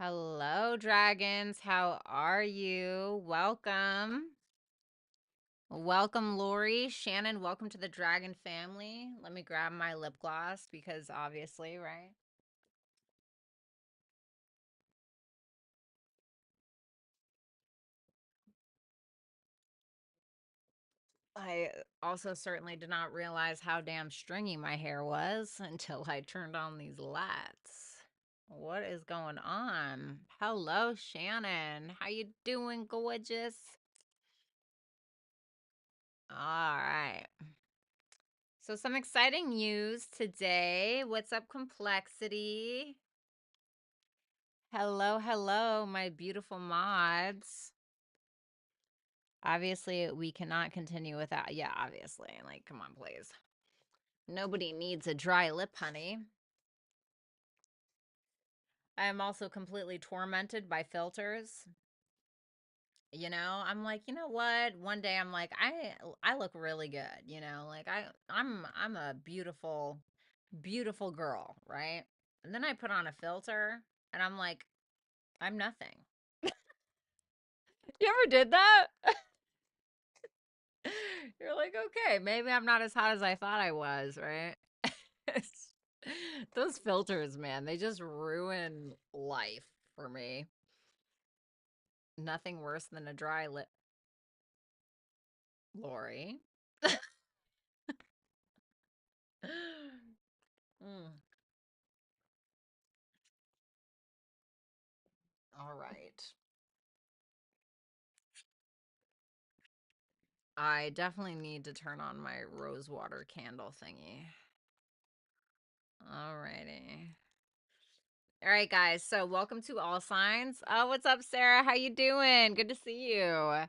Hello, dragons. How are you? Welcome. Welcome, Lori. Shannon, welcome to the dragon family. Let me grab my lip gloss because obviously, right? I also certainly did not realize how damn stringy my hair was until I turned on these lights. What is going on? Hello, Shannon. How you doing, gorgeous? All right. So some exciting news today. What's up, Complexity? Hello, hello, my beautiful mods. Obviously, we cannot continue without, yeah, obviously. Like, come on, please. Nobody needs a dry lip, honey. I am also completely tormented by filters. You know, I'm like, you know what? One day I'm like, I look really good, you know, like I'm a beautiful, beautiful girl, right? And then I put on a filter and I'm like, I'm nothing. You ever did that? You're like, okay, maybe I'm not as hot as I thought I was, right? Those filters, man, they just ruin life for me. Nothing worse than a dry lip. Lori. Mm, all right. I definitely need to turn on my rose water candle thingy. Alrighty. All right, guys. So welcome to All Signs. Oh, what's up, Sarah? How you doing? Good to see you.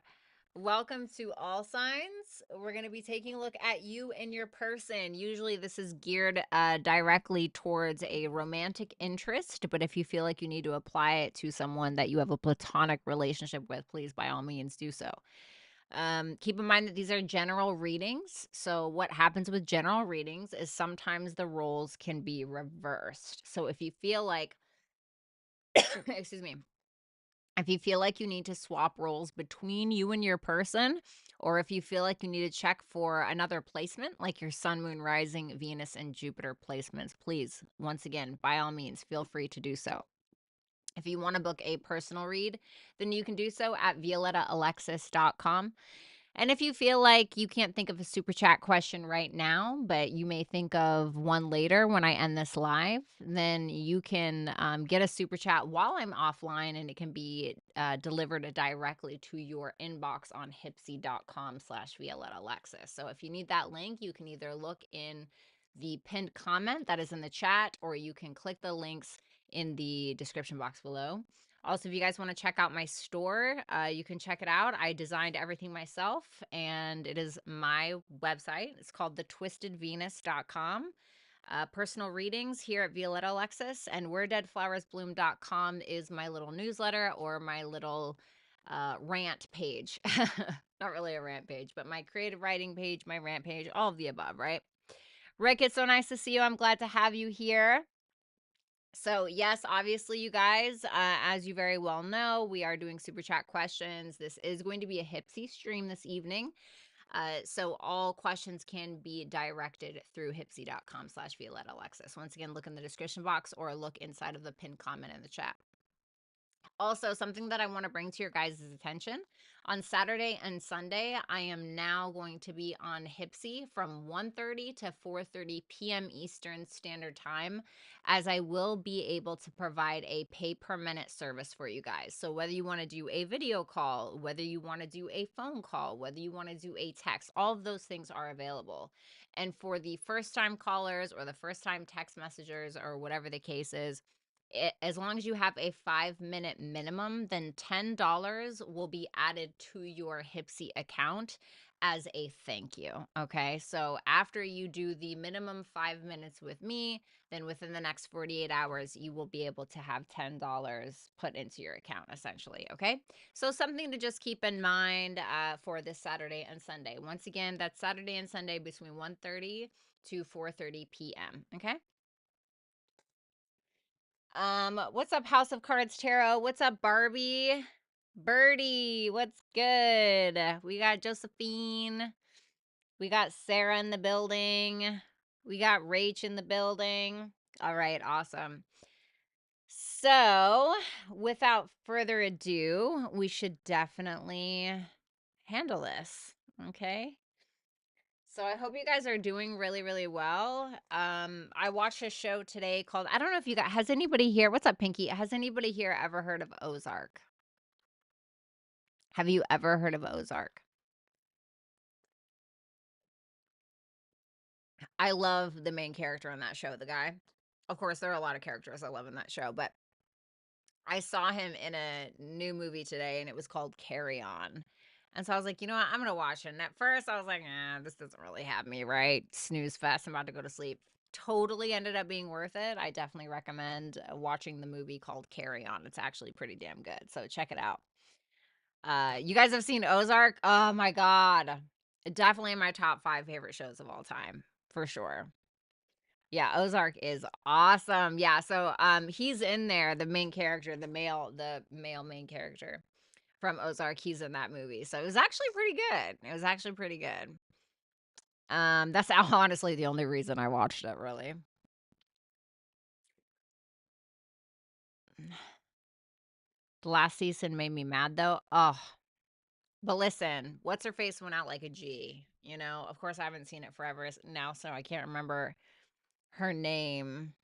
Welcome to All Signs. We're going to be taking a look at you and your person. Usually this is geared directly towards a romantic interest, but if you feel like you need to apply it to someone that you have a platonic relationship with, please by all means do so. Keep in mind that these are general readings. So what happens with general readings is sometimes the roles can be reversed. So if you feel like, excuse me, if you feel like you need to swap roles between you and your person, or if you feel like you need to check for another placement, like your sun, moon, rising, Venus, and Jupiter placements, please, once again, by all means, feel free to do so. If you want to book a personal read, then you can do so at violettaalexis.com. And if you feel like you can't think of a super chat question right now, but you may think of one later when I end this live, then you can get a super chat while I'm offline and it can be delivered directly to your inbox on HYPSEE.com/Violetta Alexis. So if you need that link, you can either look in the pinned comment that is in the chat, or you can click the links in the description box below. Also, if you guys want to check out my store, you can check it out. I designed everything myself, and it is my website. It's called thetwistedvenus.com. Personal readings here at Violetta Alexis, and wheredeadflowersbloom.com is my little newsletter or my little rant page. Not really a rant page, but my creative writing page, my rant page, all of the above, right? Rick, it's so nice to see you. I'm glad to have you here. So, yes, obviously, you guys, as you very well know, we are doing super chat questions. This is going to be a HYPSEE stream this evening. So all questions can be directed through hypsee.com/Violetta Alexis. Once again, look in the description box or look inside of the pinned comment in the chat. Also, something that I want to bring to your guys' attention, on Saturday and Sunday, I am now going to be on HYPSEE from 1:30 to 4:30 p.m. Eastern Standard Time, as I will be able to provide a pay per minute service for you guys. So whether you want to do a video call, whether you want to do a phone call, whether you want to do a text, all of those things are available. And for the first time callers or the first time text messengers or whatever the case is, as long as you have a 5-minute minimum, then $10 will be added to your HYPSEE account as a thank you. Okay. So after you do the minimum 5 minutes with me, then within the next 48 hours, you will be able to have $10 put into your account essentially. Okay. So something to just keep in mind for this Saturday and Sunday. Once again, that's Saturday and Sunday between 1:30 to 4:30 p.m. Okay. What's up, House of Cards Tarot? What's up, Barbie? Birdie, what's good? We got Josephine. We got Sarah in the building. We got Rach in the building. All right, awesome. So, without further ado, we should definitely handle this, okay? So I hope you guys are doing really, really well. I watched a show today called, I don't know if you guys, has anybody here, what's up, Pinky? Has anybody here ever heard of Ozark? Have you ever heard of Ozark? I love the main character on that show, the guy. Of course, there are a lot of characters I love in that show, but I saw him in a new movie today and it was called Carry On. And so I was like, you know what? I'm going to watch it. And at first I was like, this doesn't really have me, right? Snooze fest. I'm about to go to sleep. Totally ended up being worth it. I definitely recommend watching the movie called Carry On. It's actually pretty damn good. So check it out. You guys have seen Ozark? Oh my God. Definitely my top 5 favorite shows of all time, for sure. Yeah, Ozark is awesome. Yeah, so he's in there, the main character, the male main character from Ozark, he's in that movie. So it was actually pretty good. It was actually pretty good. That's honestly the only reason I watched it, really. The last season made me mad though. Oh. But listen, what's her face went out like a G, you know? Of course I haven't seen it forever now, so I can't remember her name.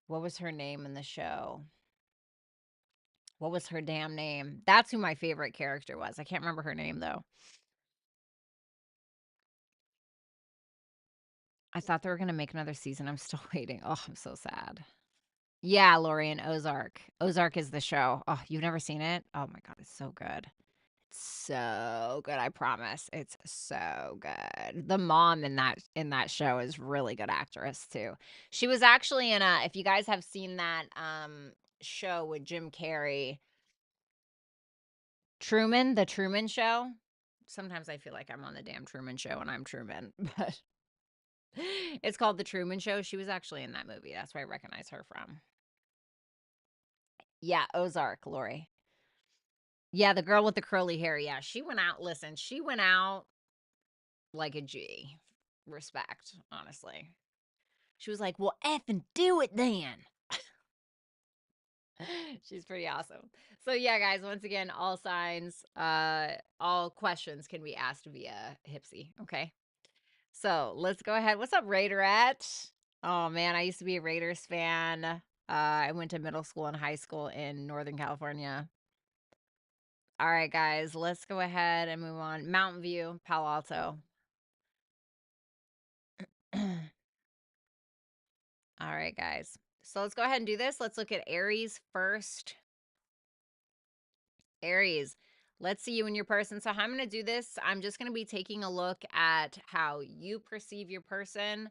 What was her name in the show? What was her damn name? That's who my favorite character was. I can't remember her name, though. I thought they were going to make another season. I'm still waiting. Oh, I'm so sad. Yeah, Lori and Ozark. Ozark is the show. Oh, you've never seen it? Oh my God, it's so good. It's so good, I promise. It's so good. The mom in that show is really good actress too. She was actually in if you guys have seen that show with Jim Carrey, Truman, The Truman Show. Sometimes I feel like I'm on the damn Truman Show and I'm Truman, but it's called The Truman Show. She was actually in that movie. That's where I recognize her from. Yeah, Ozark, Lori. Yeah, the girl with the curly hair. Yeah, she went out. Listen, she went out like a G. Respect, honestly. She was like, well, effing do it then. She's pretty awesome. So yeah, guys, once again, all signs, all questions can be asked via HYPSEE. Okay. So let's go ahead. What's up, Raiderette? Oh man, I used to be a Raiders fan. I went to middle school and high school in Northern California. All right, guys, let's go ahead and move on. Mountain View, Palo Alto. All right, guys. So let's go ahead and do this. Let's look at Aries first. Aries, let's see you and your person. So how I'm going to do this, I'm just going to be taking a look at how you perceive your person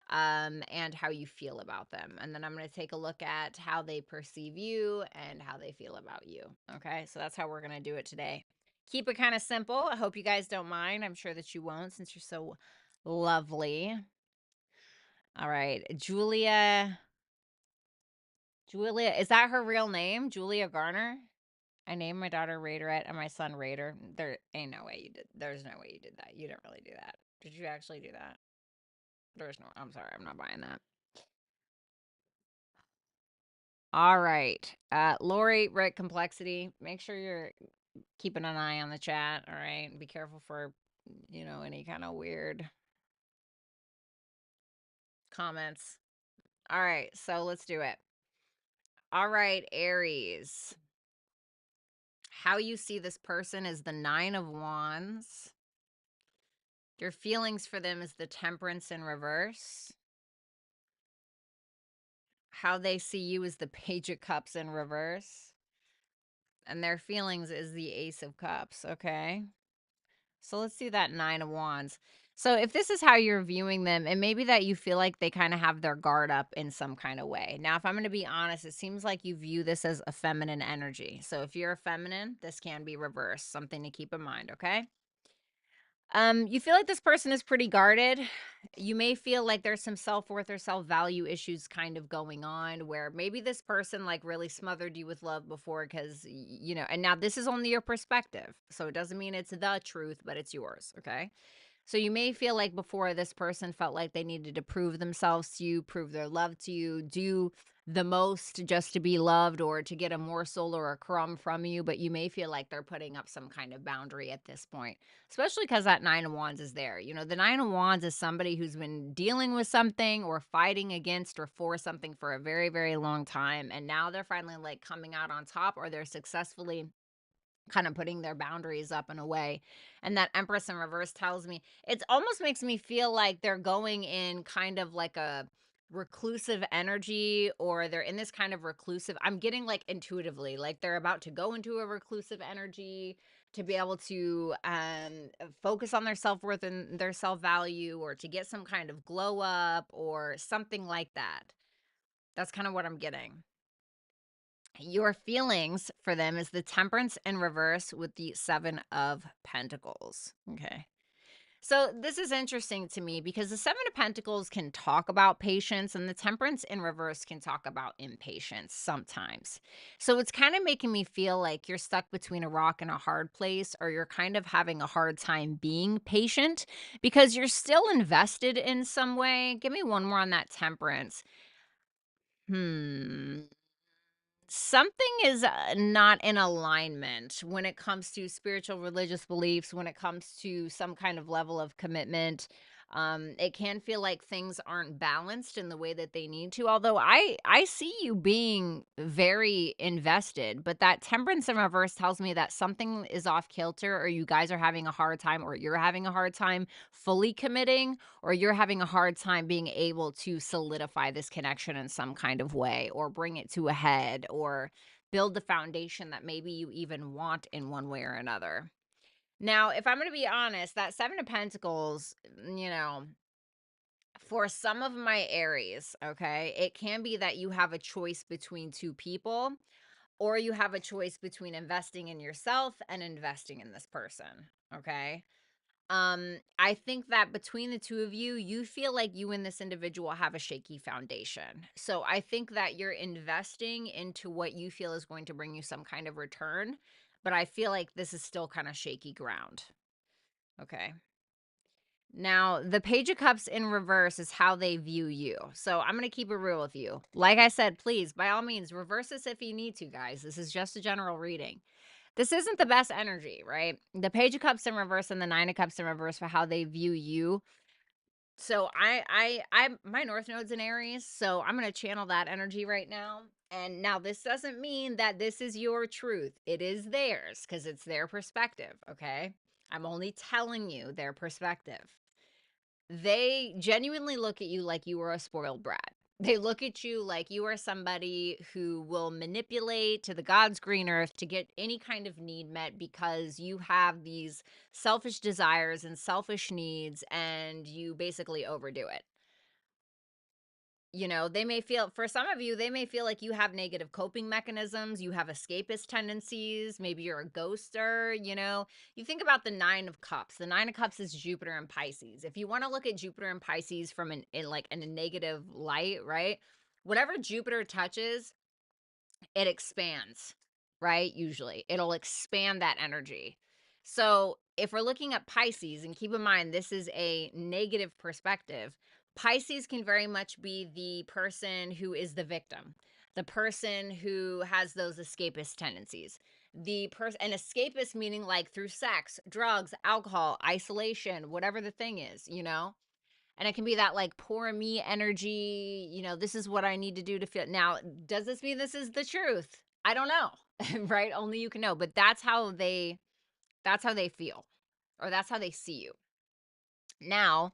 and how you feel about them. And then I'm going to take a look at how they perceive you and how they feel about you. Okay, so that's how we're going to do it today. Keep it kind of simple. I hope you guys don't mind. I'm sure that you won't since you're so lovely. All right, Julia, is that her real name? Julia Garner? I named my daughter Raiderette and my son Raider. There ain't no way you did. There's no way you did that. You didn't really do that. Did you actually do that? There's no. I'm sorry. I'm not buying that. All right. Lori, Rick, Complexity. Make sure you're keeping an eye on the chat. All right. Be careful for, any kind of weird comments. All right. So let's do it. All right, Aries. How you see this person is the 9 of Wands. Your feelings for them is the Temperance in reverse. How they see you is the Page of Cups in reverse. And their feelings is the Ace of Cups, okay? So let's see that 9 of Wands. So if this is how you're viewing them, it may be that you feel like they kind of have their guard up in some kind of way. Now, if I'm going to be honest, it seems like you view this as a feminine energy. So if you're a feminine, this can be reversed. Something to keep in mind, okay? You feel like this person is pretty guarded. You may feel like there's some self-worth or self-value issues kind of going on where maybe this person like really smothered you with love before because, you know, and now this is only your perspective. So it doesn't mean it's the truth, but it's yours. Okay. So you may feel like before this person felt like they needed to prove themselves to you, prove their love to you, do the most just to be loved or to get a morsel or a crumb from you, but you may feel like they're putting up some kind of boundary at this point, especially because that Nine of Wands is there. You know, the Nine of Wands is somebody who's been dealing with something or fighting against or for something for a very, very long time. And now they're finally like coming out on top, or they're successfully kind of putting their boundaries up in a way. And that Empress in reverse tells me, it almost makes me feel like they're going in kind of like a reclusive energy, or they're in this kind of reclusive, I'm getting like intuitively like they're about to go into a reclusive energy to be able to focus on their self-worth and their self-value, or to get some kind of glow up or something like that. That's kind of what I'm getting. Your feelings for them is the Temperance in reverse with the Seven of Pentacles. Okay. So this is interesting to me because the Seven of Pentacles can talk about patience, and the Temperance in reverse can talk about impatience sometimes. So it's kind of making me feel like you're stuck between a rock and a hard place, or you're kind of having a hard time being patient because you're still invested in some way. Give me one more on that Temperance. Something is not in alignment when it comes to spiritual religious beliefs, when it comes to some kind of level of commitment. It can feel like things aren't balanced in the way that they need to, although I see you being very invested, but that Temperance in reverse tells me that something is off kilter, or you guys are having a hard time, or you're having a hard time fully committing, or you're having a hard time being able to solidify this connection in some kind of way, or bring it to a head, or build the foundation that maybe you even want in one way or another. Now, if I'm going to be honest, that Seven of Pentacles, you know, for some of my Aries, okay, it can be that you have a choice between two people, or you have a choice between investing in yourself and investing in this person, okay? I think that between the two of you, you feel like you and this individual have a shaky foundation. So I think that you're investing into what you feel is going to bring you some kind of return, but I feel like this is still kind of shaky ground. Okay. Now, the Page of Cups in reverse is how they view you. So I'm going to keep it real with you. Like I said, please, by all means, reverse this if you need to, guys. This is just a general reading. This isn't the best energy, right? The Page of Cups in reverse and the Nine of Cups in reverse for how they view you. So my North Node's in Aries, so I'm gonna channel that energy right now. And now this doesn't mean that this is your truth. It is theirs because it's their perspective, okay? I'm only telling you their perspective. They genuinely look at you like you were a spoiled brat. They look at you like you are somebody who will manipulate to the God's green earth to get any kind of need met because you have these selfish desires and selfish needs, and you basically overdo it. You know, they may feel, for some of you, they may feel like you have negative coping mechanisms, you have escapist tendencies, maybe you're a ghoster, you know. You think about the Nine of Cups. The Nine of Cups is Jupiter and Pisces. If you want to look at Jupiter and Pisces from in a negative light, right? Whatever Jupiter touches, it expands, right? Usually it'll expand that energy. So if we're looking at Pisces, and keep in mind, this is a negative perspective, Pisces can very much be the person who is the victim, the person who has those escapist tendencies. The person, and escapist meaning like through sex, drugs, alcohol, isolation, whatever the thing is, you know? And it can be that like poor me energy, you know, this is what I need to do to feel. Now, does this mean this is the truth? I don't know. Right? Only you can know, but that's how they feel, or that's how they see you. Now,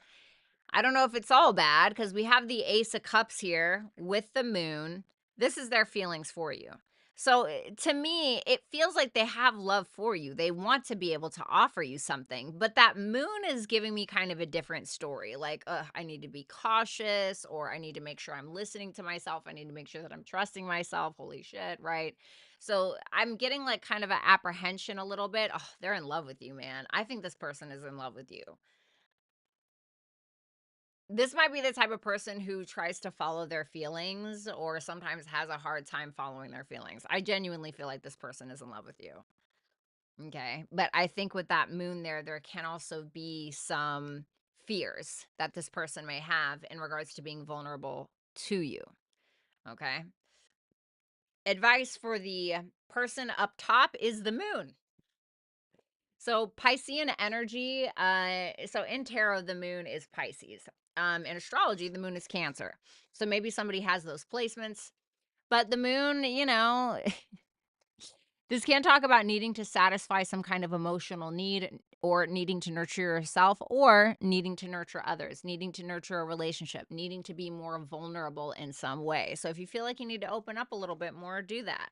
I don't know if it's all bad because we have the Ace of Cups here with the moon. This is their feelings for you. So to me, it feels like they have love for you. They want to be able to offer you something, but that moon is giving me kind of a different story. Like, I need to be cautious, or I need to make sure I'm listening to myself. I need to make sure that I'm trusting myself. Holy shit, right? So I'm getting like kind of an apprehension a little bit. Oh, they're in love with you, man. I think this person is in love with you. This might be the type of person who tries to follow their feelings or sometimes has a hard time following their feelings. I genuinely feel like this person is in love with you. Okay. But I think with that moon there can also be some fears that this person may have in regards to being vulnerable to you. Okay. Advice for the person up top is the moon. So Piscean energy, so in tarot, the moon is Pisces. In astrology, the moon is Cancer. So maybe somebody has those placements, but the moon, this can talk about needing to satisfy some kind of emotional need, or needing to nurture yourself, or needing to nurture others, needing to nurture a relationship, needing to be more vulnerable in some way. So if you feel like you need to open up a little bit more, do that.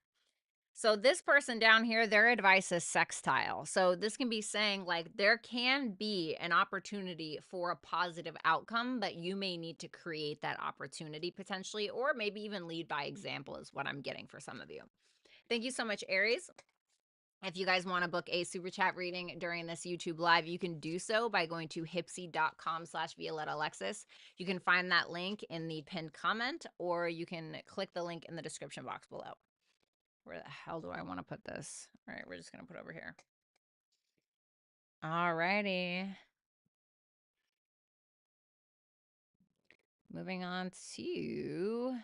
So this person down here, their advice is sextile. So this can be saying like there can be an opportunity for a positive outcome, but you may need to create that opportunity potentially, or maybe even lead by example is what I'm getting for some of you. Thank you so much, Aries. If you guys want to book a super chat reading during this YouTube live, you can do so by going to HYPSEE.com/Violetta Alexis. You can find that link in the pinned comment, or you can click the link in the description box below. Where the hell do I want to put this? All right, we're just going to put it over here. All righty. Moving on to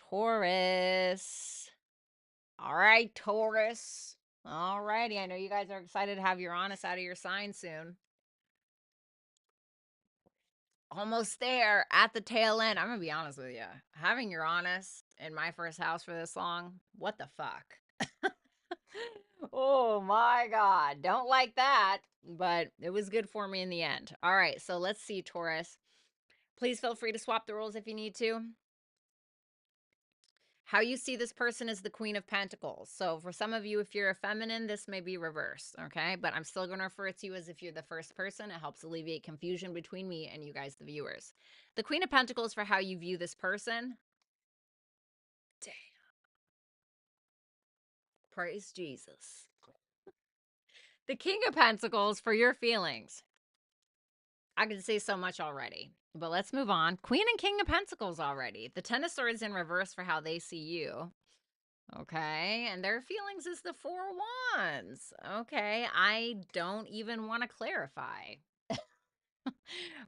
Taurus. All right, Taurus. All righty. I know you guys are excited to have Uranus out of your sign soon. Almost there at the tail end. I'm going to be honest with you. Having Uranus in my first house for this long, what the fuck? Oh my God. Don't like that, but it was good for me in the end. All right, so let's see, Taurus. Please feel free to swap the roles if you need to. How you see this person is the Queen of Pentacles. So for some of you, if you're a feminine, this may be reversed, okay? But I'm still going to refer to you as if you're the first person. It helps alleviate confusion between me and you guys, the viewers. The Queen of Pentacles for how you view this person. Damn. Praise Jesus. The King of Pentacles for your feelings. I can say so much already, but let's move on. Queen and King of Pentacles already. The Ten of Swords in reverse for how they see you. Okay, and their feelings is the Four of Wands. Okay, I don't even want to clarify.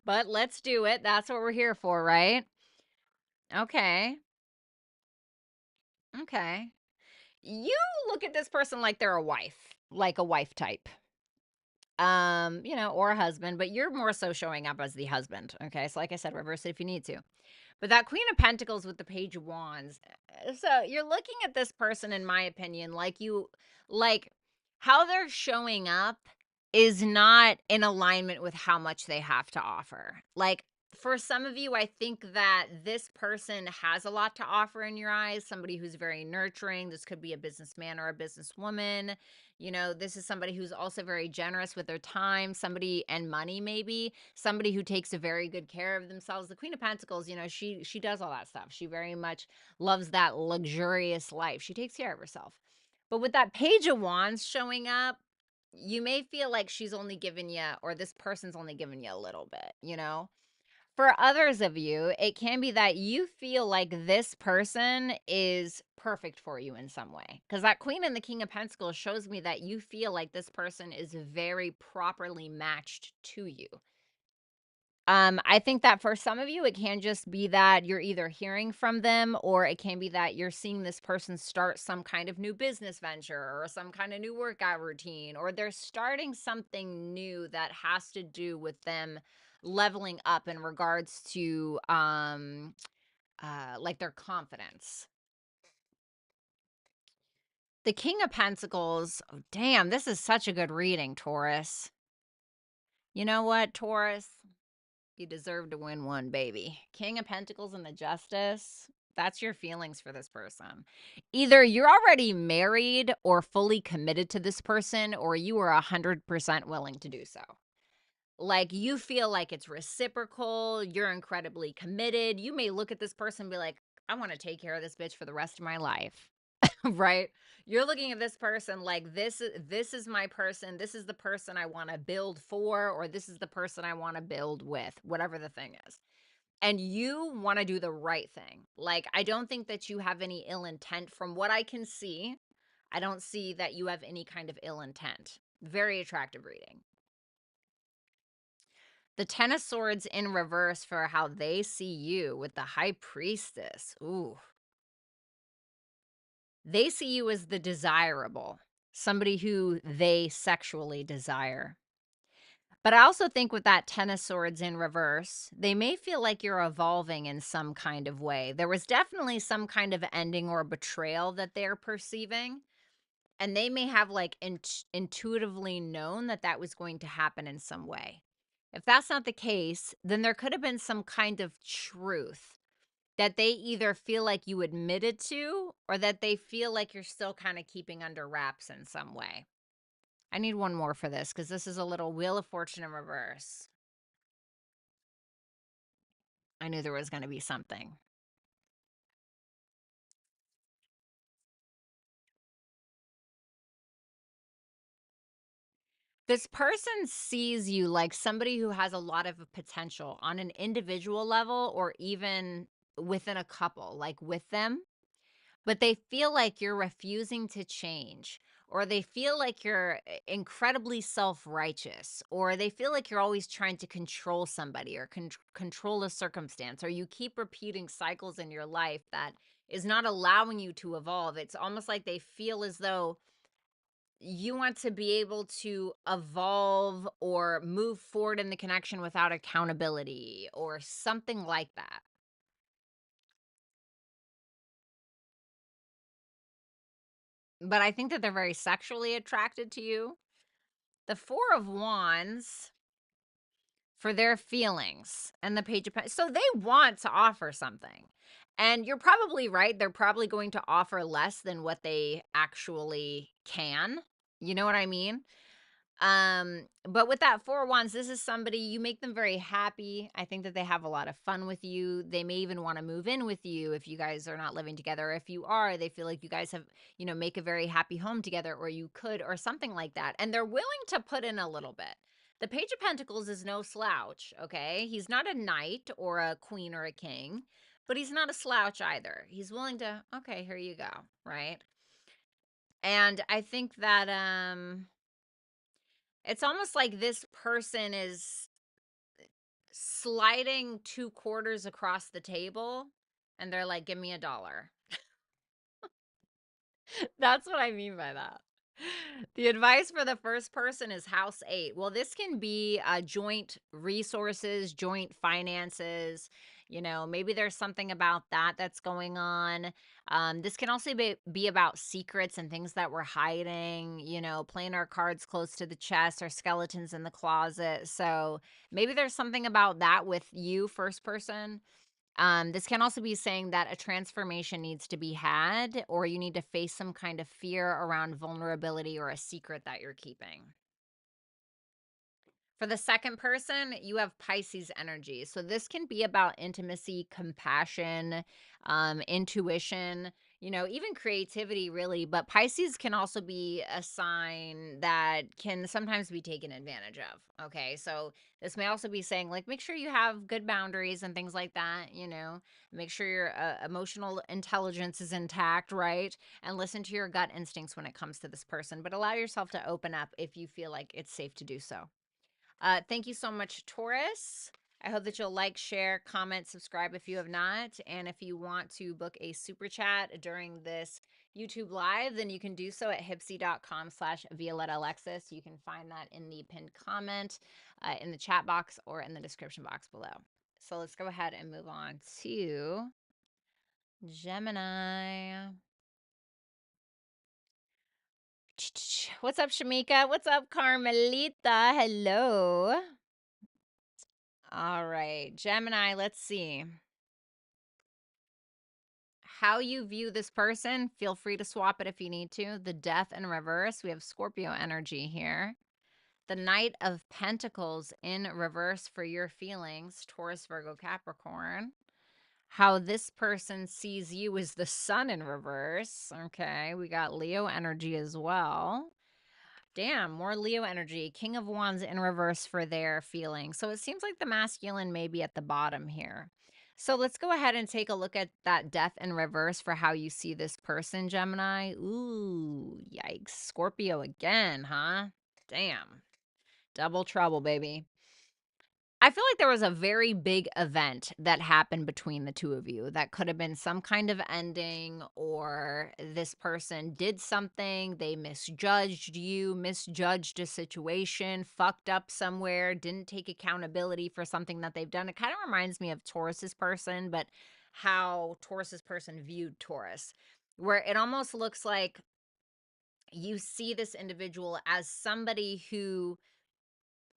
But let's do it. That's what we're here for, right? Okay. Okay. You look at this person like they're a wife, like a wife type. Or a husband, but you're more so showing up as the husband. Okay, so like I said, reverse it if you need to. But that Queen of Pentacles with the Page of Wands. So you're looking at this person, in my opinion, like how they're showing up is not in alignment with how much they have to offer. Like for some of you, I think that this person has a lot to offer in your eyes. Somebody who's very nurturing. This could be a businessman or a businesswoman. This is somebody who's also very generous with their time, somebody and money, maybe somebody who takes a very good care of themselves. The Queen of Pentacles, she does all that stuff. She very much loves that luxurious life. She takes care of herself. But with that Page of Wands showing up, you may feel like she's only given you, or this person's only given you a little bit. For others of you, it can be that you feel like this person is perfect for you in some way. Because that Queen and the King of Pentacles shows me that you feel like this person is very properly matched to you. I think that for some of you, it can just be that you're either hearing from them, or it can be that you're seeing this person start some kind of new business venture or some kind of new workout routine, or they're starting something new that has to do with them leveling up in regards to like their confidence. The King of Pentacles, oh, damn, this is such a good reading, Taurus. You know what, Taurus? You deserve to win one, baby. King of Pentacles and the Justice. That's your feelings for this person. Either you're already married or fully committed to this person, or you are 100% willing to do so. Like, you feel like it's reciprocal, you're incredibly committed. You may look at this person and be like, I want to take care of this bitch for the rest of my life. Right? You're looking at this person like this is my person. This is the person I want to build for, or this is the person I want to build with, whatever the thing is. And you want to do the right thing. Like, I don't think that you have any ill intent from what I can see. I don't see that you have any kind of ill intent. Very attractive reading. The Ten of Swords in reverse for how they see you with the High Priestess. Ooh. They see you as the desirable, somebody who they sexually desire. But I also think with that Ten of Swords in reverse, they may feel like you're evolving in some kind of way. There was definitely some kind of ending or betrayal that they're perceiving. And they may have like intuitively known that that was going to happen in some way. If that's not the case, then there could have been some kind of truth that they either feel like you admitted to, or that they feel like you're still kind of keeping under wraps in some way. I need one more for this because this is a little Wheel of Fortune in reverse. I knew there was going to be something. This person sees you like somebody who has a lot of potential on an individual level, or even within a couple, like with them. But they feel like you're refusing to change, or they feel like you're incredibly self-righteous, or they feel like you're always trying to control somebody or control a circumstance, or you keep repeating cycles in your life that is not allowing you to evolve. It's almost like they feel as though you want to be able to evolve or move forward in the connection without accountability or something like that. But I think that they're very sexually attracted to you. The Four of Wands for their feelings, and the Page of Pentacles. So they want to offer something. And you're probably right. They're probably going to offer less than what they actually can. You know what I mean? But with that Four of Wands, this is somebody, you make them very happy. I think that they have a lot of fun with you. They may even want to move in with you if you guys are not living together. If you are, they feel like you guys have, make a very happy home together, or you could, or something like that. And they're willing to put in a little bit. The Page of Pentacles is no slouch, okay? He's not a knight or a queen or a king, but he's not a slouch either. He's willing to, okay, here you go, right? And I think that it's almost like this person is sliding 2 quarters across the table, and they're like, give me $1. That's what I mean by that. The advice for the first person is house 8. Well, this can be joint resources, joint finances. Maybe there's something about that that's going on. This can also be about secrets and things that we're hiding, playing our cards close to the chest or skeletons in the closet. So maybe there's something about that with you, first person. This can also be saying that a transformation needs to be had, or you need to face some kind of fear around vulnerability or a secret that you're keeping. For the second person, you have Pisces energy. So this can be about intimacy, compassion, intuition, even creativity, really. But Pisces can also be a sign that can sometimes be taken advantage of. Okay. So this may also be saying, like, make sure you have good boundaries and things like that, make sure your emotional intelligence is intact, right? And listen to your gut instincts when it comes to this person, but allow yourself to open up if you feel like it's safe to do so. Thank you so much, Taurus. I hope that you'll like, share, comment, subscribe if you have not. And if you want to book a super chat during this YouTube live, then you can do so at HYPSEE.com/Violetta Alexis. You can find that in the pinned comment, in the chat box, or in the description box below. So let's go ahead and move on to Gemini. What's up, Shamika? What's up, Carmelita? Hello. All right, Gemini, let's see. how you view this person, feel free to swap it if you need to. The Death in reverse. We have Scorpio energy here. The Knight of Pentacles in reverse for your feelings, Taurus, Virgo, Capricorn. How this person sees you is the Sun in reverse. Okay, we got Leo energy as well. Damn, more Leo energy. King of Wands in reverse for their feelings. So it seems like the masculine may be at the bottom here. So let's go ahead and take a look at that Death in reverse for how you see this person, Gemini. Ooh, yikes. Scorpio again, huh? Damn. Double trouble, baby. I feel like there was a very big event that happened between the two of you that could have been some kind of ending, or this person did something, they misjudged you, misjudged a situation, fucked up somewhere, didn't take accountability for something that they've done. It kind of reminds me of Taurus's person, but how Taurus's person viewed Taurus, where it almost looks like you see this individual as somebody who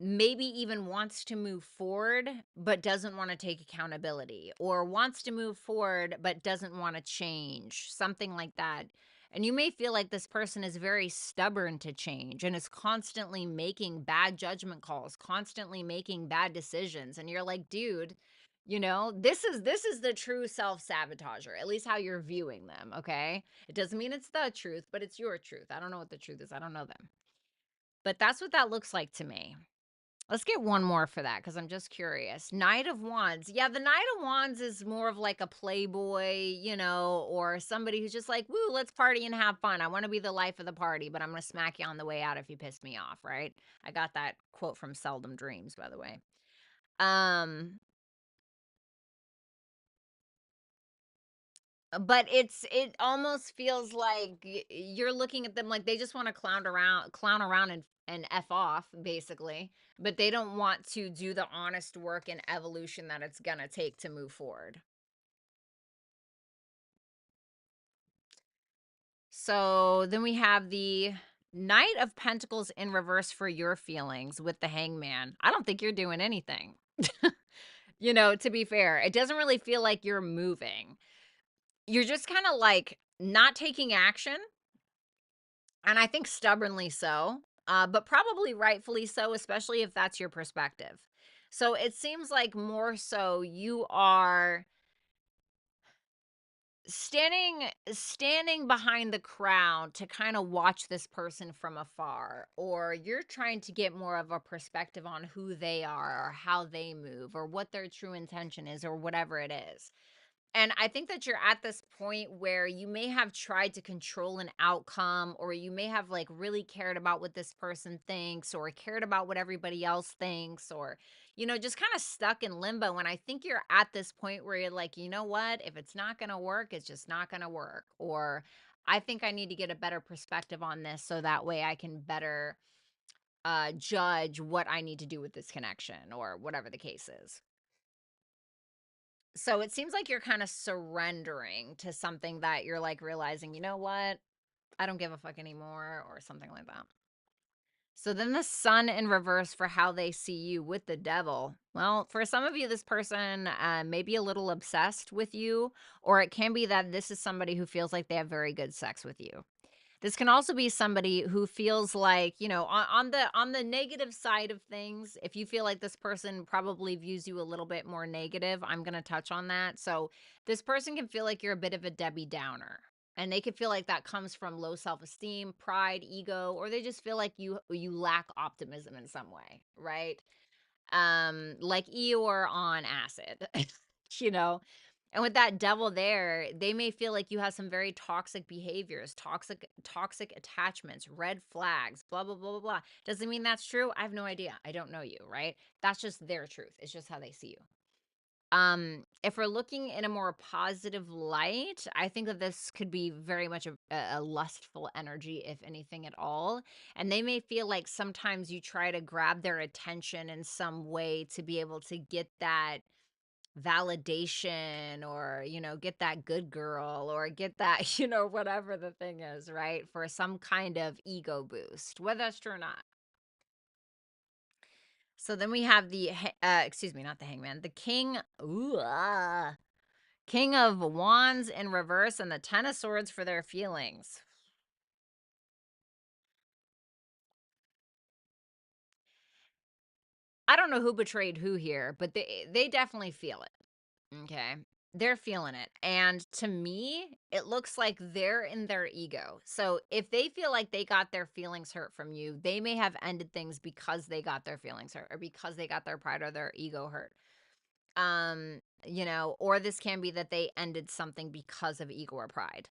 maybe even wants to move forward but doesn't want to take accountability, or wants to move forward but doesn't want to change, something like that. And you may feel like this person is very stubborn to change and is constantly making bad judgment calls, constantly making bad decisions, and you're like, dude, this is the true self-sabotager, at least how you're viewing them. Okay, it doesn't mean it's the truth, but it's your truth. I don't know what the truth is, I don't know them, but that's what that looks like to me. Let's get one more for that because I'm just curious. Knight of Wands. Yeah, the Knight of Wands is more of like a playboy, or somebody who's just like, woo, let's party and have fun. I want to be the life of the party, but I'm going to smack you on the way out if you piss me off, right? I got that quote from Seldom Dreams, by the way. But it almost feels like you're looking at them like they just want to clown around and F off, basically, but they don't want to do the honest work and evolution that it's gonna take to move forward. So then we have the Knight of Pentacles in reverse for your feelings with the Hangman. I don't think you're doing anything. To be fair, it doesn't really feel like you're moving. You're just kind of like not taking action. And I think stubbornly so, but probably rightfully so, especially if that's your perspective. So it seems like more so you are standing behind the crowd to kind of watch this person from afar, or you're trying to get more of a perspective on who they are or how they move or what their true intention is or whatever it is. And I think that you're at this point where you may have tried to control an outcome, or you may have like really cared about what this person thinks, or cared about what everybody else thinks, or, just kind of stuck in limbo. And I think you're at this point where you're like, you know what? If it's not going to work, it's just not going to work. Or I think I need to get a better perspective on this so that way I can better judge what I need to do with this connection or whatever the case is. So it seems like you're kind of surrendering to something that you're like realizing, you know what? I don't give a fuck anymore, or something like that. So then the Sun in reverse for how they see you with the Devil. Well, for some of you, this person may be a little obsessed with you, or it can be that this is somebody who feels like they have very good sex with you. This can also be somebody who feels like, on the negative side of things, if you feel like this person probably views you a little bit more negative, I'm going to touch on that. So this person can feel like you're a bit of a Debbie Downer. And they could feel like that comes from low self-esteem, pride, ego, or they just feel like you lack optimism in some way, right? Like Eeyore on acid, you know. And with that devil there, they may feel like you have some very toxic behaviors, toxic attachments, red flags, blah blah blah blah blah. Doesn't mean that's true. I have no idea. I don't know you, right? That's just their truth. It's just how they see you. If we're looking in a more positive light, I think that this could be very much a lustful energy, if anything at all. And they may feel like sometimes you try to grab their attention in some way to be able to get that validation, or get that good girl, or get that whatever the thing is, right, for some kind of ego boost, whether that's true or not. So then we have the excuse me, not the Hangman, the King. Ooh, King of Wands in reverse and the Ten of Swords for their feelings. I don't know who betrayed who here, but they definitely feel it. Okay. They're feeling it. And to me, it looks like they're in their ego. So if they feel like they got their feelings hurt from you, they may have ended things because they got their feelings hurt or because they got their pride or their ego hurt. You know, or this can be that they ended something because of ego or pride.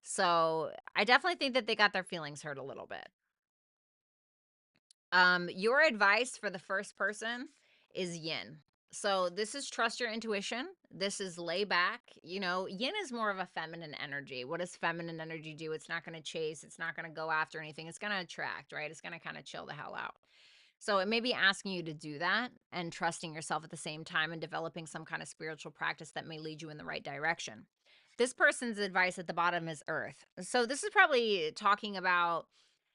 So I definitely think that they got their feelings hurt a little bit. Your advice for the first person is yin. So this is trust your intuition. This is lay back. You know, yin is more of a feminine energy. What does feminine energy do? It's not going to chase. It's not going to go after anything. It's going to attract, right? It's going to kind of chill the hell out. So it may be asking you to do that and trusting yourself at the same time and developing some kind of spiritual practice that may lead you in the right direction. This person's advice at the bottom is earth. So this is probably talking about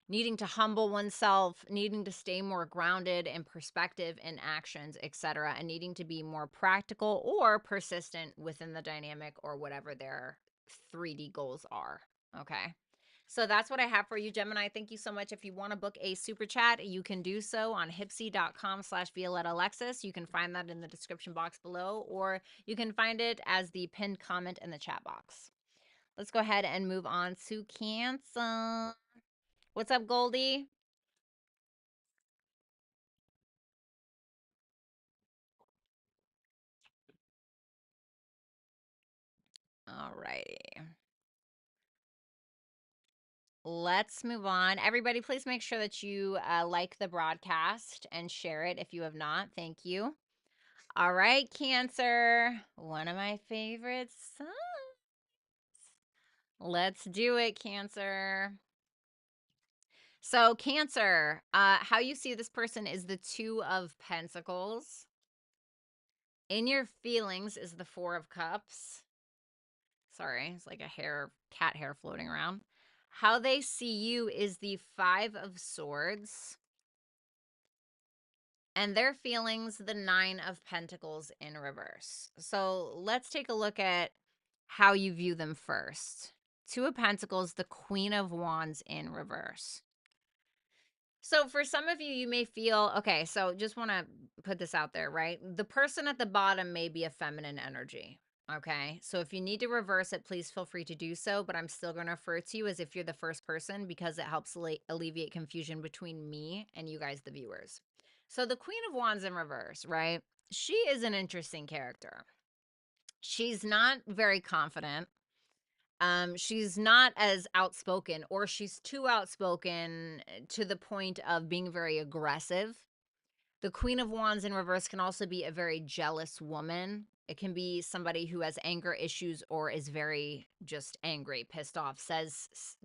needing to humble oneself, needing to stay more grounded in perspective and actions, etc., and needing to be more practical or persistent within the dynamic or whatever their 3D goals are. Okay. So that's what I have for you, Gemini. Thank you so much. If you want to book a super chat, you can do so on HYPSEE.com/Violetta Alexis. You can find that in the description box below, or you can find it as the pinned comment in the chat box. Let's go ahead and move on to Cancer. What's up, Goldie? All righty. Let's move on. Everybody, please make sure that you like the broadcast and share it if you have not. Thank you. All right, Cancer. One of my favorite signs. Let's do it, Cancer. So, Cancer, how you see this person is the Two of Pentacles. In your feelings is the Four of Cups. Sorry, it's like a cat hair floating around. How they see you is the Five of Swords. And their feelings, the Nine of Pentacles in reverse. So let's take a look at how you view them first. Two of Pentacles, the Queen of Wands in reverse. So for some of you, you may feel, okay, so just want to put this out there, right? The person at the bottom may be a feminine energy. Okay, so if you need to reverse it, please feel free to do so, but I'm still going to refer to you as if you're the first person because it helps alleviate confusion between me and you guys, the viewers. So the Queen of Wands in reverse, right? She is an interesting character. She's not very confident. She's not as outspoken, or she's too outspoken to the point of being very aggressive. The Queen of Wands in reverse can also be a very jealous woman. It can be somebody who has anger issues or is very just angry, pissed off,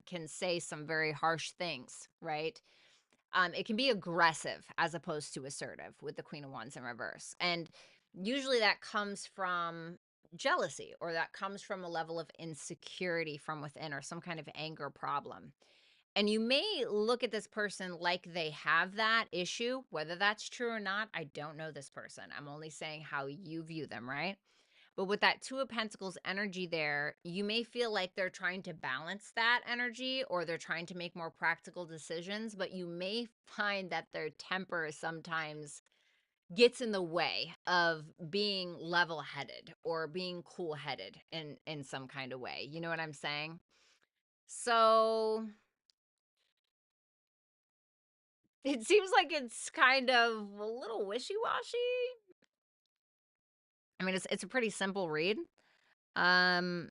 can say some very harsh things, right? It can be aggressive as opposed to assertive with the Queen of Wands in reverse. And usually that comes from jealousy, or that comes from a level of insecurity from within, or some kind of anger problem. And you may look at this person like they have that issue. Whether that's true or not, I don't know this person. I'm only saying how you view them, right? But with that Two of Pentacles energy there, you may feel like they're trying to balance that energy, or they're trying to make more practical decisions, but you may find that their temper sometimes gets in the way of being level-headed or being cool-headed in some kind of way. You know what I'm saying? So it seems like it's kind of a little wishy-washy. I mean, it's a pretty simple read. Um,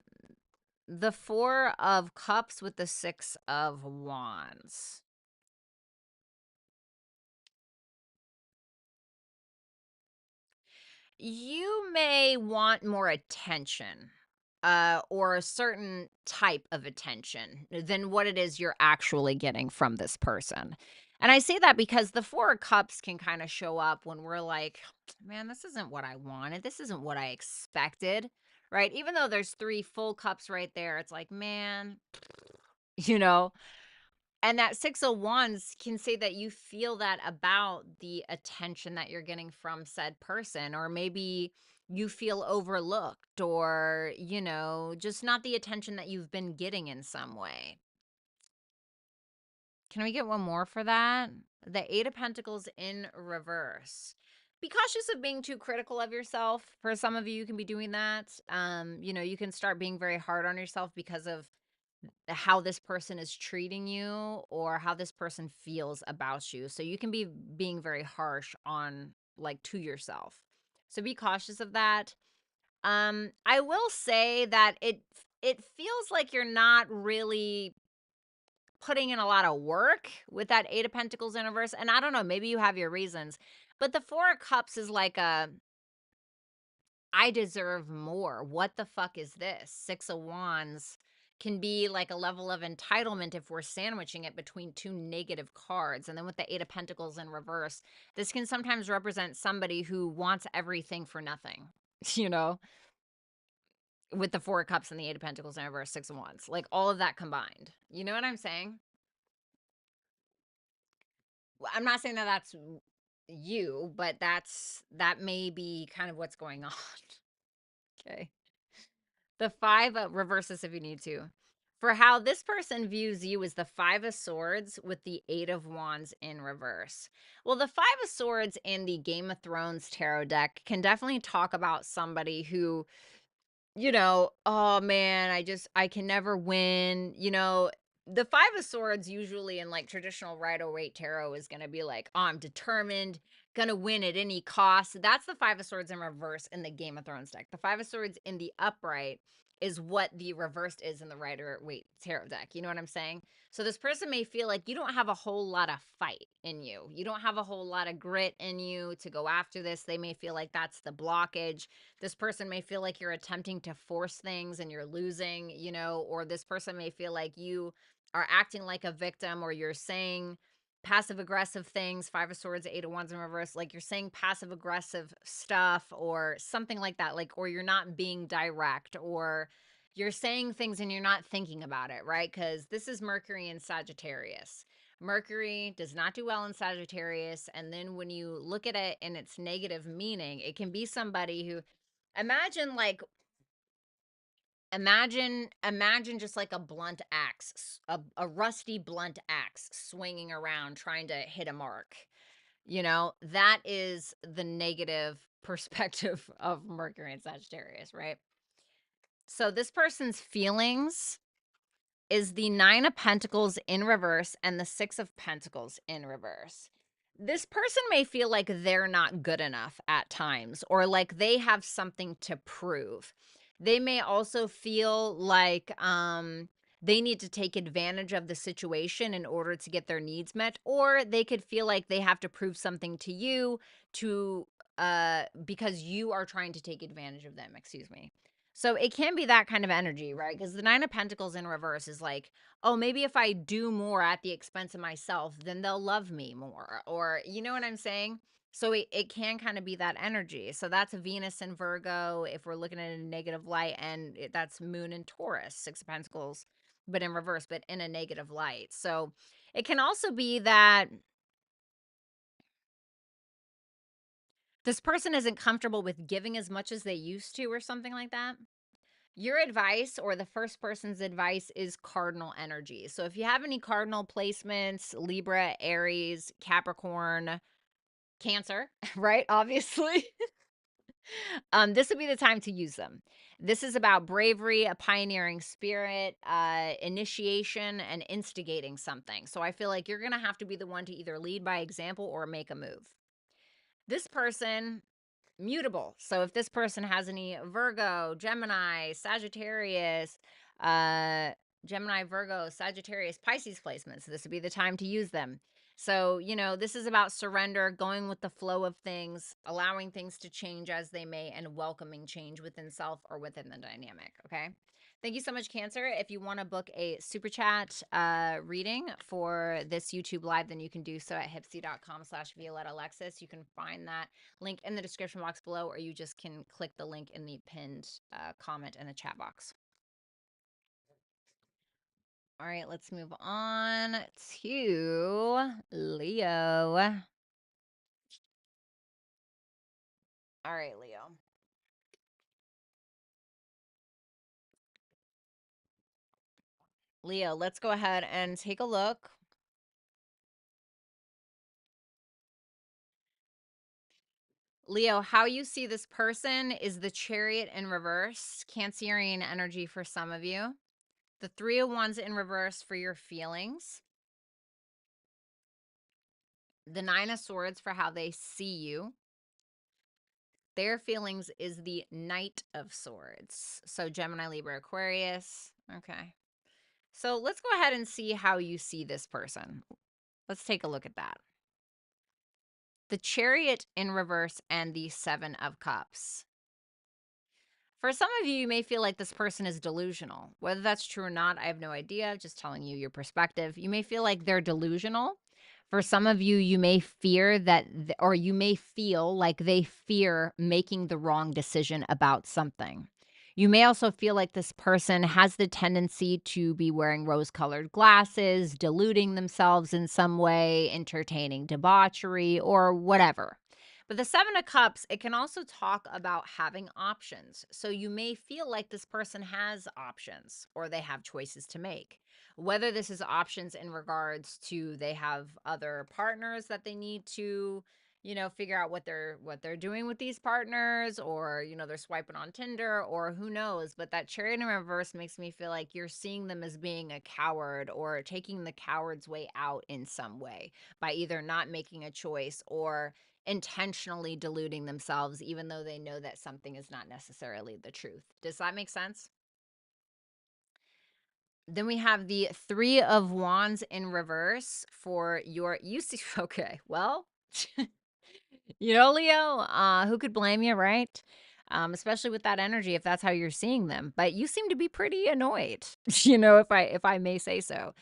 the Four of Cups with the Six of Wands. You may want more attention, or a certain type of attention than what it is you're actually getting from this person. And I say that because the Four of Cups can kind of show up when we're like, man, this isn't what I wanted. This isn't what I expected, right? Even though there's three full cups right there, it's like, man, you know. And that Six of Wands can say that you feel that about the attention that you're getting from said person, or maybe you feel overlooked, or, you know, just not the attention that you've been getting in some way. Can we get one more for that? The Eight of Pentacles in reverse. Be cautious of being too critical of yourself. For some of you, you can be doing that. You know, you can start being very hard on yourself because of how this person is treating you or how this person feels about you. So you can be being very harsh on, like, to yourself. So be cautious of that. I will say that it feels like you're not really putting in a lot of work with that Eight of Pentacles in reverse. And I don't know, maybe you have your reasons. But the Four of Cups is like I deserve more. What the fuck is this? Six of Wands can be like a level of entitlement if we're sandwiching it between two negative cards. And then with the Eight of Pentacles in reverse, this can sometimes represent somebody who wants everything for nothing, you know, with the Four of Cups and the Eight of Pentacles in reverse, Six of Wands, like all of that combined. You know what I'm saying? I'm not saying that that's you, but that may be kind of what's going on. Okay. The Five of reverses if you need to. For how this person views you is the Five of Swords with the Eight of Wands in reverse. Well, the Five of Swords in the Game of Thrones tarot deck can definitely talk about somebody who, you know, oh man, I can never win. You know, the Five of Swords usually in like traditional Rider-Waite tarot is going to be like, oh, I'm determined, going to win at any cost. That's the Five of Swords in reverse in the Game of Thrones deck. The Five of Swords in the upright is what the reversed is in the Rider-Waite tarot deck. You know what I'm saying? So this person may feel like you don't have a whole lot of fight in you. You don't have a whole lot of grit in you to go after this. They may feel like that's the blockage. This person may feel like you're attempting to force things and you're losing, you know, or this person may feel like you are acting like a victim, or you're saying passive aggressive things. Five of Swords, Eight of Wands in reverse, like you're saying passive aggressive stuff or something like that, like, or you're not being direct, or you're saying things and you're not thinking about it, right? Because this is Mercury in Sagittarius. Mercury does not do well in Sagittarius. And then when you look at it in its negative meaning, it can be somebody who, imagine like, imagine just like a blunt axe, a rusty blunt axe swinging around trying to hit a mark. You know, that is the negative perspective of Mercury and Sagittarius, right? So this person's feelings is the Nine of Pentacles in reverse and the Six of Pentacles in reverse. This person may feel like they're not good enough at times, or like they have something to prove. They may also feel like they need to take advantage of the situation in order to get their needs met, or they could feel like they have to prove something to you to because you are trying to take advantage of them, excuse me. So it can be that kind of energy, right? Because the Nine of Pentacles in reverse is like, oh, maybe if I do more at the expense of myself, then they'll love me more. Or, you know what I'm saying? So it can kind of be that energy. So that's Venus and Virgo if we're looking at it in a negative light. And that's Moon and Taurus, Six of Pentacles, but in reverse, but in a negative light. So it can also be that this person isn't comfortable with giving as much as they used to, or something like that. Your advice, or the first person's advice, is cardinal energy. So if you have any cardinal placements, Libra, Aries, Capricorn, Cancer, right? Obviously, this would be the time to use them. This is about bravery, a pioneering spirit, initiation, and instigating something. So I feel like you're going to have to be the one to either lead by example or make a move. This person, mutable. So if this person has any Virgo, Gemini, Sagittarius, uh, Gemini, Virgo, Sagittarius, Pisces placements, this would be the time to use them. So, you know, this is about surrender, going with the flow of things, allowing things to change as they may, and welcoming change within self or within the dynamic. Okay. Thank you so much, Cancer. If you want to book a super chat reading for this YouTube live, then you can do so at HYPSEE.com/Violetta Alexis. You can find that link in the description box below, or you just can click the link in the pinned comment in the chat box. All right, let's move on to Leo. All right, Leo. Leo, let's go ahead and take a look. Leo, how you see this person is the Chariot in reverse, Cancerian energy for some of you. The Three of Wands in reverse for your feelings. The Nine of Swords for how they see you. Their feelings is the Knight of Swords. So Gemini, Libra, Aquarius. Okay. So let's go ahead and see how you see this person. Let's take a look at that. The Chariot in reverse and the Seven of Cups. For some of you, you may feel like this person is delusional. Whether that's true or not, I have no idea. Just telling you your perspective. You may feel like they're delusional. For some of you, you may fear that, or you may feel like they fear making the wrong decision about something. You may also feel like this person has the tendency to be wearing rose-colored glasses, deluding themselves in some way, entertaining debauchery, or whatever. But the Seven of Cups, it can also talk about having options. So you may feel like this person has options or they have choices to make. Whether this is options in regards to they have other partners that they need to, figure out what they're doing with these partners, or they're swiping on Tinder, or who knows. But that Chariot in reverse makes me feel like you're seeing them as being a coward or taking the coward's way out in some way by either not making a choice or intentionally deluding themselves, even though they know that something is not necessarily the truth. Does that make sense? Then we have the Three of Wands in reverse for you see, okay, well, Leo, who could blame you, right? Especially with that energy, if that's how you're seeing them. But you seem to be pretty annoyed, if I may say so.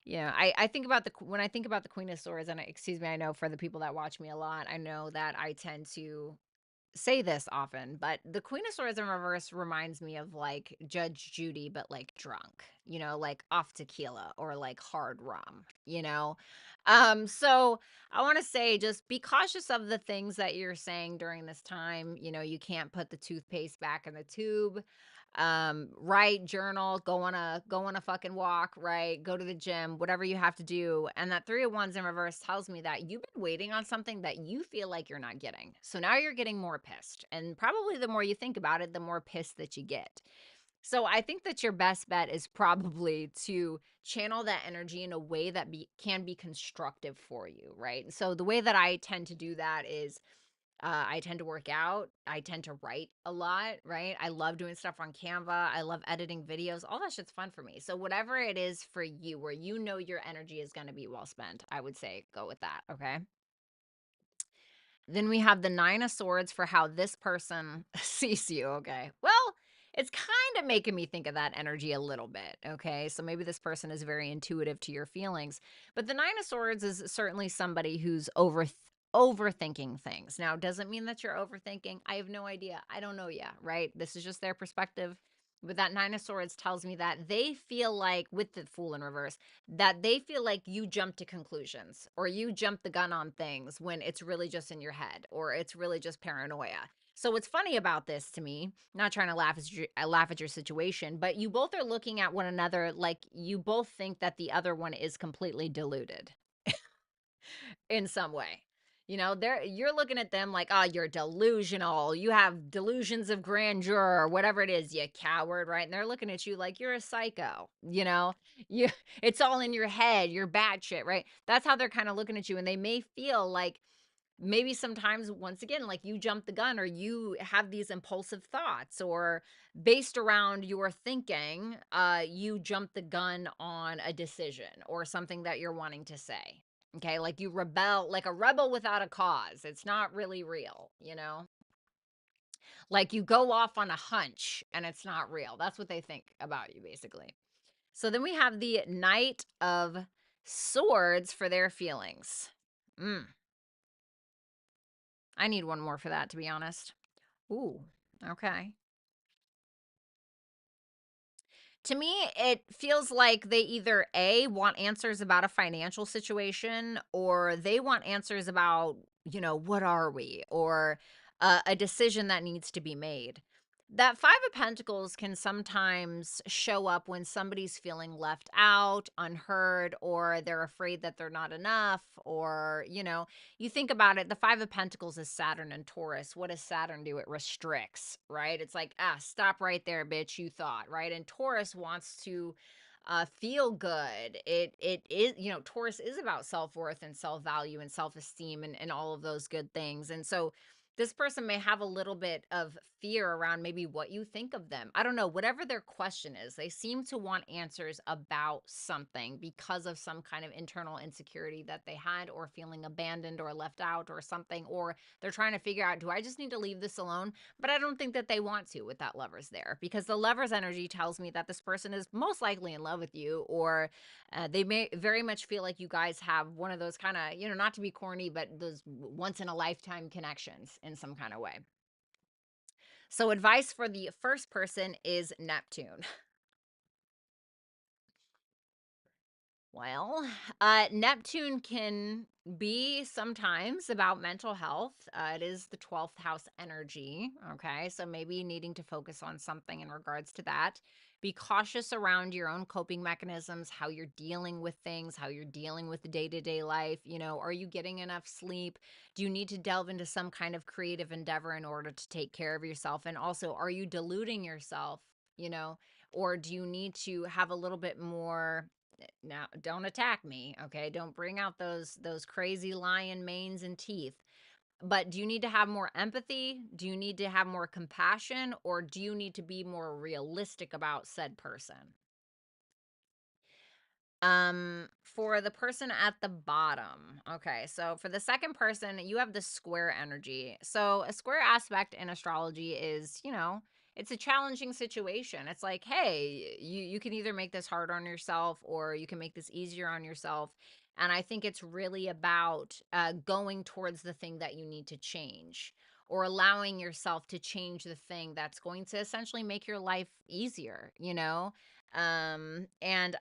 Yeah, I think about when I think about the Queen of Swords, and excuse me, I know for the people that watch me a lot, I know that I tend to say this often, but the Queen of Swords in reverse reminds me of like Judge Judy, but like drunk, like off tequila or like hard rum. So I want to say just be cautious of the things that you're saying during this time. You can't put the toothpaste back in the tube. Write, journal, go on a fucking walk, right? Go to the gym, whatever you have to do. And that Three of Wands in reverse tells me that you've been waiting on something that you feel like you're not getting. So now you're getting more pissed. And probably the more you think about it, the more pissed that you get. So I think that your best bet is probably to channel that energy in a way that can be constructive for you, right? So the way that I tend to do that is I tend to work out. I tend to write a lot, right? I love doing stuff on Canva. I love editing videos. All that shit's fun for me. So whatever it is for you, where your energy is going to be well spent, I would say go with that, okay? Then we have the Nine of Swords for how this person sees you, okay? Well, it's kind of making me think of that energy a little bit, okay? So maybe this person is very intuitive to your feelings. But the Nine of Swords is certainly somebody who's overthinking things. Now, doesn't mean that you're overthinking. I have no idea. I don't know yet, right? This is just their perspective. But that Nine of Swords tells me that they feel like, with the Fool in reverse, that they feel like you jump to conclusions or you jump the gun on things when it's really just in your head or it's really just paranoia. So what's funny about this to me, not trying to laugh at your situation, but you both are looking at one another like you both think that the other one is completely deluded in some way. You're looking at them like, oh, you're delusional. You have delusions of grandeur or whatever it is, you coward, right? And they're looking at you like you're a psycho. You it's all in your head. You're batshit, right? That's how they're kind of looking at you. And they may feel like maybe sometimes, once again, like you jump the gun or you have these impulsive thoughts, or based around your thinking, you jump the gun on a decision or something that you're wanting to say. Okay, like you rebel, like a rebel without a cause. It's not really real. Like you go off on a hunch and it's not real. That's what they think about you, basically. So then we have the Knight of Swords for their feelings. I need one more for that, to be honest. Ooh, okay. To me, it feels like they either A, want answers about a financial situation, or they want answers about, what are we, or a decision that needs to be made. That Five of Pentacles can sometimes show up when somebody's feeling left out, unheard, or they're afraid that they're not enough, or, you think about it, the Five of Pentacles is Saturn and Taurus. What does Saturn do? It restricts, right? It's like, stop right there, bitch, you thought, right? And Taurus wants to feel good. It is, Taurus is about self-worth and self-value and self-esteem and all of those good things. And so this person may have a little bit of fear around maybe what you think of them. I don't know, whatever their question is, they seem to want answers about something because of some kind of internal insecurity that they had, or feeling abandoned or left out or something, or they're trying to figure out, do I just need to leave this alone? But I don't think that they want to with that Lover's there, because the Lover's energy tells me that this person is most likely in love with you, or they may very much feel like you guys have one of those kind of, not to be corny, but those once in a lifetime connections in some kind of way. So advice for the first person is Neptune. Well, Neptune can be sometimes about mental health. It is the 12th house energy. Okay. So maybe needing to focus on something in regards to that. Be cautious around your own coping mechanisms, how you're dealing with things, how you're dealing with the day to day life. Are you getting enough sleep? Do you need to delve into some kind of creative endeavor in order to take care of yourself? And also, are you deluding yourself? Or do you need to have a little bit more? Now, don't attack me, okay? Don't bring out those crazy lion manes and teeth. But do you need to have more empathy? Do you need to have more compassion? Or do you need to be more realistic about said person? For the person at the bottom, okay, so for the second person, you have the square energy. So a square aspect in astrology is, it's a challenging situation. It's like, hey, you can either make this hard on yourself, or you can make this easier on yourself. And I think it's really about going towards the thing that you need to change, or allowing yourself to change the thing that's going to essentially make your life easier. And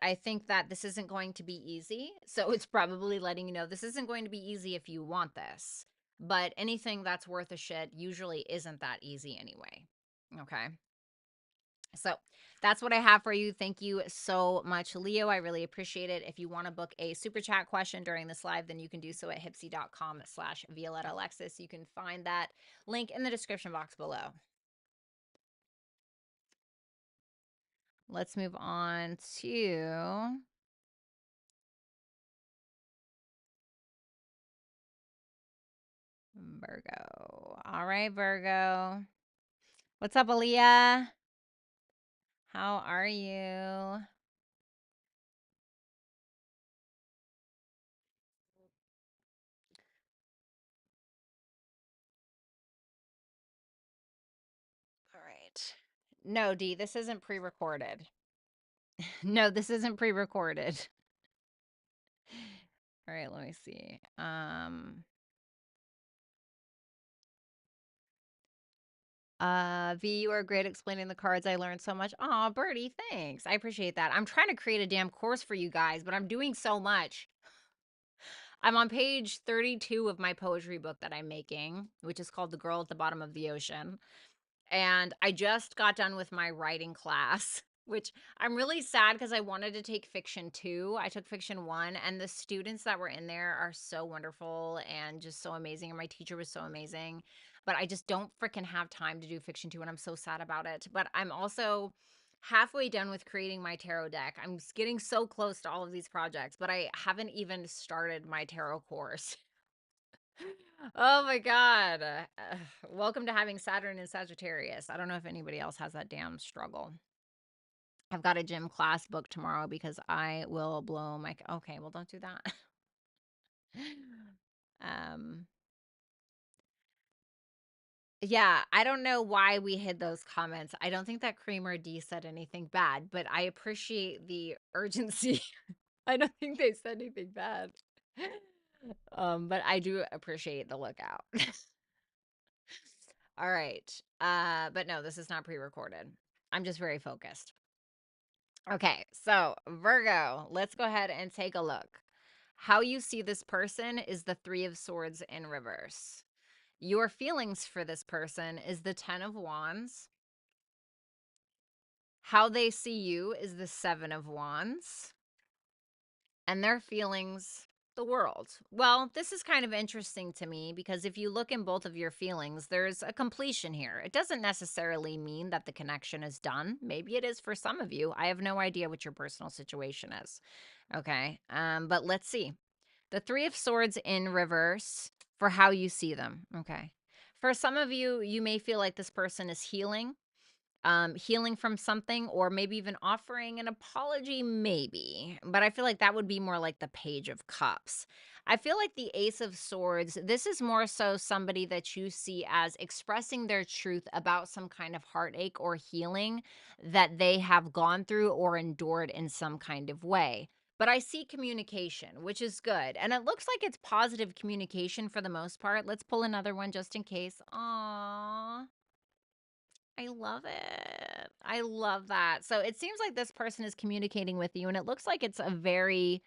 I think that this isn't going to be easy. So it's probably letting you know this isn't going to be easy if you want this. But anything that's worth a shit usually isn't that easy anyway. Okay. So that's what I have for you. Thank you so much, Leo. I really appreciate it. If you want to book a super chat question during this live, then you can do so at HYPSEE.com/Violetta Alexis. You can find that link in the description box below. Let's move on to Virgo. All right, Virgo. What's up, Aaliyah? How are you? All right. No, D, this isn't pre-recorded. No, this isn't pre-recorded. All right, let me see. V, you are great explaining the cards. I learned so much. Aw, Birdie, thanks. I appreciate that. I'm trying to create a damn course for you guys, but I'm doing so much. I'm on page 32 of my poetry book that I'm making, which is called The Girl at the Bottom of the Ocean. And I just got done with my writing class, which I'm really sad because I wanted to take fiction 2. I took fiction 1, and the students that were in there are so wonderful and just so amazing. And my teacher was so amazing. But I just don't freaking have time to do fiction 2, and I'm so sad about it. But I'm also halfway done with creating my tarot deck. I'm getting so close to all of these projects, but I haven't even started my tarot course. Oh my God. Welcome to having Saturn in Sagittarius. I don't know if anybody else has that damn struggle. I've got a gym class booked tomorrow because I will blow my. Okay, well, don't do that. um, yeah, I don't know why we hid those comments. I don't think that Creamer D said anything bad, but I appreciate the urgency. I don't think they said anything bad. But I do appreciate the lookout. All right. But no, this is not pre-recorded. I'm just very focused. Okay, so Virgo, let's go ahead and take a look. How you see this person is the Three of Swords in reverse. Your feelings for this person is the Ten of Wands. How they see you is the Seven of Wands, and their feelings, the world. Well, this is kind of interesting to me because if you look in both of your feelings, there's a completion here. It doesn't necessarily mean that the connection is done. Maybe it is for some of you. I have no idea what your personal situation is. Okay. But let's see. The Three of Swords in reverse for how you see them. Okay. For some of you, you may feel like this person is healing from something, or maybe even offering an apology, maybe. But I feel like that would be more like the Page of Cups. I feel like the Ace of Swords, this is more so somebody that you see as expressing their truth about some kind of heartache or healing that they have gone through or endured in some kind of way. But I see communication, which is good. And it looks like it's positive communication for the most part. Let's pull another one just in case. Aww. I love it. I love that. So it seems like this person is communicating with you, and it looks like it's a very,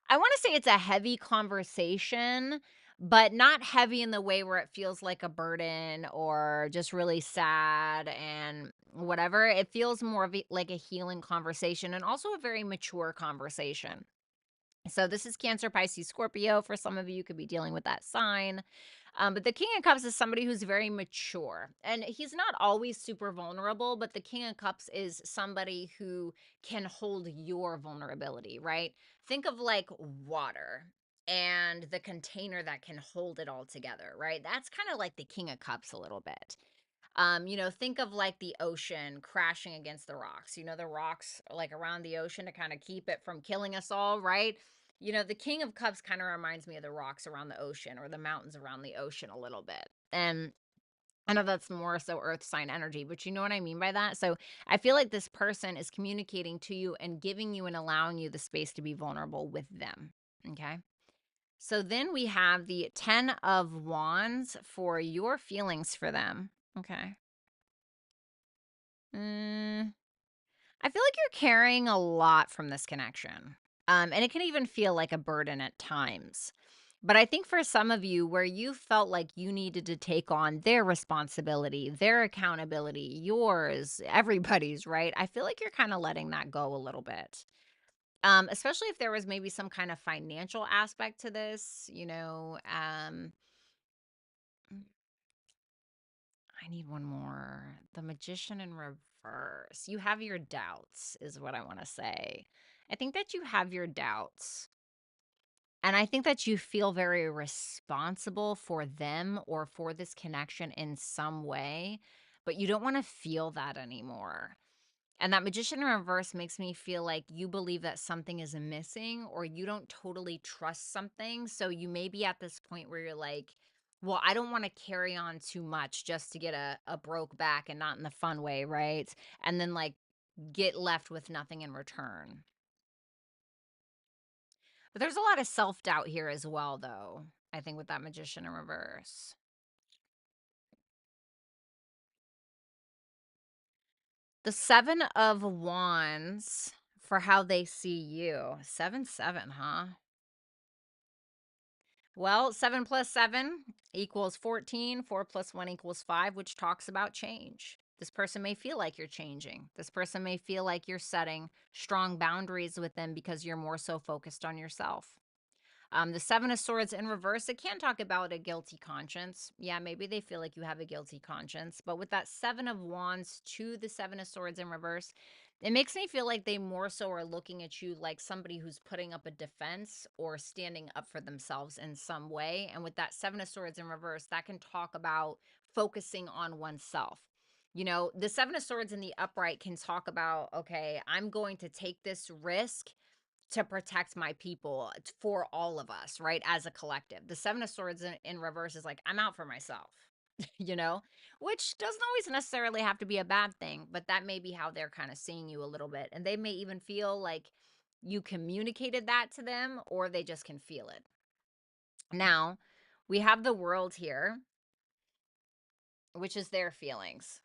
I want to say it's a heavy conversation, but not heavy in the way where it feels like a burden or just really sad and whatever. It feels more of like a healing conversation and also a very mature conversation. So this is Cancer, Pisces, Scorpio. For some of you, could be dealing with that sign. But the King of Cups is somebody who's very mature, and he's not always super vulnerable, but the King of Cups is somebody who can hold your vulnerability, right? Think of like water and the container that can hold it all together, right? That's kind of like the King of Cups a little bit. Think of like the ocean crashing against the rocks. The rocks like around the ocean to kind of keep it from killing us all, right? The King of Cups kind of reminds me of the rocks around the ocean or the mountains around the ocean a little bit. And I know that's more so earth sign energy, but you know what I mean by that? So I feel like this person is communicating to you and giving you and allowing you the space to be vulnerable with them. Okay. So then we have the 10 of Wands for your feelings for them. Okay. Mm, I feel like you're carrying a lot from this connection. And it can even feel like a burden at times. But I think for some of you, where you felt like you needed to take on their responsibility, their accountability, yours, everybody's, right? I feel like you're kind of letting that go a little bit. Especially if there was maybe some kind of financial aspect to this. I need one more. The Magician in reverse. You have your doubts, is what I want to say. I think that you have your doubts. And I think that you feel very responsible for them or for this connection in some way, but you don't want to feel that anymore. And that Magician in reverse makes me feel like you believe that something is missing or you don't totally trust something. So you may be at this point where you're like, well, I don't want to carry on too much just to get a broke back, and not in the fun way, right? And then like get left with nothing in return. But there's a lot of self-doubt here as well, though, I think, with that Magician in reverse. The Seven of Wands for how they see you. 7-7, huh? Well, 7 plus 7 equals 14. 4 plus 1 equals 5, which talks about change. This person may feel like you're changing. This person may feel like you're setting strong boundaries with them because you're more so focused on yourself. The Seven of Swords in reverse, it can talk about a guilty conscience. Yeah, maybe they feel like you have a guilty conscience. But with that Seven of Wands to the Seven of Swords in reverse, it makes me feel like they more so are looking at you like somebody who's putting up a defense or standing up for themselves in some way. And with that Seven of Swords in reverse, that can talk about focusing on oneself. The Seven of Swords in the upright can talk about, okay, I'm going to take this risk to protect my people, for all of us, right? As a collective. The Seven of Swords in reverse is like, I'm out for myself, you know, which doesn't always necessarily have to be a bad thing, but that may be how they're kind of seeing you a little bit. And they may even feel like you communicated that to them, or they just can feel it. Now, we have the World here, which is their feelings.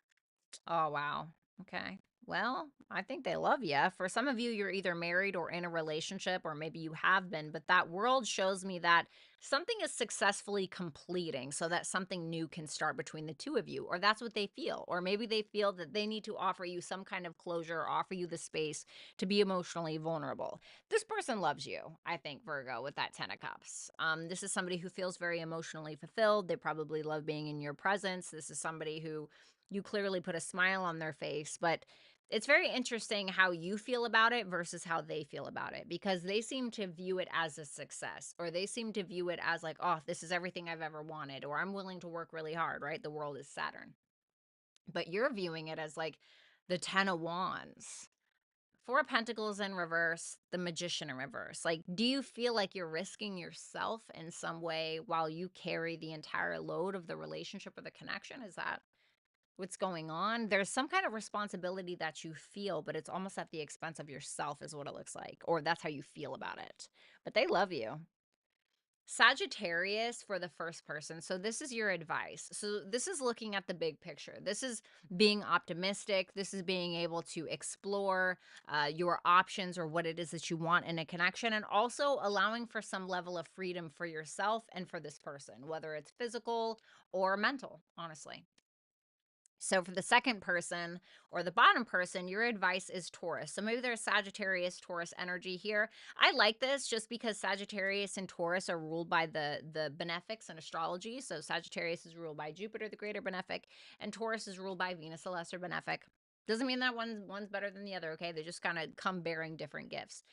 Oh, wow. Okay. Well, I think they love you. For some of you, you're either married or in a relationship, or maybe you have been, but that world shows me that something is successfully completing so that something new can start between the two of you, or that's what they feel. Or maybe they feel that they need to offer you some kind of closure, or offer you the space to be emotionally vulnerable. This person loves you, I think, Virgo, with that 10 of Cups. This is somebody who feels very emotionally fulfilled. They probably love being in your presence. This is somebody who you clearly put a smile on their face, but it's very interesting how you feel about it versus how they feel about it, because they seem to view it as a success, or they seem to view it as like, oh, this is everything I've ever wanted, or I'm willing to work really hard, right? The world is Saturn. But you're viewing it as like the 10 of Wands, Four of Pentacles in reverse, the Magician in reverse. Like, do you feel like you're risking yourself in some way while you carry the entire load of the relationship or the connection? Is that what's going on? There's some kind of responsibility that you feel, but it's almost at the expense of yourself, is what it looks like, or that's how you feel about it. But they love you. Sagittarius for the first person. So this is your advice. So this is looking at the big picture. This is being optimistic. This is being able to explore your options, or what it is that you want in a connection, and also allowing for some level of freedom for yourself and for this person, whether it's physical or mental, honestly. So for the second person, or the bottom person, your advice is Taurus. So maybe there's Sagittarius, Taurus energy here. I like this just because Sagittarius and Taurus are ruled by the benefics in astrology. So Sagittarius is ruled by Jupiter, the greater benefic, and Taurus is ruled by Venus, the lesser benefic. Doesn't mean that one's better than the other, okay? They just kind of come bearing different gifts.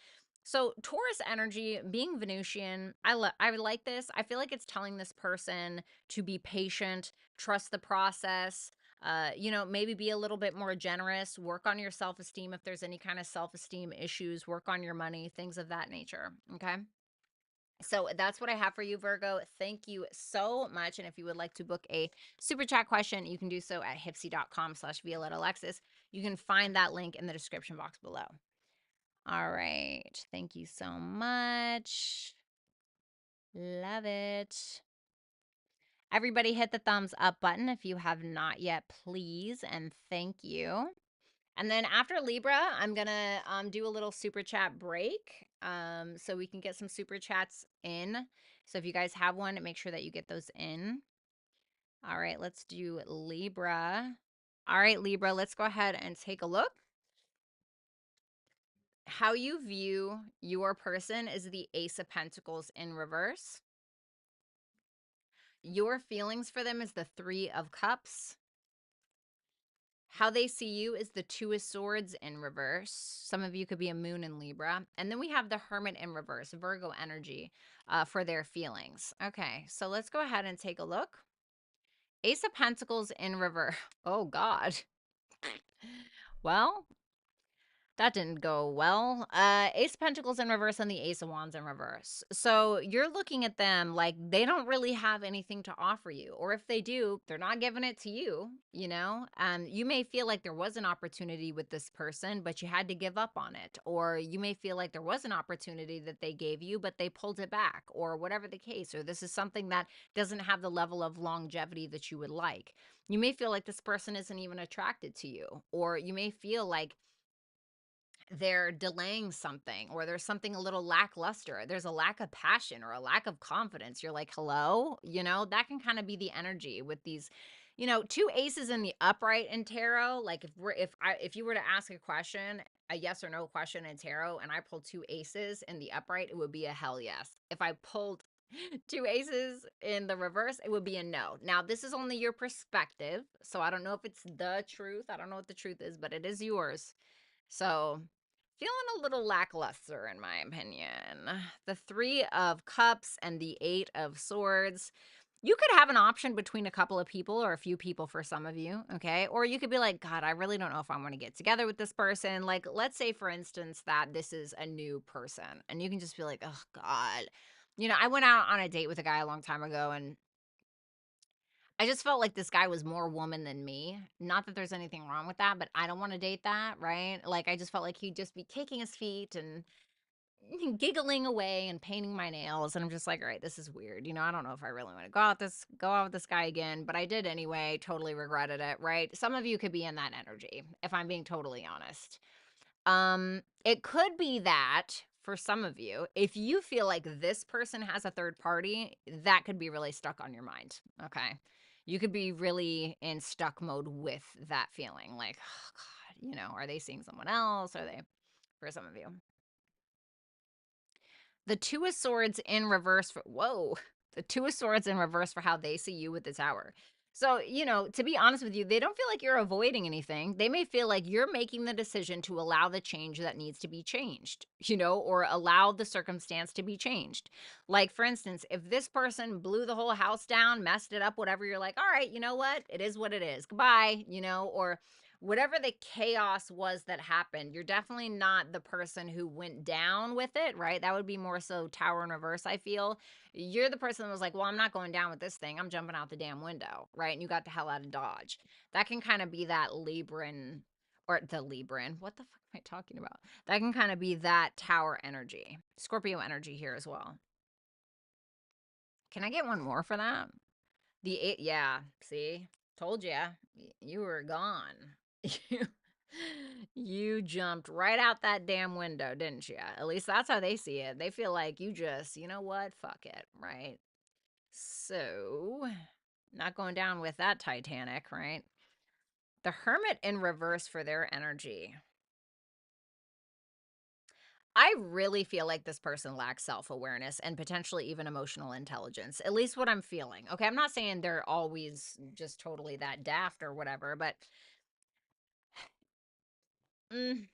So Taurus energy, being Venusian, I like this. I feel like it's telling this person to be patient, trust the process, maybe be a little bit more generous, work on your self-esteem if there's any kind of self-esteem issues, work on your money, things of that nature, okay? So that's what I have for you, Virgo. Thank you so much. And if you would like to book a super chat question, you can do so at HYPSEE.com/Violetta Alexis. You can find that link in the description box below. All right. Thank you so much. Love it. Everybody hit the thumbs up button if you have not yet, please, and thank you. And then after Libra, I'm going to do a little super chat break so we can get some super chats in. So if you guys have one, make sure that you get those in. All right, let's do Libra. All right, Libra, let's go ahead and take a look. How you view your person is the Ace of Pentacles in reverse. Your feelings for them is the Three of Cups. How they see you is the Two of Swords in reverse. Some of you could be a moon in Libra. And then we have the Hermit in reverse, Virgo energy for their feelings. Okay, so let's go ahead and take a look. Ace of Pentacles in reverse. Oh, God. Well, that didn't go well. Ace of Pentacles in reverse and the Ace of Wands in reverse. So you're looking at them like they don't really have anything to offer you. Or if they do, they're not giving it to you, you know? You may feel like there was an opportunity with this person, but you had to give up on it. Or you may feel like there was an opportunity that they gave you, but they pulled it back, or whatever the case. Or this is something that doesn't have the level of longevity that you would like. You may feel like this person isn't even attracted to you. Or you may feel like they're delaying something, or there's something a little lackluster. There's a lack of passion or a lack of confidence. You're like, hello, that can kind of be the energy with these, two aces in the upright in tarot. Like if you were to ask a question, a yes or no question in tarot, and I pulled two aces in the upright, it would be a hell yes. If I pulled two aces in the reverse, it would be a no. Now, this is only your perspective, so I don't know if it's the truth. I don't know what the truth is, but it is yours. So feeling a little lackluster, in my opinion. The Three of Cups and the Eight of Swords. You could have an option between a couple of people, or a few people for some of you, okay? Or you could be like, God, I really don't know if I want to get together with this person. Like, let's say, for instance, that this is a new person, and you can just be like, oh, God. I went out on a date with a guy a long time ago, and I just felt like this guy was more woman than me. Not that there's anything wrong with that, but I don't want to date that, right? Like, I just felt like he'd just be kicking his feet and giggling away and painting my nails, and I'm just like, all right, this is weird. I don't know if I really want to go out with this guy again, but I did anyway. Totally regretted it, right? Some of you could be in that energy, if I'm being totally honest. It could be that for some of you, if you feel like this person has a third party, that could be really stuck on your mind. Okay. You could be really in stuck mode with that feeling. Like, oh God, are they seeing someone else? Are they, for some of you? The Two of Swords in reverse for, whoa, the Two of Swords in reverse for how they see you with the Tower. So, to be honest with you, they don't feel like you're avoiding anything. They may feel like you're making the decision to allow the change that needs to be changed, or allow the circumstance to be changed. Like, for instance, if this person blew the whole house down, messed it up, whatever, you're like, all right, you know what? It is what it is. Goodbye, or whatever the chaos was that happened, you're definitely not the person who went down with it, right? That would be more so Tower in reverse, I feel. You're the person that was like, well, I'm not going down with this thing. I'm jumping out the damn window, right? And you got the hell out of Dodge. That can kind of be that Libran, or the Libran. What the fuck am I talking about? That can kind of be that Tower energy. Scorpio energy here as well. Can I get one more for that? The 8, yeah, see? Told ya. You were gone. You jumped right out that damn window, didn't you? At least that's how they see it. They feel like you just, you know what? Fuck it, right? So, not going down with that Titanic, right? The Hermit in reverse for their energy. I really feel like this person lacks self-awareness and potentially even emotional intelligence. At least what I'm feeling. Okay, I'm not saying they're always just totally that daft or whatever, but mm,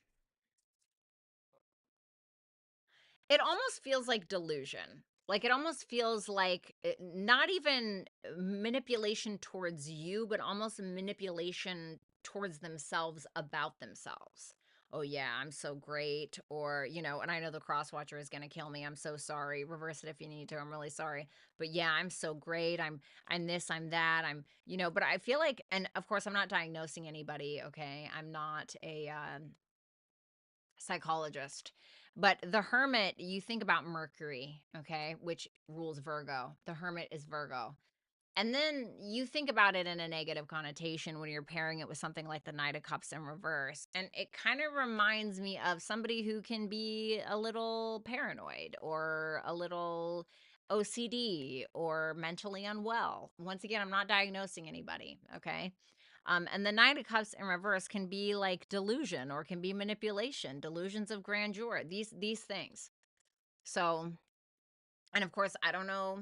it almost feels like delusion. Like, it almost feels like not even manipulation towards you, but almost manipulation towards themselves about themselves. Oh, yeah, I'm so great. Or, and I know the cross watcher is going to kill me. I'm so sorry. Reverse it if you need to. I'm really sorry. But yeah, I'm so great. I'm this, I'm that. But I feel like, and of course, I'm not diagnosing anybody. Okay. I'm not a, psychologist. But the Hermit, you think about Mercury, okay, which rules Virgo. The Hermit is Virgo. And then you think about it in a negative connotation when you're pairing it with something like the Knight of Cups in reverse. And it kind of reminds me of somebody who can be a little paranoid or a little OCD or mentally unwell. Once again, I'm not diagnosing anybody, okay? And the Nine of Cups in reverse can be like delusion or can be manipulation, delusions of grandeur, these things. So, and of course, I don't know.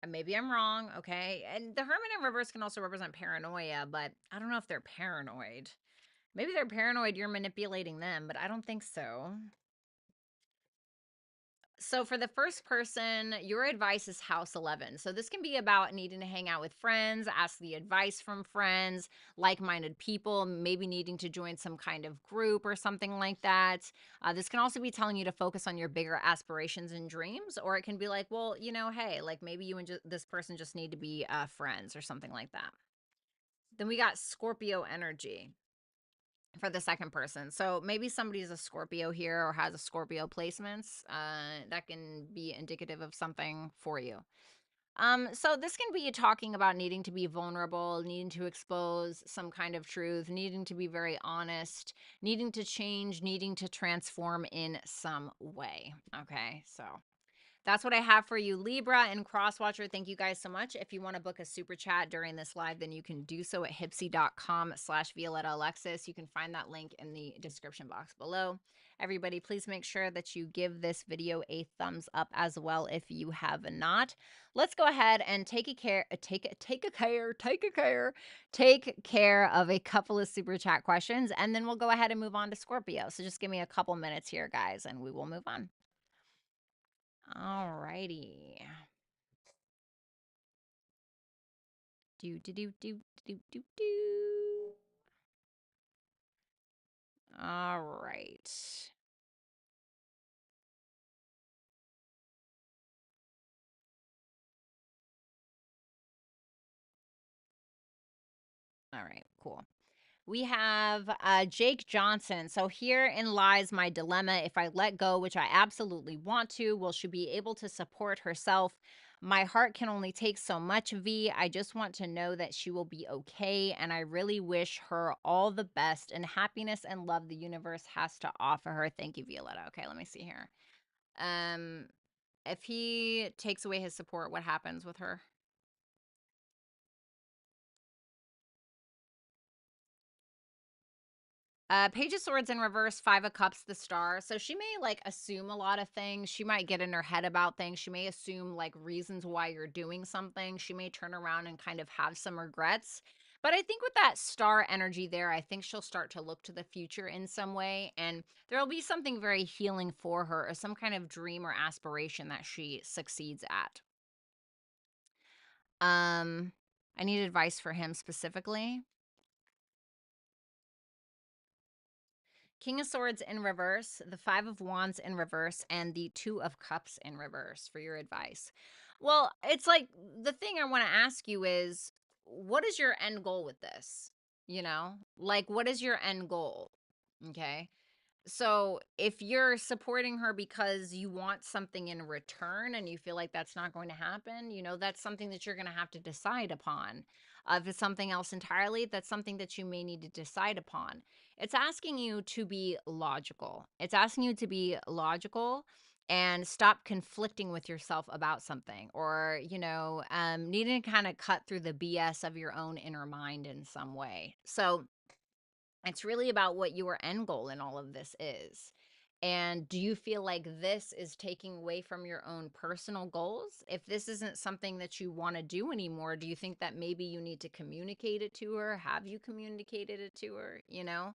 Maybe I'm wrong, okay? And the Hermit in reverse can also represent paranoia, but I don't know if they're paranoid. Maybe they're paranoid, you're manipulating them, but I don't think so. So for the first person, your advice is house 11. So this can be about needing to hang out with friends, ask the advice from friends, like-minded people, maybe needing to join some kind of group or something like that. This can also be telling you to focus on your bigger aspirations and dreams, or it can be like, well, hey, like maybe you and this person just need to be friends or something like that. Then we got Scorpio energy for the second person. So maybe somebody's a Scorpio here or has a Scorpio placements. That can be indicative of something for you. So this can be talking about needing to be vulnerable, needing to expose some kind of truth, needing to be very honest, needing to change, needing to transform in some way. Okay, so that's what I have for you, Libra and Crosswatcher. Thank you guys so much. If you want to book a super chat during this live, then you can do so at HYPSEE.com/Violetta Alexis. You can find that link in the description box below. Everybody, please make sure that you give this video a thumbs up as well if you have not. Let's go ahead and take care of a couple of super chat questions, and then we'll go ahead and move on to Scorpio. So just give me a couple minutes here, guys, and we will move on. All righty. Do do do do do do do. All right. All right, cool. We have Jake Johnson. So herein lies my dilemma. If I let go, which I absolutely want to, will she be able to support herself? My heart can only take so much, V. I just want to know that she will be okay. And I really wish her all the best and happiness and love the universe has to offer her. Thank you, Violetta. Okay, let me see here. If he takes away his support, what happens with her? Page of Swords in reverse, Five of Cups, the Star. So she may like assume a lot of things. She might get in her head about things. She may assume like reasons why you're doing something. She may turn around and kind of have some regrets. But I think with that star energy there, I think she'll start to look to the future in some way. And there'll be something very healing for her or some kind of dream or aspiration that she succeeds at. I need advice for him specifically. King of Swords in reverse, the Five of Wands in reverse, and the Two of Cups in reverse for your advice. Well, it's like the thing I want to ask you is what is your end goal with this? You know, like what is your end goal? Okay. So if you're supporting her because you want something in return and you feel like that's not going to happen, you know, that's something that you're going to have to decide upon. If it's something else entirely, that's something that you may need to decide upon. It's asking you to be logical. It's asking you to be logical and stop conflicting with yourself about something or, you know, needing to kind of cut through the BS of your own inner mind in some way. So, it's really about what your end goal in all of this is. And do you feel like this is taking away from your own personal goals? If this isn't something that you want to do anymore, do you think that maybe you need to communicate it to her? Have you communicated it to her? You know?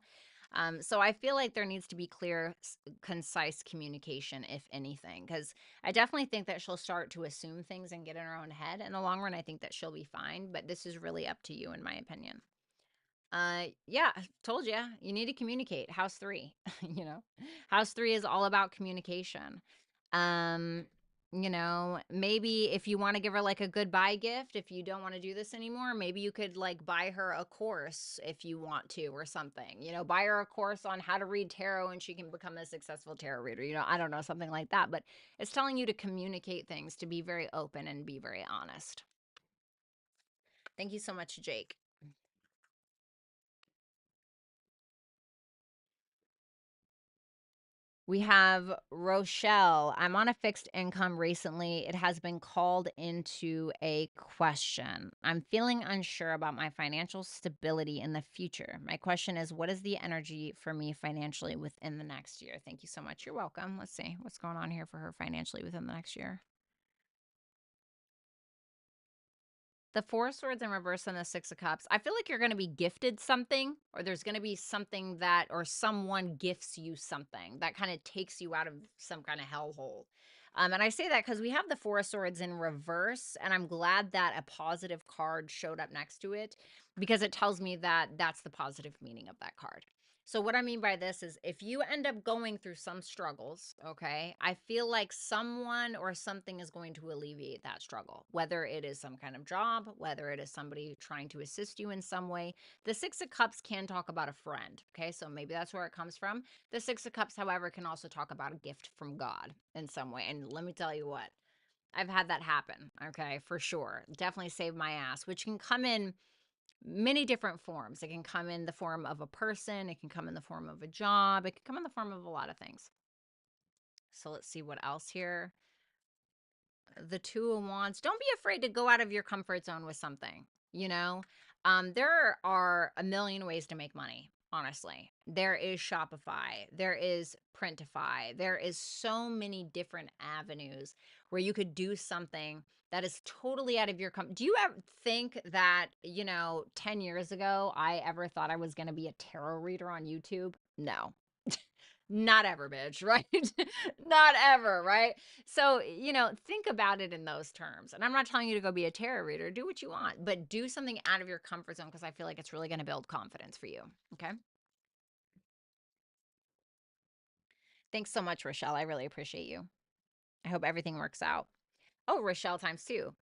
So I feel like there needs to be clear, concise communication, if anything, because I definitely think that she'll start to assume things and get in her own head. In the long run, I think that she'll be fine, but this is really up to you, in my opinion. Yeah, I told you, you need to communicate. House 3, you know. House 3 is all about communication. Um, you know, maybe if you want to give her like a goodbye gift, if you don't want to do this anymore, maybe you could like buy her a course if you want to or something. You know, buy her a course on how to read tarot and she can become a successful tarot reader. You know, I don't know, something like that, but it's telling you to communicate things, to be very open and be very honest. Thank you so much, Jake. We have Rochelle. I'm on a fixed income recently. It has been called into a question. I'm feeling unsure about my financial stability in the future. My question is, what is the energy for me financially within the next year? Thank you so much. You're welcome. Let's see what's going on here for her financially within the next year. The Four of Swords in reverse and the Six of Cups. I feel like you're going to be gifted something, or there's going to be something that, or someone gifts you something that kind of takes you out of some kind of hellhole. And I say that because we have the Four of Swords in reverse, and I'm glad that a positive card showed up next to it because it tells me that that's the positive meaning of that card. So what I mean by this is if you end up going through some struggles, okay, I feel like someone or something is going to alleviate that struggle, whether it is some kind of job, whether it is somebody trying to assist you in some way. The Six of Cups can talk about a friend, okay, so maybe that's where it comes from. The Six of Cups, however, can also talk about a gift from God in some way. And let me tell you what, I've had that happen, okay, for sure. Definitely saved my ass, which can come in many different forms. It can come in the form of a person, it can come in the form of a job, it can come in the form of a lot of things. So let's see what else here. The Two of Wands. Don't be afraid to go out of your comfort zone with something, you know? There are a million ways to make money, honestly. There is Shopify, there is Printify, there is so many different avenues where you could do something that is totally out of your do you ever think that, you know, 10 years ago I ever thought I was going to be a tarot reader on YouTube? No. Not ever, bitch, right? Not ever, right? So, you know, think about it in those terms. And I'm not telling you to go be a tarot reader. Do what you want, but do something out of your comfort zone because I feel like it's really going to build confidence for you. Okay. Thanks so much, Rochelle. I really appreciate you. I hope everything works out. Oh, Rochelle times two.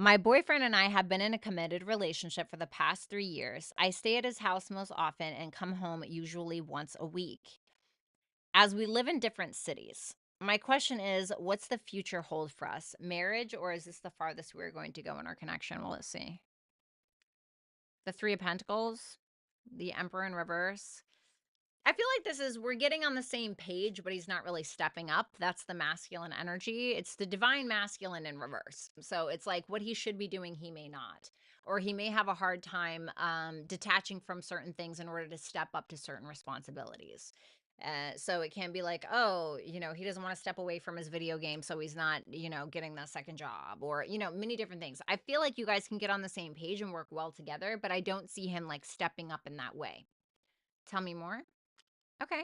My boyfriend and I have been in a committed relationship for the past 3 years. I stay at his house most often and come home usually once a week. As we live in different cities, my question is, what's the future hold for us? Marriage, or is this the farthest we're going to go in our connection? Well, let's see. The Three of Pentacles, the Emperor in reverse. I feel like this is, we're getting on the same page, but he's not really stepping up. That's the masculine energy. It's the divine masculine in reverse. So it's like what he should be doing, he may not. Or he may have a hard time detaching from certain things in order to step up to certain responsibilities. So it can be like, oh, he doesn't want to step away from his video game, so he's not, getting that second job, or, many different things. I feel like you guys can get on the same page and work well together, but I don't see him like stepping up in that way. Tell me more. Okay.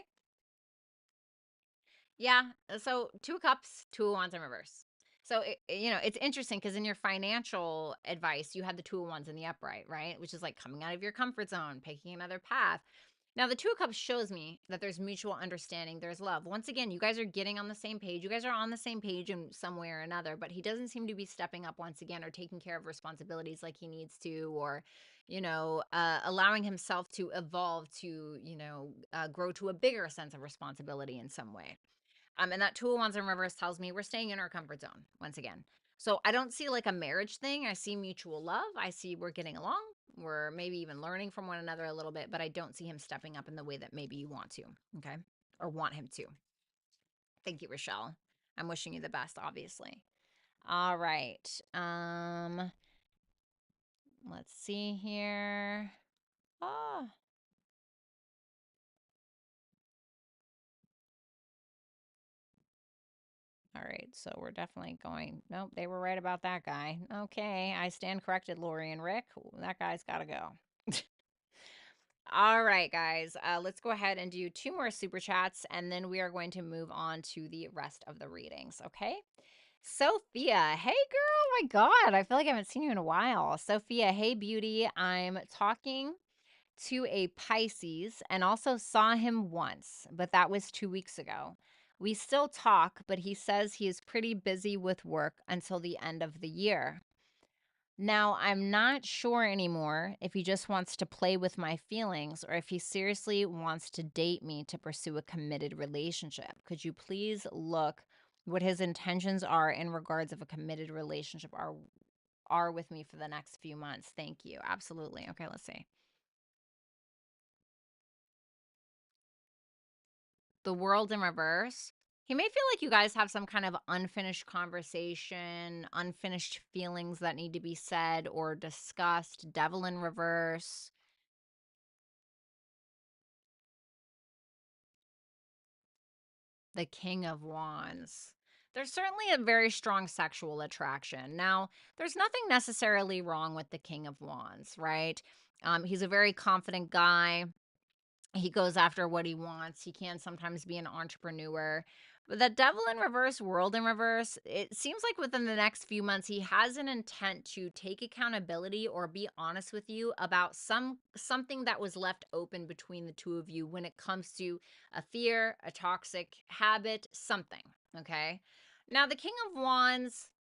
Yeah. So 2 of cups, 2 of wands in reverse. So, it's interesting because in your financial advice, you had the 2 of wands in the upright, right? Which is like coming out of your comfort zone, picking another path. Now, the 2 of cups shows me that there's mutual understanding. There's love. Once again, you guys are getting on the same page. You guys are on the same page in some way or another, but he doesn't seem to be stepping up once again or taking care of responsibilities like he needs to, or, allowing himself to evolve to, grow to a bigger sense of responsibility in some way. And that 2 of wands in reverse tells me we're staying in our comfort zone once again. So I don't see like a marriage thing. I see mutual love. I see we're getting along. We're maybe even learning from one another a little bit, but I don't see him stepping up in the way that maybe you want to. Okay. Or want him to. Thank you, Rochelle. I'm wishing you the best, obviously. All right. Let's see here. Oh, all right, so we're definitely going. Nope, they were right about that guy. Okay, I stand corrected, Lori and Rick. That guy's got to go. All right, guys, let's go ahead and do 2 more super chats, and then we are going to move on to the rest of the readings, okay? Sophia, hey girl, oh my God, I feel like I haven't seen you in a while. Sophia, hey beauty, I'm talking to a Pisces and also saw him once, but that was 2 weeks ago. We still talk, but he says he is pretty busy with work until the end of the year. Now, I'm not sure anymore if he just wants to play with my feelings or if he seriously wants to date me to pursue a committed relationship. Could you please look what his intentions are in regards of a committed relationship are with me for the next few months? Thank you. Absolutely. Okay, let's see. The world in reverse. He may feel like you guys have some kind of unfinished conversation, unfinished feelings that need to be said or discussed. Devil in reverse. The King of Wands. There's certainly a very strong sexual attraction. Now, there's nothing necessarily wrong with the King of Wands, right? He's a very confident guy. He goes after what he wants. He can sometimes be an entrepreneur. But that devil in reverse, world in reverse, it seems like within the next few months, he has an intent to take accountability or be honest with you about something that was left open between the two of you when it comes to a fear, a toxic habit, something. Okay. Now, the King of Wands,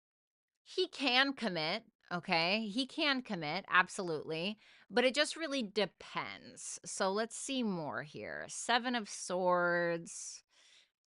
he can commit, okay? He can commit, absolutely, but it just really depends. So let's see more here. 7 of Swords.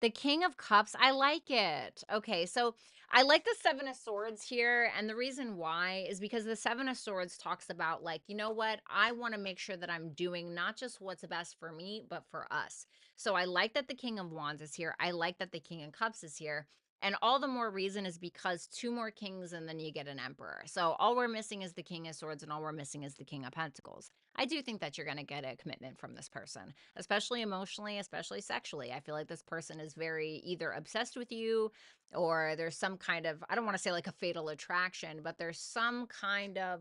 The King of Cups, I like it. Okay, so I like the 7 of Swords here, and the reason why is because the 7 of Swords talks about, like, you know what? I want to make sure that I'm doing not just what's best for me, but for us. So I like that the King of Wands is here. I like that the King of Cups is here. And all the more reason is because 2 more kings and then you get an emperor. So all we're missing is the King of Swords and all we're missing is the King of Pentacles. I do think that you're going to get a commitment from this person, especially emotionally, especially sexually. I feel like this person is very either obsessed with you or there's some kind of, I don't want to say like a fatal attraction, but there's some kind of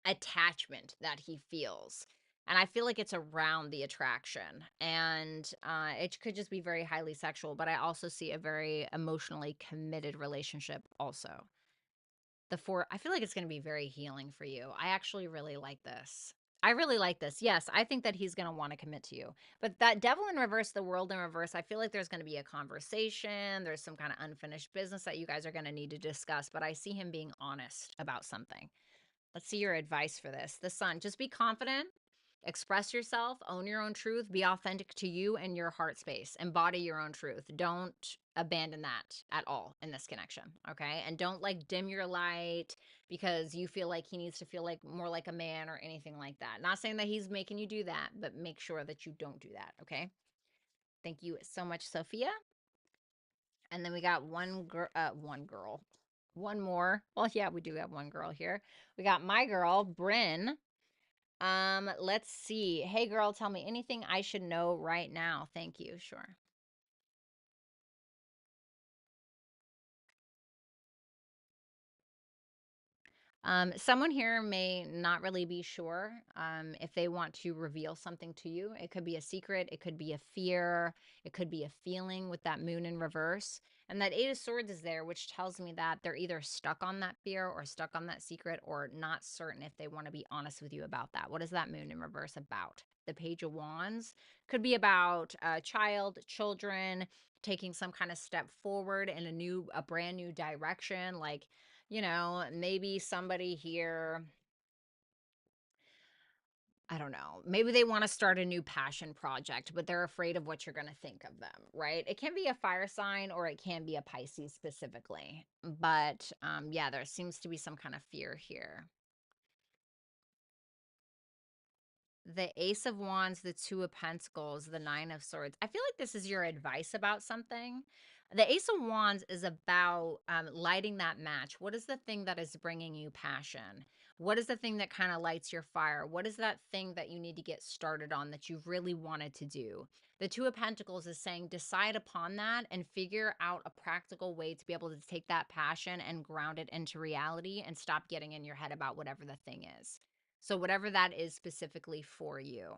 attachment that he feels. And I feel like it's around the attraction. And it could just be very highly sexual, but I also see a very emotionally committed relationship also. I feel like it's going to be very healing for you. I actually really like this. I really like this. Yes, I think that he's going to want to commit to you. But that devil in reverse, the world in reverse, I feel like there's going to be a conversation. There's some kind of unfinished business that you guys are going to need to discuss. But I see him being honest about something. Let's see your advice for this. The Sun, just be confident, express yourself, own your own truth, be authentic to you and your heart space, embody your own truth. Don't abandon that at all in this connection, okay? And don't like dim your light because you feel like he needs to feel like more like a man or anything like that. Not saying that he's making you do that, but make sure that you don't do that, okay? Thank you so much, Sophia. And then we got one girl. One more. Well, yeah, we do have one girl here. We got my girl, Bryn. Let's see. Hey girl, tell me anything I should know right now. Thank you. Sure. Someone here may not really be sure if they want to reveal something to you. It could be a secret, it could be a fear, it could be a feeling with that moon in reverse. And that Eight of Swords is there, which tells me that they're either stuck on that fear or stuck on that secret or not certain if they want to be honest with you about that. What is that moon in reverse about? The Page of Wands could be about a child, children, taking some kind of step forward in a brand new direction. Like, maybe somebody here, I don't know, maybe they want to start a new passion project, but they're afraid of what you're going to think of them, right? It can be a fire sign or it can be a Pisces specifically. But yeah, there seems to be some kind of fear here. The Ace of Wands, the Two of Pentacles, the Nine of Swords. I feel like this is your advice about something. The Ace of Wands is about lighting that match. What is the thing that is bringing you passion? What is the thing that kind of lights your fire? What is that thing that you need to get started on that you really wanted to do? The Two of Pentacles is saying decide upon that and figure out a practical way to be able to take that passion and ground it into reality and stop getting in your head about whatever the thing is. So whatever that is specifically for you.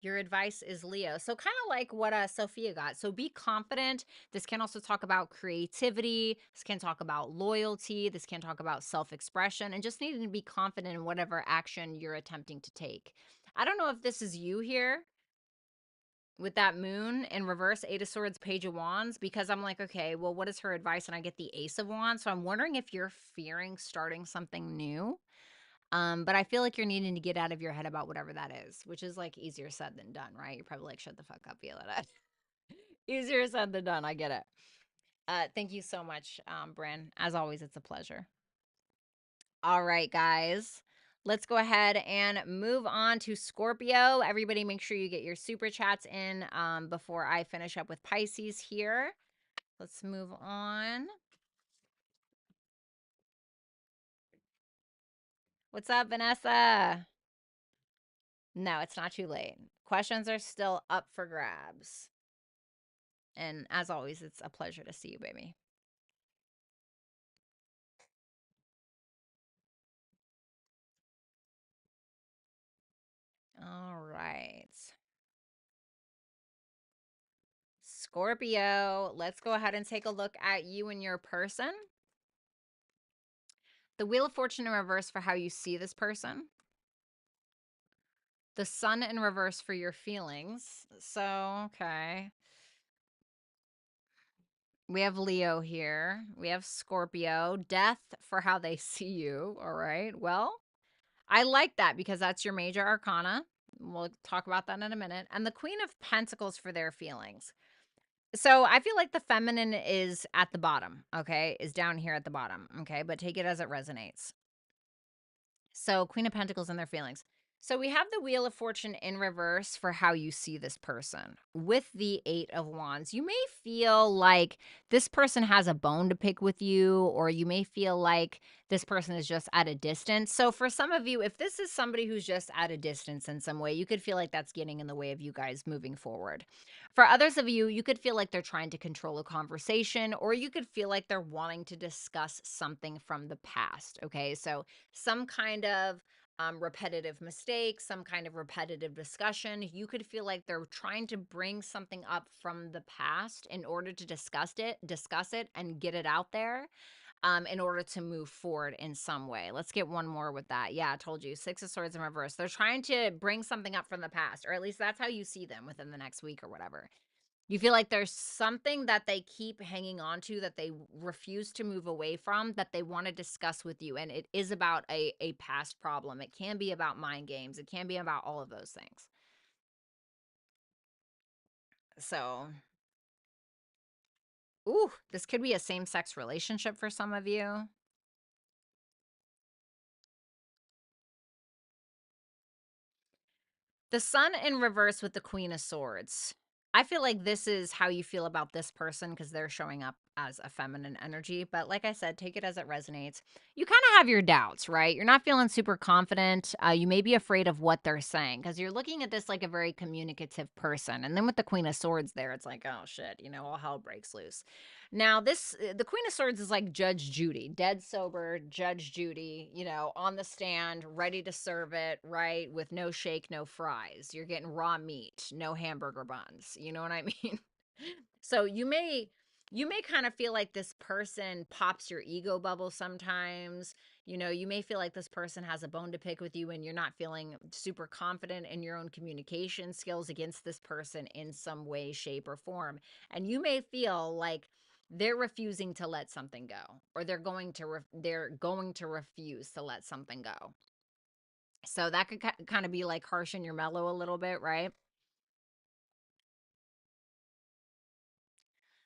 Your advice is Leo. So kind of like what Sophia got. So be confident. This can also talk about creativity. This can talk about loyalty. This can talk about self-expression and just needing to be confident in whatever action you're attempting to take. I don't know if this is you here with that moon in reverse, Eight of Swords, Page of Wands, because I'm like, okay, well, what is her advice? And I get the Ace of Wands. So I'm wondering if you're fearing starting something new. But I feel like you're needing to get out of your head about whatever that is, which is like easier said than done, right? You're probably like, shut the fuck up, Violetta. Easier said than done. I get it. Thank you so much, Bryn. As always, it's a pleasure. All right, guys. Let's go ahead and move on to Scorpio. Everybody make sure you get your super chats in before I finish up with Pisces here. Let's move on. What's up, Vanessa? No, it's not too late. Questions are still up for grabs. And as always, it's a pleasure to see you, baby. All right. Scorpio, let's go ahead and take a look at you and your person. The Wheel of Fortune in reverse for how you see this person. The Sun in reverse for your feelings. So, okay. We have Leo here. We have Scorpio. Death for how they see you. All right. Well, I like that because that's your major arcana. We'll talk about that in a minute. And the Queen of Pentacles for their feelings. So I feel like the feminine is at the bottom, okay? Is down here at the bottom, okay? But take it as it resonates. So Queen of Pentacles and their feelings. So we have the Wheel of Fortune in reverse for how you see this person. With the Eight of Wands, you may feel like this person has a bone to pick with you, or you may feel like this person is just at a distance. So for some of you, if this is somebody who's just at a distance in some way, you could feel like that's getting in the way of you guys moving forward. For others of you, you could feel like they're trying to control a conversation, or you could feel like they're wanting to discuss something from the past, okay? So some kind of repetitive mistake, some kind of repetitive discussion. You could feel like they're trying to bring something up from the past in order to discuss it and get it out there. in order to move forward in some way. Let's get one more with that. Yeah, I told you. Six of Swords in reverse. They're trying to bring something up from the past, or at least that's how you see them within the next week or whatever. You feel like there's something that they keep hanging on to that they refuse to move away from that they want to discuss with you. And it is about a past problem. It can be about mind games. It can be about all of those things. So, ooh, this could be a same-sex relationship for some of you. The Sun in reverse with the Queen of Swords. I feel like this is how you feel about this person because they're showing up as a feminine energy. But like I said, take it as it resonates. You kind of have your doubts, right? You're not feeling super confident. You may be afraid of what they're saying because you're looking at this like a very communicative person. And then with the Queen of Swords there, it's like, oh shit, all hell breaks loose. Now, the Queen of Swords is like Judge Judy, dead sober, Judge Judy, on the stand, ready to serve it, right? With no shake, no fries. You're getting raw meat, no hamburger buns. You know what I mean? So you may kind of feel like this person pops your ego bubble sometimes. You may feel like this person has a bone to pick with you and you're not feeling super confident in your own communication skills against this person in some way, shape, or form. And you may feel like they're refusing to let something go, or they're going to refuse to let something go. So that could kind of be like harsh in your mellow a little bit, right?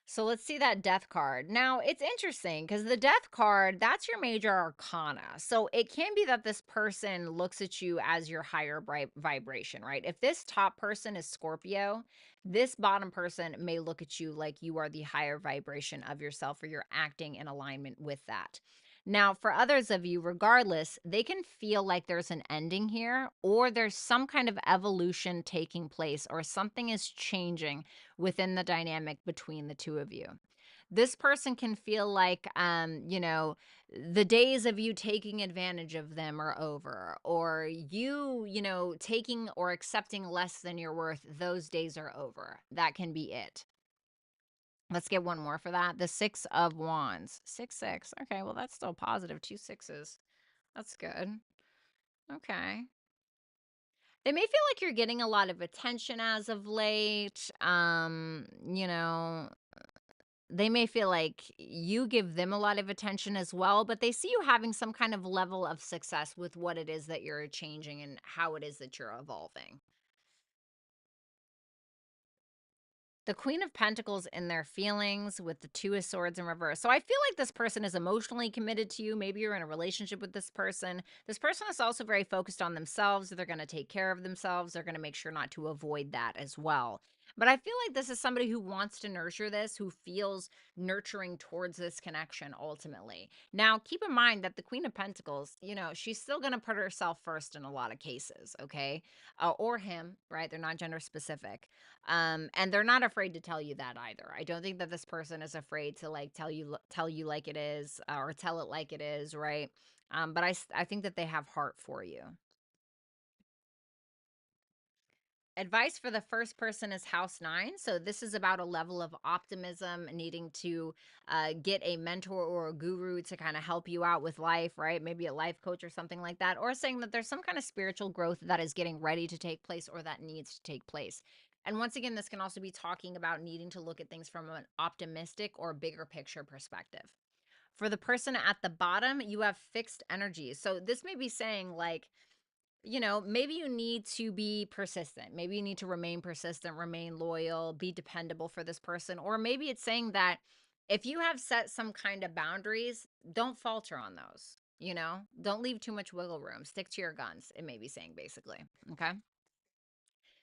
So let's see that death card. Now, it's interesting because the death card, that's your major arcana. So it can be that this person looks at you as your higher vibration, right? If this top person is Scorpio, this bottom person may look at you like you are the higher vibration of yourself or you're acting in alignment with that. Now, for others of you, regardless, they can feel like there's an ending here or there's some kind of evolution taking place or something is changing within the dynamic between the two of you. This person can feel like, the days of you taking advantage of them are over, or taking or accepting less than your worth, those days are over. That can be it. Let's get one more for that. The Six of Wands. 6, 6. Okay, well, that's still positive. 2 6s. That's good. Okay. They may feel like you're getting a lot of attention as of late. They may feel like you give them a lot of attention as well, but they see you having some kind of level of success with what it is that you're changing and how it is that you're evolving. The Queen of Pentacles in their feelings with the Two of Swords in reverse. So I feel like this person is emotionally committed to you. Maybe you're in a relationship with this person. This person is also very focused on themselves. They're going to take care of themselves. They're going to make sure not to avoid that as well. But I feel like this is somebody who wants to nurture this, who feels nurturing towards this connection ultimately. Now, keep in mind that the Queen of Pentacles, she's still going to put herself first in a lot of cases, okay? Or him, right? They're not gender specific. And they're not afraid to tell you that either. I don't think that this person is afraid to like tell you like it is, or tell it like it is, right? But I think that they have heart for you. Advice for the first person is house 9. So this is about a level of optimism, needing to get a mentor or a guru to kind of help you out with life, right? Maybe a life coach or something like that, or saying that there's some kind of spiritual growth that is getting ready to take place or that needs to take place. And once again, this can also be talking about needing to look at things from an optimistic or bigger picture perspective. For the person at the bottom, you have fixed energies. So this may be saying like, maybe you need to be persistent. Maybe you need to remain persistent, remain loyal, be dependable for this person. Or maybe it's saying that if you have set some kind of boundaries, don't falter on those. Don't leave too much wiggle room. Stick to your guns, it may be saying basically. Okay.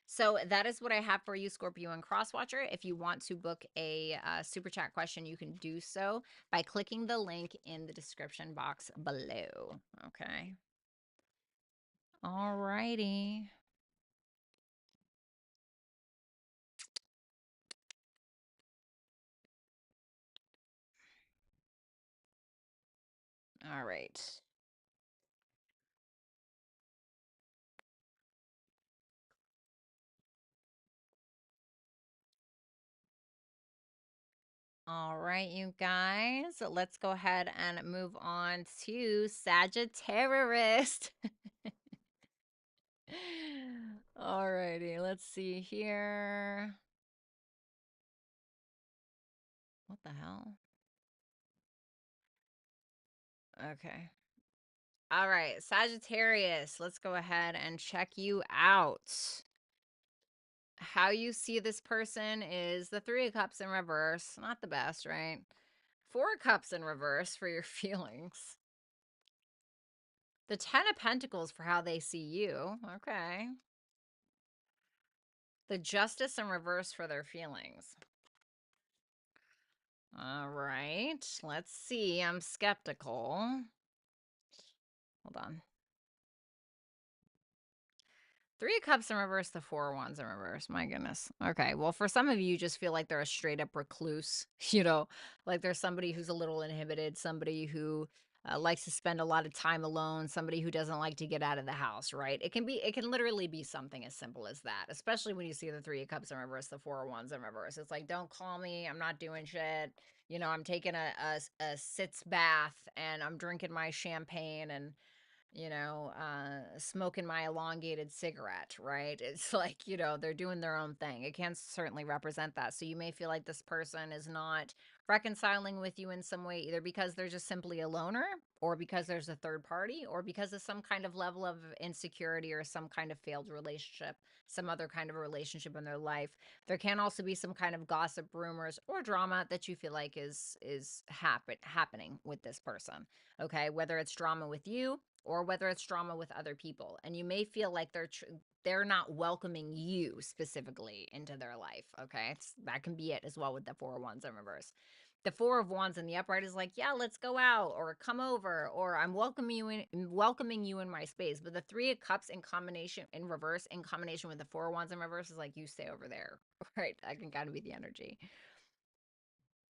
So that is what I have for you, Scorpio and Crosswatcher. If you want to book a super chat question, you can do so by clicking the link in the description box below. Okay. All righty. All right. All right, you guys, let's go ahead and move on to Sagittarius. All righty, let's see here. What the hell? Okay. All right, Sagittarius, let's go ahead and check you out. How you see this person is the Three of Cups in reverse. Not the best, right? Four of Cups in reverse for your feelings. The Ten of Pentacles for how they see you. Okay. The Justice in reverse for their feelings. All right. Let's see. I'm skeptical. Hold on. Three of Cups in reverse, the Four of Wands in reverse. My goodness. Okay. Well, for some of you, you just feel like they're a straight up recluse, like there's somebody who's a little inhibited, somebody who likes to spend a lot of time alone, somebody who doesn't like to get out of the house, right? It can literally be something as simple as that, especially when you see the Three of Cups in reverse, the Four of Wands in reverse. It's like, don't call me. I'm not doing shit. I'm taking a sitz bath and I'm drinking my champagne and smoking my elongated cigarette, right? It's like, they're doing their own thing. It can certainly represent that. So you may feel like this person is not reconciling with you in some way, either because they're just simply a loner, or because there's a third party, or because of some kind of level of insecurity or some kind of failed relationship, some other kind of a relationship in their life. There can also be some kind of gossip, rumors, or drama that you feel like is happening with this person. Okay, whether it's drama with you or whether it's drama with other people, and you may feel like they're not welcoming you specifically into their life. Okay, that can be it as well with the Four of Wands in reverse. The Four of Wands in the upright is like, yeah, let's go out or come over, or I'm welcoming you in my space. But the Three of Cups in combination in reverse, in combination with the Four of Wands in reverse, is like, you stay over there. Right, that can kind of be the energy.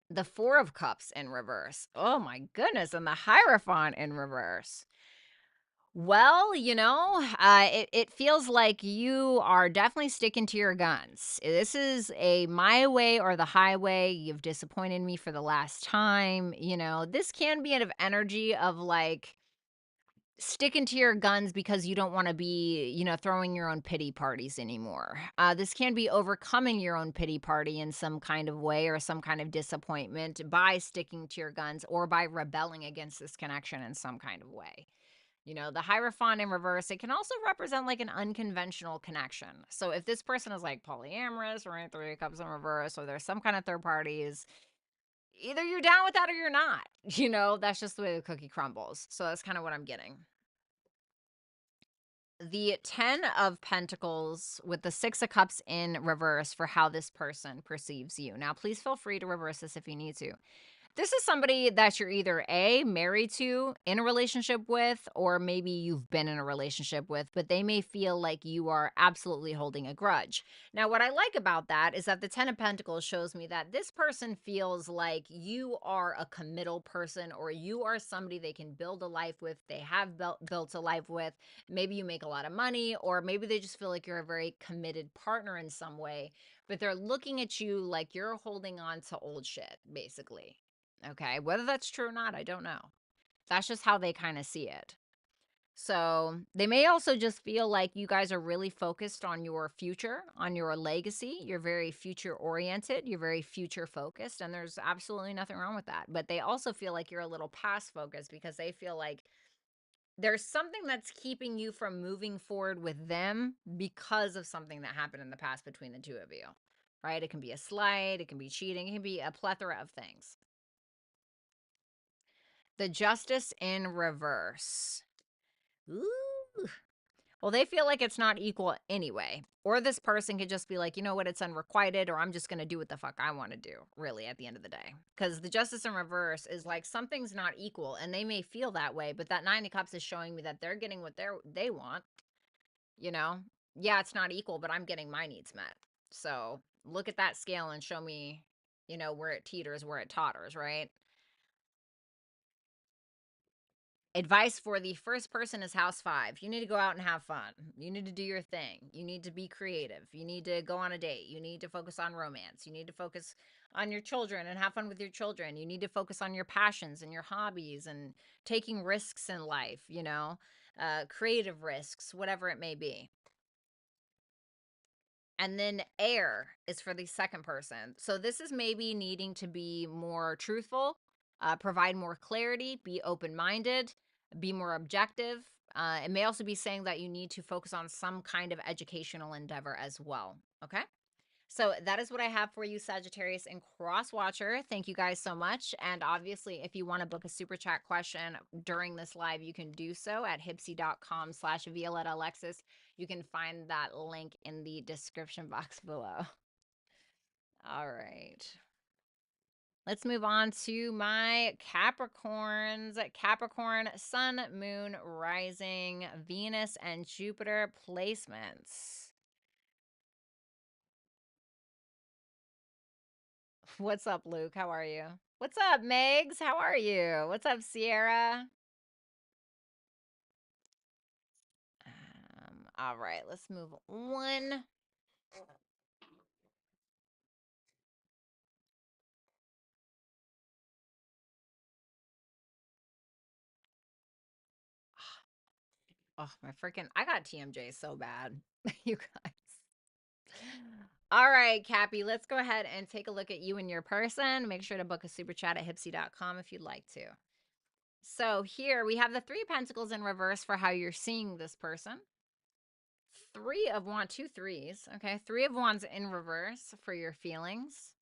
The Four of Cups in reverse, oh my goodness, and the Hierophant in reverse. Well, it feels like you are definitely sticking to your guns. This is a my way or the highway. You've disappointed me for the last time. This can be an energy of like sticking to your guns because you don't want to be, throwing your own pity parties anymore. This can be overcoming your own pity party in some kind of way or some kind of disappointment by sticking to your guns or by rebelling against this connection in some kind of way. The Hierophant in reverse, it can also represent like an unconventional connection. So if this person is like polyamorous, or right, Three of Cups in reverse, or there's some kind of third parties, either you're down with that or you're not. That's just the way the cookie crumbles. So that's kind of what I'm getting. The 10 of Pentacles with the 6 of Cups in reverse for how this person perceives you. Now, please feel free to reverse this if you need to. This is somebody that you're either A, married to, in a relationship with, or maybe you've been in a relationship with, but they may feel like you are absolutely holding a grudge. Now, what I like about that is that the Ten of Pentacles shows me that this person feels like you are a committal person, or you are somebody they can build a life with, they have built a life with. Maybe you make a lot of money, or maybe they just feel like you're a very committed partner in some way, but they're looking at you like you're holding on to old shit, basically. Okay, whether that's true or not, I don't know. That's just how they kind of see it. So they may also just feel like you guys are really focused on your future, on your legacy. You're very future oriented. You're very future focused. And there's absolutely nothing wrong with that. But they also feel like you're a little past focused because they feel like there's something that's keeping you from moving forward with them because of something that happened in the past between the two of you. Right? It can be a slight, it can be cheating, it can be a plethora of things. The Justice in reverse. Ooh. Well, they feel like it's not equal anyway. Or this person could just be like, you know what, it's unrequited, or I'm just going to do what the fuck I want to do, really, at the end of the day. Because the Justice in reverse is like something's not equal, and they may feel that way, but that Nine of Cups is showing me that they're getting what they want. Yeah, it's not equal, but I'm getting my needs met. So look at that scale and show me, where it teeters, where it totters, right? Advice for the first person is house 5. You need to go out and have fun. You need to do your thing. You need to be creative. You need to go on a date. You need to focus on romance. You need to focus on your children and have fun with your children. You need to focus on your passions and your hobbies and taking risks in life, you know, creative risks, whatever it may be. And then air is for the second person. So this is maybe needing to be more truthful, provide more clarity, be open-minded, be more objective. It may also be saying that you need to focus on some kind of educational endeavor as well. Okay. So that is what I have for you, Sagittarius and Cross Watcher. Thank you guys so much. And obviously, if you want to book a super chat question during this live, you can do so at HYPSEE.com/Violetta Alexis. You can find that link in the description box below. All right. Let's move on to my Capricorns. Capricorn, Sun, Moon, Rising, Venus, and Jupiter placements. What's up, Luke? How are you? What's up, Megs? How are you? What's up, Sierra? All right, let's move on. Oh, my freaking, I got TMJ so bad. You guys. All right, Cappy, let's go ahead and take a look at you and your person. Make sure to book a super chat at HYPSEE.com if you'd like to. So here we have the 3 of Pentacles in reverse for how you're seeing this person. 3 of Wands, 2 threes. Okay, 3 of Wands in reverse for your feelings.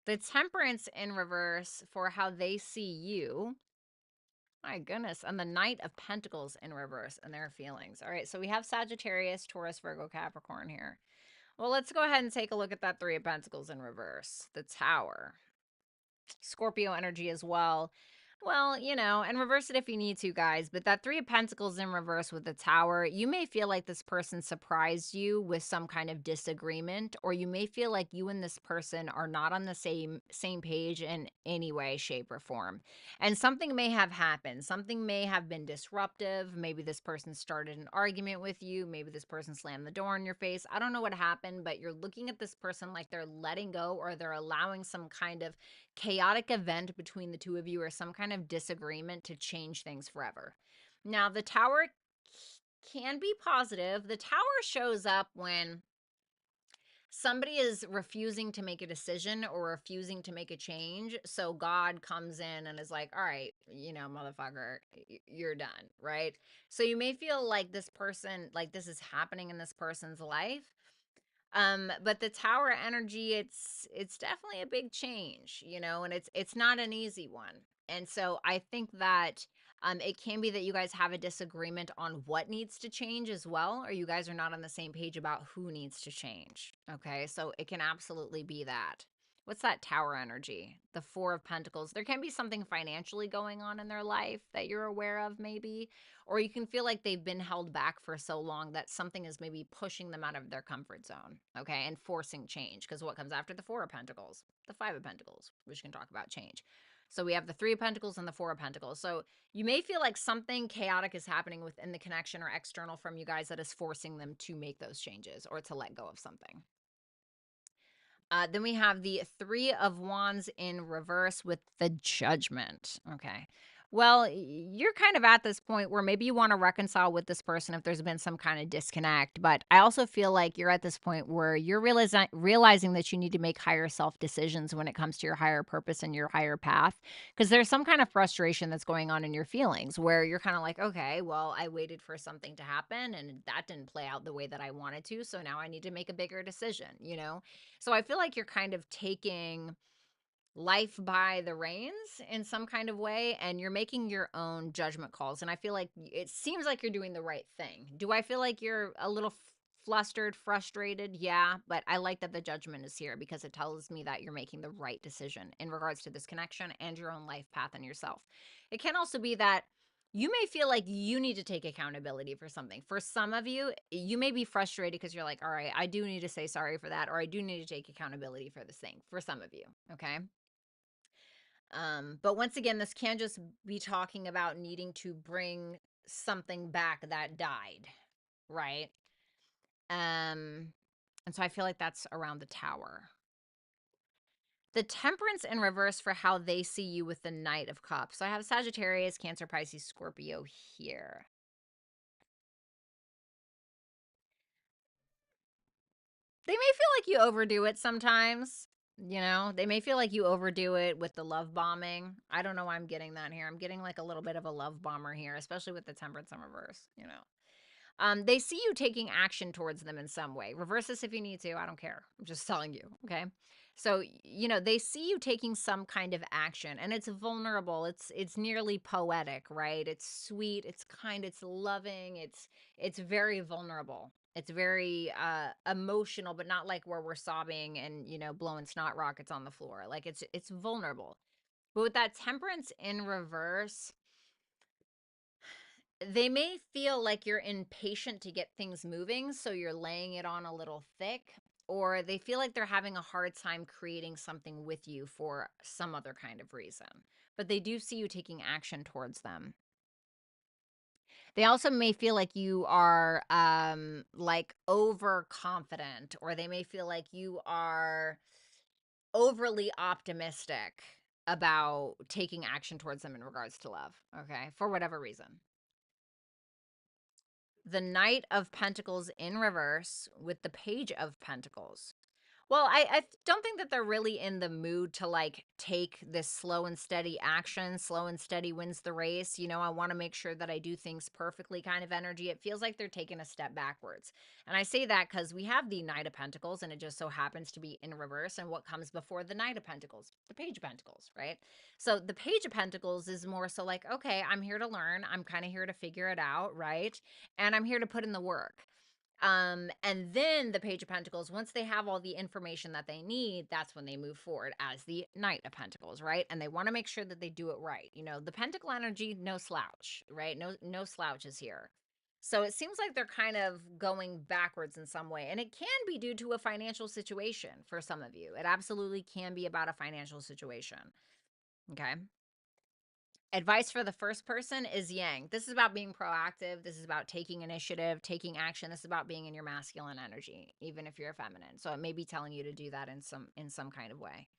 The Temperance in reverse for how they see you. My goodness. And the Knight of Pentacles in reverse and their feelings. All right, so we have Sagittarius, Taurus, Virgo, Capricorn here. Well, let's go ahead and take a look at that 3 of Pentacles in reverse. The Tower. Scorpio energy as well. Well, you know, and reverse it if you need to, guys. But that 3 of Pentacles in reverse with the Tower, you may feel like this person surprised you with some kind of disagreement, or you may feel like you and this person are not on the same page in any way, shape, or form. And something may have happened. Something may have been disruptive. Maybe this person started an argument with you. Maybe this person slammed the door in your face. I don't know what happened, but you're looking at this person like they're letting go, or they're allowing some kind of chaotic event between the two of you or some kind of disagreement to change things forever. Now, the Tower can be positive. The Tower shows up when somebody is refusing to make a decision or refusing to make a change. So God comes in and is like, all right, you know, motherfucker, you're done, right? So you may feel like this person, like this is happening in this person's life. But the Tower energy, it's definitely a big change, you know, and it's not an easy one. And so I think that it can be that you guys have a disagreement on what needs to change as well, or you guys are not on the same page about who needs to change. Okay, so it can absolutely be that. What's that Tower energy? The 4 of Pentacles. There can be something financially going on in their life that you're aware of, maybe. Or you can feel like they've been held back for so long that something is maybe pushing them out of their comfort zone, okay, and forcing change. Because what comes after the 4 of Pentacles? The 5 of Pentacles, which can talk about change. So we have the 3 of Pentacles and the 4 of Pentacles. So you may feel like something chaotic is happening within the connection or external from you guys that is forcing them to make those changes or to let go of something. Then we have the 3 of Wands in reverse with the Judgment. Okay. Well, you're kind of at this point where maybe you want to reconcile with this person if there's been some kind of disconnect. But I also feel like you're at this point where you're realizing that you need to make higher self decisions when it comes to your higher purpose and your higher path. Because there's some kind of frustration that's going on in your feelings where you're kind of like, okay, well, I waited for something to happen and that didn't play out the way that I wanted to. So now I need to make a bigger decision, you know? So I feel like you're kind of taking life by the reins in some kind of way, and you're making your own judgment calls. And I feel like it seems like you're doing the right thing. Do I feel like you're a little flustered, frustrated? Yeah, but I like that the judgment is here because it tells me that you're making the right decision in regards to this connection and your own life path and yourself. It can also be that you may feel like you need to take accountability for something. For some of you, you may be frustrated because you're like, all right, I do need to say sorry for that, or I do need to take accountability for this thing. For some of you, okay? But once again, this can just be talking about needing to bring something back that died, right? And so I feel like that's around the Tower. The Temperance in reverse for how they see you with the Knight of Cups. So I have Sagittarius, Cancer, Pisces, Scorpio here. They may feel like you overdo it sometimes. You know, they may feel like you overdo it with the love bombing. I don't know why I'm getting that here. I'm getting like a little bit of a love bomber here, especially with the Temperance in reverse, you know. They see you taking action towards them in some way. Reverse this if you need to. I don't care. I'm just telling you. Okay. So, you know, they see you taking some kind of action and it's vulnerable. It's nearly poetic, right? It's sweet, it's kind, it's loving, it's very vulnerable. It's very emotional, but not like where we're sobbing and, you know, blowing snot rockets on the floor. Like it's vulnerable. But with that Temperance in reverse, they may feel like you're impatient to get things moving, so you're laying it on a little thick, or they feel like they're having a hard time creating something with you for some other kind of reason. But they do see you taking action towards them. They also may feel like you are like overconfident, or they may feel like you are overly optimistic about taking action towards them in regards to love, okay? For whatever reason. The Knight of Pentacles in reverse with the Page of Pentacles. Well, I don't think that they're really in the mood to like take this slow and steady action. Slow and steady wins the race. You know, I want to make sure that I do things perfectly kind of energy. It feels like they're taking a step backwards. And I say that because we have the Knight of Pentacles and it just so happens to be in reverse. And what comes before the Knight of Pentacles? The Page of Pentacles, right? So the Page of Pentacles is more so like, okay, I'm here to learn. I'm kind of here to figure it out, right? And I'm here to put in the work. And then the Page of Pentacles, once they have all the information that they need, that's when they move forward as the Knight of Pentacles, right? And they want to make sure that they do it right. You know, the Pentacle energy, no slouch, right? No slouches here. So it seems like they're kind of going backwards in some way. And it can be due to a financial situation for some of you. It absolutely can be about a financial situation. Okay. Advice for the first person is Yang. This is about being proactive. This is about taking initiative, taking action. This is about being in your masculine energy, even if you're feminine. So it may be telling you to do that in some kind of way.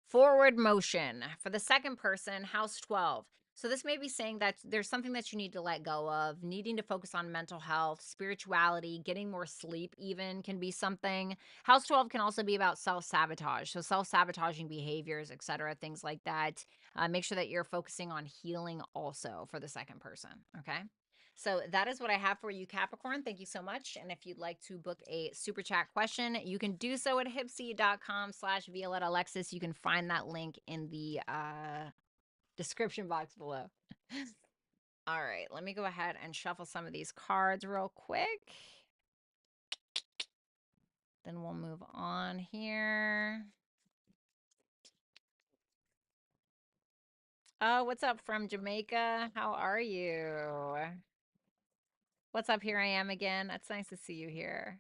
Forward motion. For the second person, house 12. So this may be saying that there's something that you need to let go of, needing to focus on mental health, spirituality, getting more sleep even can be something. House 12 can also be about self-sabotage. So self-sabotaging behaviors, etc., things like that. Make sure that you're focusing on healing also for the second person, okay? So that is what I have for you, Capricorn. Thank you so much. And if you'd like to book a super chat question, you can do so at HYPSEE.com/Violetta Alexis. You can find that link in the description box below. All right, let me go ahead and shuffle some of these cards real quick. Then we'll move on here. Oh, what's up from Jamaica? How are you? What's up? Here I am again. It's nice to see you here.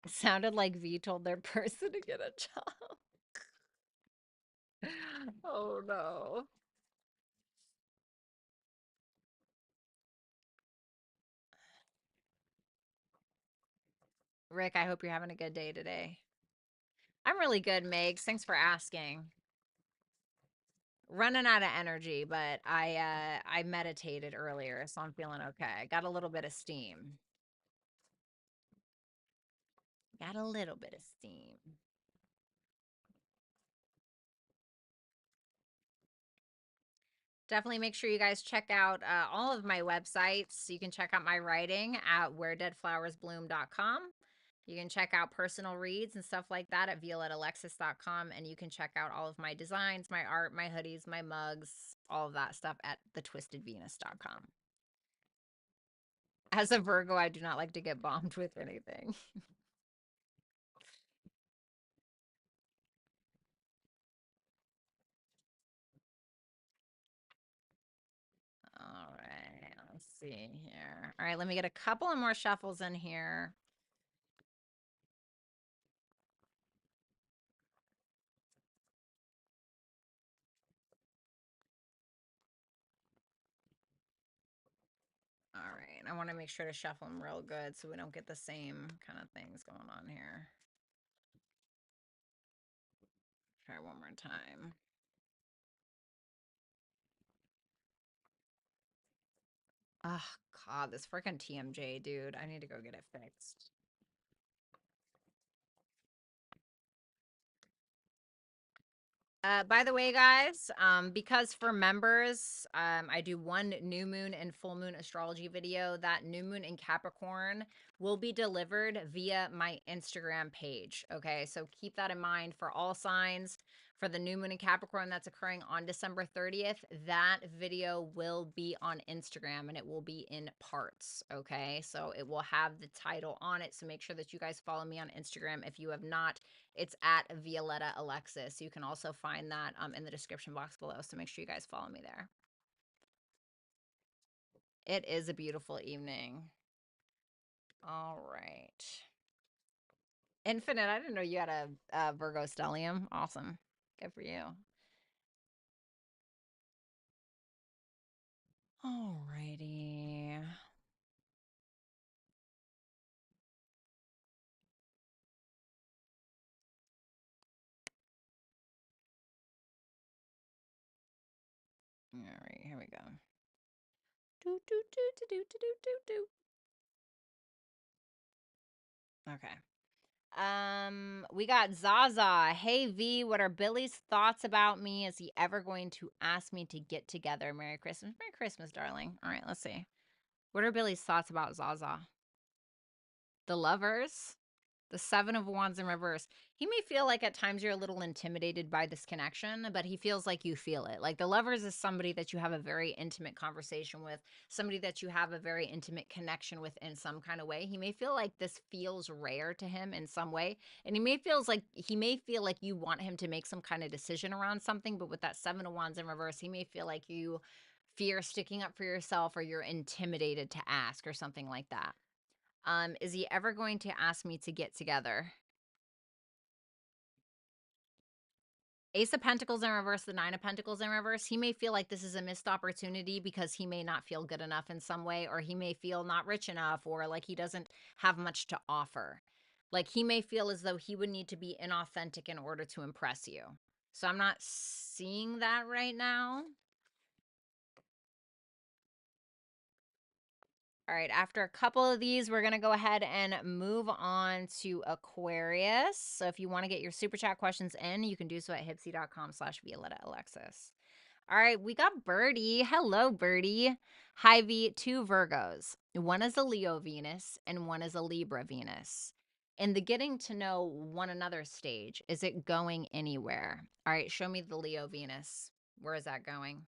It sounded like V told their person to get a job. Oh no. Rick, I hope you're having a good day today. I'm really good, Megs. Thanks for asking. Running out of energy, but I meditated earlier, so I'm feeling okay. Got a little bit of steam. Got a little bit of steam. Definitely make sure you guys check out all of my websites. You can check out my writing at wheredeadflowersbloom.com. You can check out personal reads and stuff like that at violettalexis.com. And you can check out all of my designs, my art, my hoodies, my mugs, all of that stuff at thetwistedvenus.com. As a Virgo, I do not like to get bombed with anything. All right, let's see here. All right, let me get a couple of more shuffles in here. and I want to make sure to shuffle them real good so we don't get the same kind of things going on here. Try one more time. Oh, God, this freaking TMJ, dude. I need to go get it fixed. By the way, guys, because for members, I do one new moon and full moon astrology video. That new moon in Capricorn will be delivered via my Instagram page. Okay, so keep that in mind for all signs. For the new moon in Capricorn that's occurring on December 30th, that video will be on Instagram and it will be in parts. Okay, so it will have the title on it. So make sure that you guys follow me on Instagram if you have not. It's at Violetta Alexis. You can also find that in the description box below. So make sure you guys follow me there. It is a beautiful evening. All right. Infinite, I didn't know you had a Virgo stellium. Awesome. Good for you. All righty. All right, here we go. Do, do, do, do, do, do, do, do. Okay. We got Zaza. Hey V, what are Billy's thoughts about me? Is he ever going to ask me to get together? Merry Christmas. Merry Christmas, darling. All right, let's see. What are Billy's thoughts about Zaza? The lovers? The Seven of Wands in reverse. He may feel like at times you're a little intimidated by this connection, but he feels like you feel it. Like the lovers is somebody that you have a very intimate conversation with, somebody that you have a very intimate connection with in some kind of way. He may feel like this feels rare to him in some way, and he may feel like you want him to make some kind of decision around something, but with that Seven of Wands in reverse, he may feel like you fear sticking up for yourself or you're intimidated to ask or something like that. Is he ever going to ask me to get together? Ace of Pentacles in reverse, the Nine of Pentacles in reverse. He may feel like this is a missed opportunity because he may not feel good enough in some way, or he may feel not rich enough, or like he doesn't have much to offer. Like he may feel as though he would need to be inauthentic in order to impress you. So I'm not seeing that right now. All right, after a couple of these, we're going to go ahead and move on to Aquarius. So if you want to get your super chat questions in, you can do so at HYPSEE.com/Violetta Alexis. All right, we got Birdie. Hello, Birdie. Hi, V, two Virgos. One is a Leo Venus and one is a Libra Venus. In the getting to know one another stage, is it going anywhere? All right, show me the Leo Venus. Where is that going?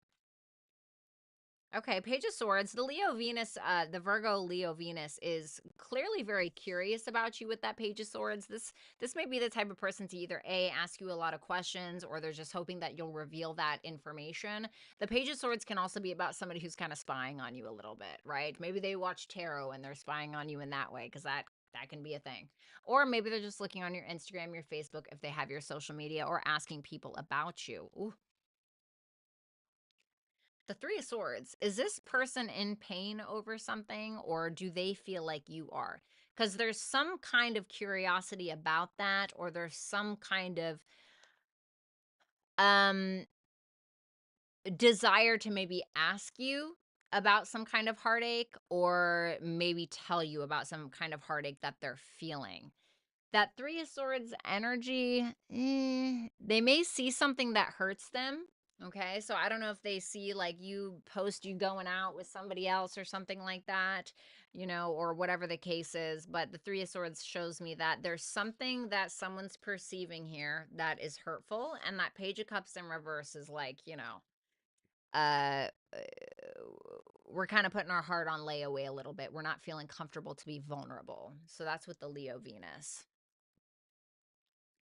Okay, Page of Swords. The Leo Venus, the Virgo Leo Venus is clearly very curious about you with that Page of Swords. This may be the type of person to either A, ask you a lot of questions, or they're just hoping that you'll reveal that information. The Page of Swords can also be about somebody who's kind of spying on you a little bit, right? Maybe they watch tarot and they're spying on you in that way, because that can be a thing. Or maybe they're just looking on your Instagram, your Facebook, if they have your social media, or asking people about you. Ooh. The Three of Swords, is this person in pain over something, or do they feel like you are? Because there's some kind of curiosity about that, or there's some kind of desire to maybe ask you about some kind of heartache, or maybe tell you about some kind of heartache that they're feeling. That Three of Swords energy, they may see something that hurts them. Okay, so I don't know if they see like you post you going out with somebody else or something like that, or whatever the case is. But the Three of Swords shows me that there's something that someone's perceiving here that is hurtful. And that Page of Cups in reverse is like, uh, we're kind of putting our heart on layaway a little bit. We're not feeling comfortable to be vulnerable. So that's with the Leo Venus.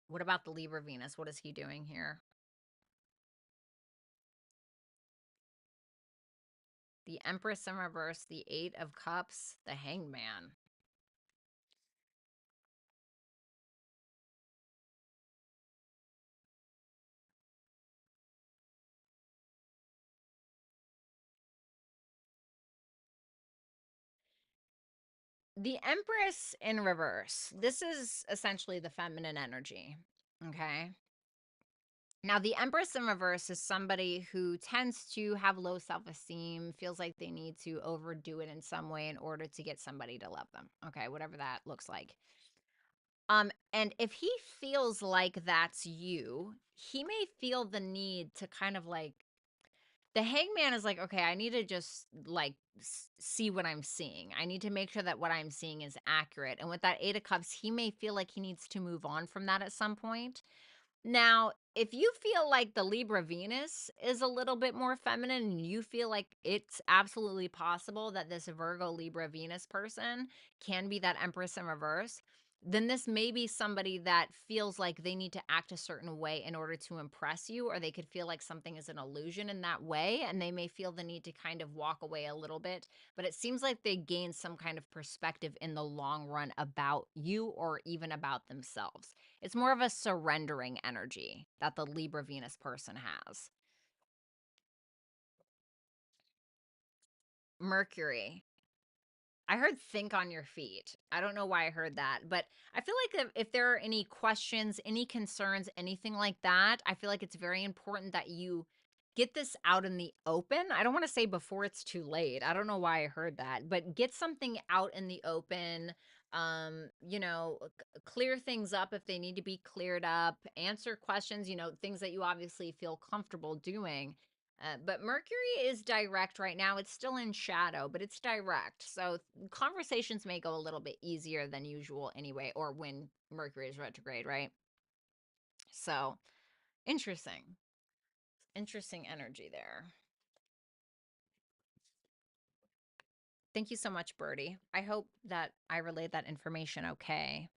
What about the Libra Venus? What is he doing here? The Empress in reverse, the Eight of Cups, the Hangman. The Empress in reverse. This is essentially the feminine energy. Okay. Now, the Empress in reverse is somebody who tends to have low self esteem, feels like they need to overdo it in some way in order to get somebody to love them. Okay. Whatever that looks like. And if he feels like that's you, he may feel the need to kind of like the hangman is like, okay, I need to just like see what I'm seeing. I need to make sure that what I'm seeing is accurate. And with that 8 of Cups, he may feel like he needs to move on from that at some point. Now, if you feel like the Libra Venus is a little bit more feminine and you feel like it's absolutely possible that this Virgo Libra Venus person can be that Empress in reverse, then this may be somebody that feels like they need to act a certain way in order to impress you, or they could feel like something is an illusion in that way, and they may feel the need to kind of walk away a little bit. But it seems like they gain some kind of perspective in the long run about you or even about themselves. It's more of a surrendering energy that the Libra Venus person has. Mercury. I heard think on your feet. I don't know why I heard that, but I feel like if there are any questions, any concerns, anything like that, I feel like it's very important that you get this out in the open. I don't want to say before it's too late. I don't know why I heard that, but get something out in the open. Clear things up if they need to be cleared up, answer questions, things that you obviously feel comfortable doing. But Mercury is direct right now. It's still in shadow, but it's direct. So conversations may go a little bit easier than usual anyway, or when Mercury is retrograde, right? So interesting. Interesting energy there. Thank you so much, Birdie. I hope that I relayed that information okay.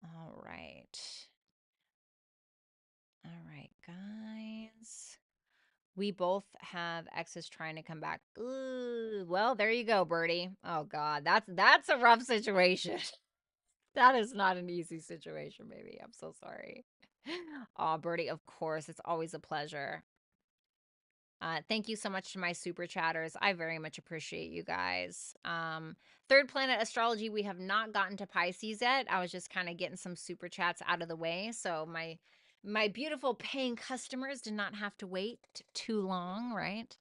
All right. All right, guys. We both have exes trying to come back. Ooh, well, there you go, Birdie. Oh God, that's a rough situation. That is not an easy situation, baby. I'm so sorry. Oh, Birdie, of course, it's always a pleasure. Thank you so much to my super chatters. I very much appreciate you guys. Third planet astrology, we have not gotten to Pisces yet. I was just kind of getting some super chats out of the way, so my beautiful paying customers did not have to wait too long, right?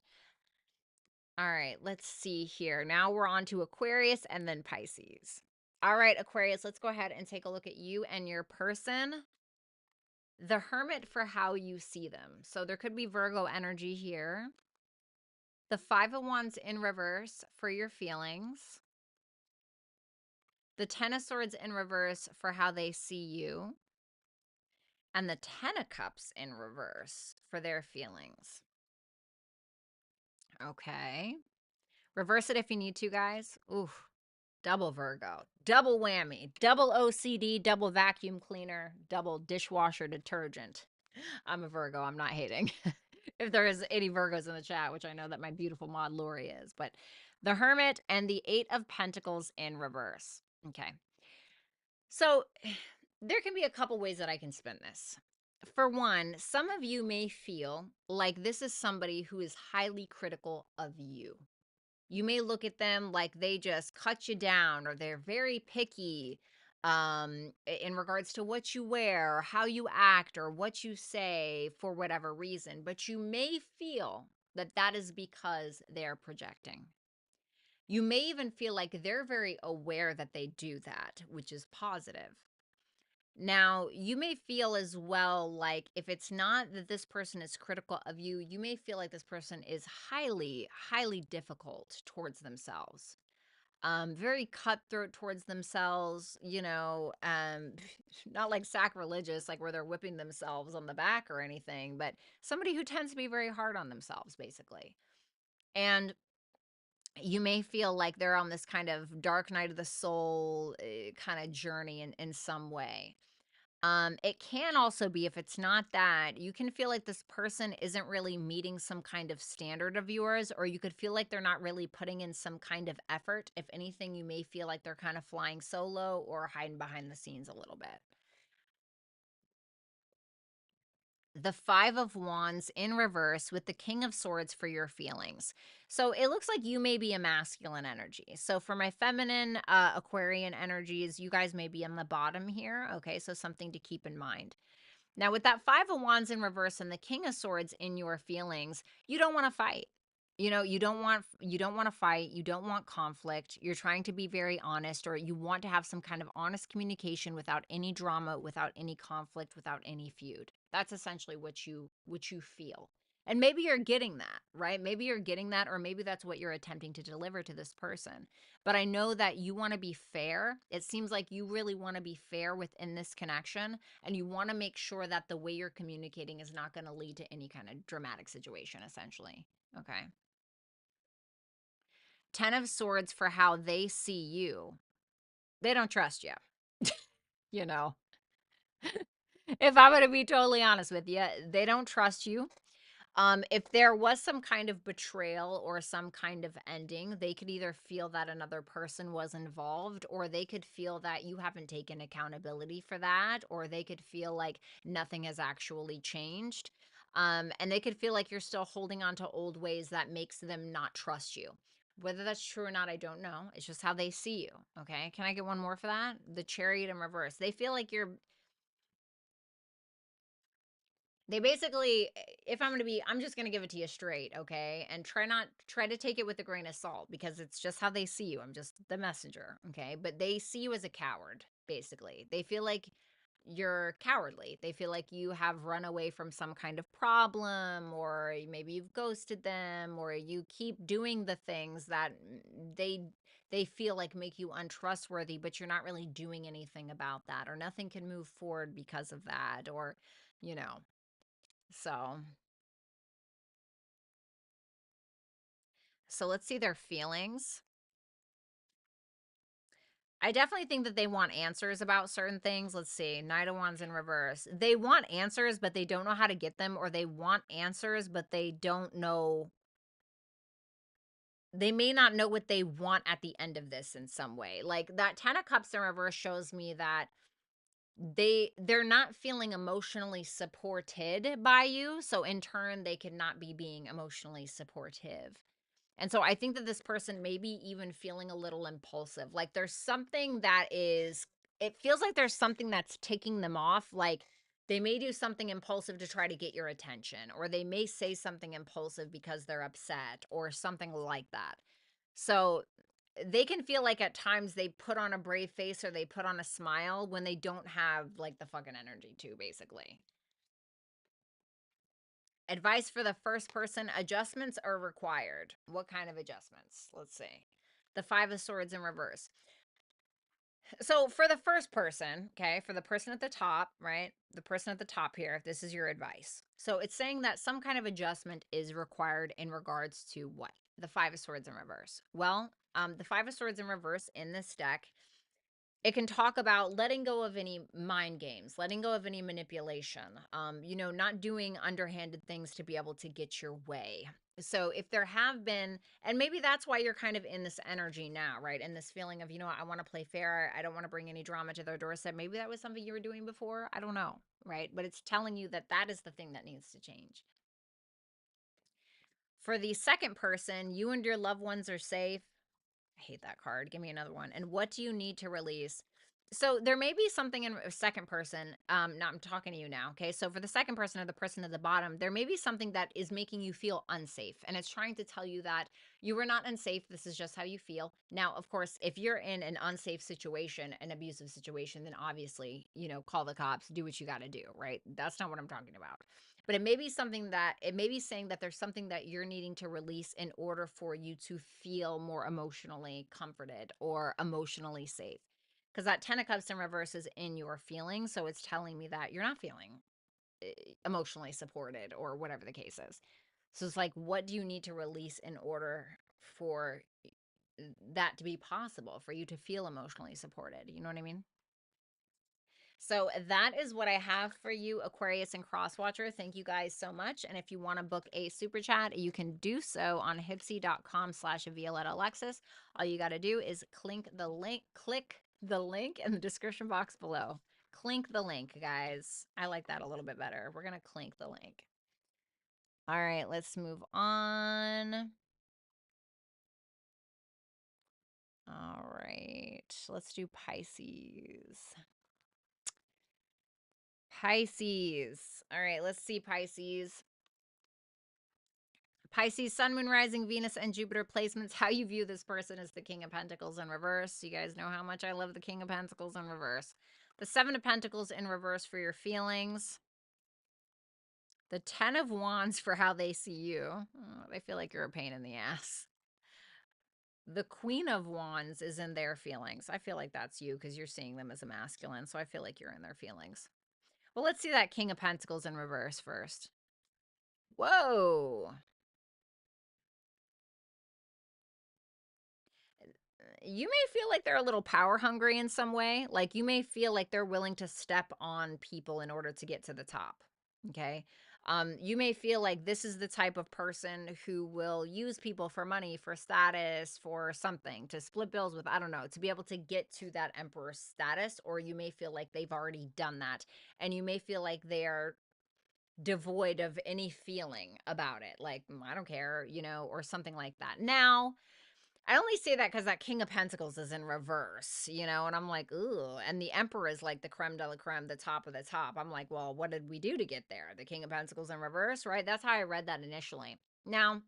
All right, let's see here. Now we're on to Aquarius and then Pisces. All right, Aquarius, let's go ahead and take a look at you and your person. The Hermit for how you see them. So there could be Virgo energy here. The Five of Wands in reverse for your feelings. The Ten of Swords in reverse for how they see you. And the Ten of Cups in reverse for their feelings. Okay. Reverse it if you need to, guys. Oof. Double Virgo. Double whammy. Double OCD. Double vacuum cleaner. Double dishwasher detergent. I'm a Virgo. I'm not hating. If there is any Virgos in the chat, which I know that my beautiful mod Lori is. But the Hermit and the Eight of Pentacles in reverse. Okay. So there can be a couple ways that I can spin this. For one, some of you may feel like this is somebody who is highly critical of you. You may look at them like they just cut you down, or they're very picky in regards to what you wear, or how you act, or what you say for whatever reason. But you may feel that that is because they're projecting. You may even feel like they're very aware that they do that, which is positive. Now, you may feel as well like if it's not that this person is critical of you, you may feel like this person is highly, highly difficult towards themselves. Very cutthroat towards themselves, not like sacrilegious, like where they're whipping themselves on the back or anything, but somebody who tends to be very hard on themselves, basically. And you may feel like they're on this kind of dark night of the soul kind of journey in some way. It can also be, if it's not that, you can feel like this person isn't really meeting some kind of standard of yours, or you could feel like they're not really putting in some kind of effort. If anything, you may feel like they're kind of flying solo or hiding behind the scenes a little bit. the Five of Wands in reverse with the King of Swords for your feelings. So it looks like you may be a masculine energy. So for my feminine Aquarian energies, you guys may be on the bottom here. Okay, so something to keep in mind. Now, with that Five of Wands in reverse and the King of Swords in your feelings, you don't want to fight. You know, you don't want to fight, you don't want conflict. You're trying to be very honest, or you want to have some kind of honest communication without any drama, without any conflict, without any feud. That's essentially what you feel. And maybe you're getting that, right? Maybe you're getting that, or maybe that's what you're attempting to deliver to this person. But I know that you want to be fair. It seems like you really want to be fair within this connection, and you want to make sure that the way you're communicating is not going to lead to any kind of dramatic situation, essentially. Okay. Ten of Swords for how they see you. They don't trust you. You know, if I'm going to be totally honest with you, they don't trust you. If there was some kind of betrayal or some kind of ending, they could either feel that another person was involved, or they could feel that you haven't taken accountability for that, or they could feel like nothing has actually changed. And they could feel like you're still holding on to old ways that makes them not trust you. Whether that's true or not, I don't know. It's just how they see you. Okay. Can I get one more for that? The Chariot in reverse. They feel like they basically, if I'm going to be, I'm just going to give it to you straight, okay? And try to take it with a grain of salt, because it's just how they see you. I'm just the messenger, okay? But they see you as a coward, basically. They feel like you're cowardly. They feel like you have run away from some kind of problem, or maybe you've ghosted them, or you keep doing the things that they feel like make you untrustworthy, but you're not really doing anything about that, or nothing can move forward because of that, or you know. So, so let's see their feelings. I definitely think that they want answers about certain things. Let's see. Knight of Wands in reverse. They want answers, but they don't know how to get them, or they want answers, but they don't know. They may not know what they want at the end of this in some way. Like that 10 of Cups in reverse shows me that they're not feeling emotionally supported by you. So in turn, they could not be being emotionally supportive. And so I think that this person may be even feeling a little impulsive. Like there's something that is, it feels like there's something that's taking them off. Like they may do something impulsive to try to get your attention, or they may say something impulsive because they're upset or something like that. So they can feel like at times they put on a brave face or they put on a smile when they don't have like the fucking energy to, basically. Advice for the first person: adjustments are required. What kind of adjustments? Let's see. The Five of Swords in reverse. So for the first person, okay, for the person at the top, right? The person at the top here, this is your advice. So it's saying that some kind of adjustment is required in regards to what? The Five of Swords in reverse. Well, the Five of Swords in reverse in this deck, it can talk about letting go of any mind games, letting go of any manipulation, not doing underhanded things to be able to get your way. So if there have been, and maybe that's why you're kind of in this energy now, right? And this feeling of, I want to play fair. I don't want to bring any drama to their doorstep. Maybe that was something you were doing before. I don't know, right? But it's telling you that that is the thing that needs to change. For the second person, you and your loved ones are safe. I hate that card. Give me another one. And what do you need to release? So there may be something in a second person. Now I'm talking to you now. Okay. So for the second person, or the person at the bottom, there may be something that is making you feel unsafe. And it's trying to tell you that you were not unsafe. This is just how you feel. Now, of course, if you're in an unsafe situation, an abusive situation, then obviously, call the cops, do what you got to do. Right. That's not what I'm talking about. But it may be something that, it may be saying that there's something that you're needing to release in order for you to feel more emotionally comforted or emotionally safe. Because that 10 of Cups in reverse is in your feelings. So it's telling me that you're not feeling emotionally supported, or whatever the case is. So it's like, what do you need to release in order for that to be possible, for you to feel emotionally supported? You know what I mean? So that is what I have for you, Aquarius and Crosswatcher. Thank you guys so much. And if you want to book a super chat, you can do so on HYPSEE.com/Violetta Alexis. All you got to do is click the link in the description box below. clink the link, guys. I like that a little bit better. We're going to clink the link. All right, let's move on. All right, let's do Pisces. Pisces. All right, let's see Pisces. Pisces, Sun, Moon, Rising, Venus, and Jupiter placements. How you view this person is the King of Pentacles in reverse. You guys know how much I love the King of Pentacles in reverse. The Seven of Pentacles in reverse for your feelings. The 10 of Wands for how they see you. Oh, they feel like you're a pain in the ass. The Queen of Wands is in their feelings. I feel like that's you because you're seeing them as a masculine, so I feel like you're in their feelings. Well, let's see that King of Pentacles in reverse first. Whoa. You may feel like they're a little power hungry in some way. Like you may feel like they're willing to step on people in order to get to the top. Okay. You may feel like this is the type of person who will use people for money, for status, for something, to split bills with, I don't know, to be able to get to that emperor status. Or you may feel like they've already done that. And you may feel like they're devoid of any feeling about it. Like, I don't care, you know, or something like that. Now, I only say that because that King of Pentacles is in reverse, you know, and I'm like, ooh, and the Emperor is like the creme de la creme, the top of the top. I'm like, well, what did we do to get there? The King of Pentacles in reverse, right? That's how I read that initially. Now,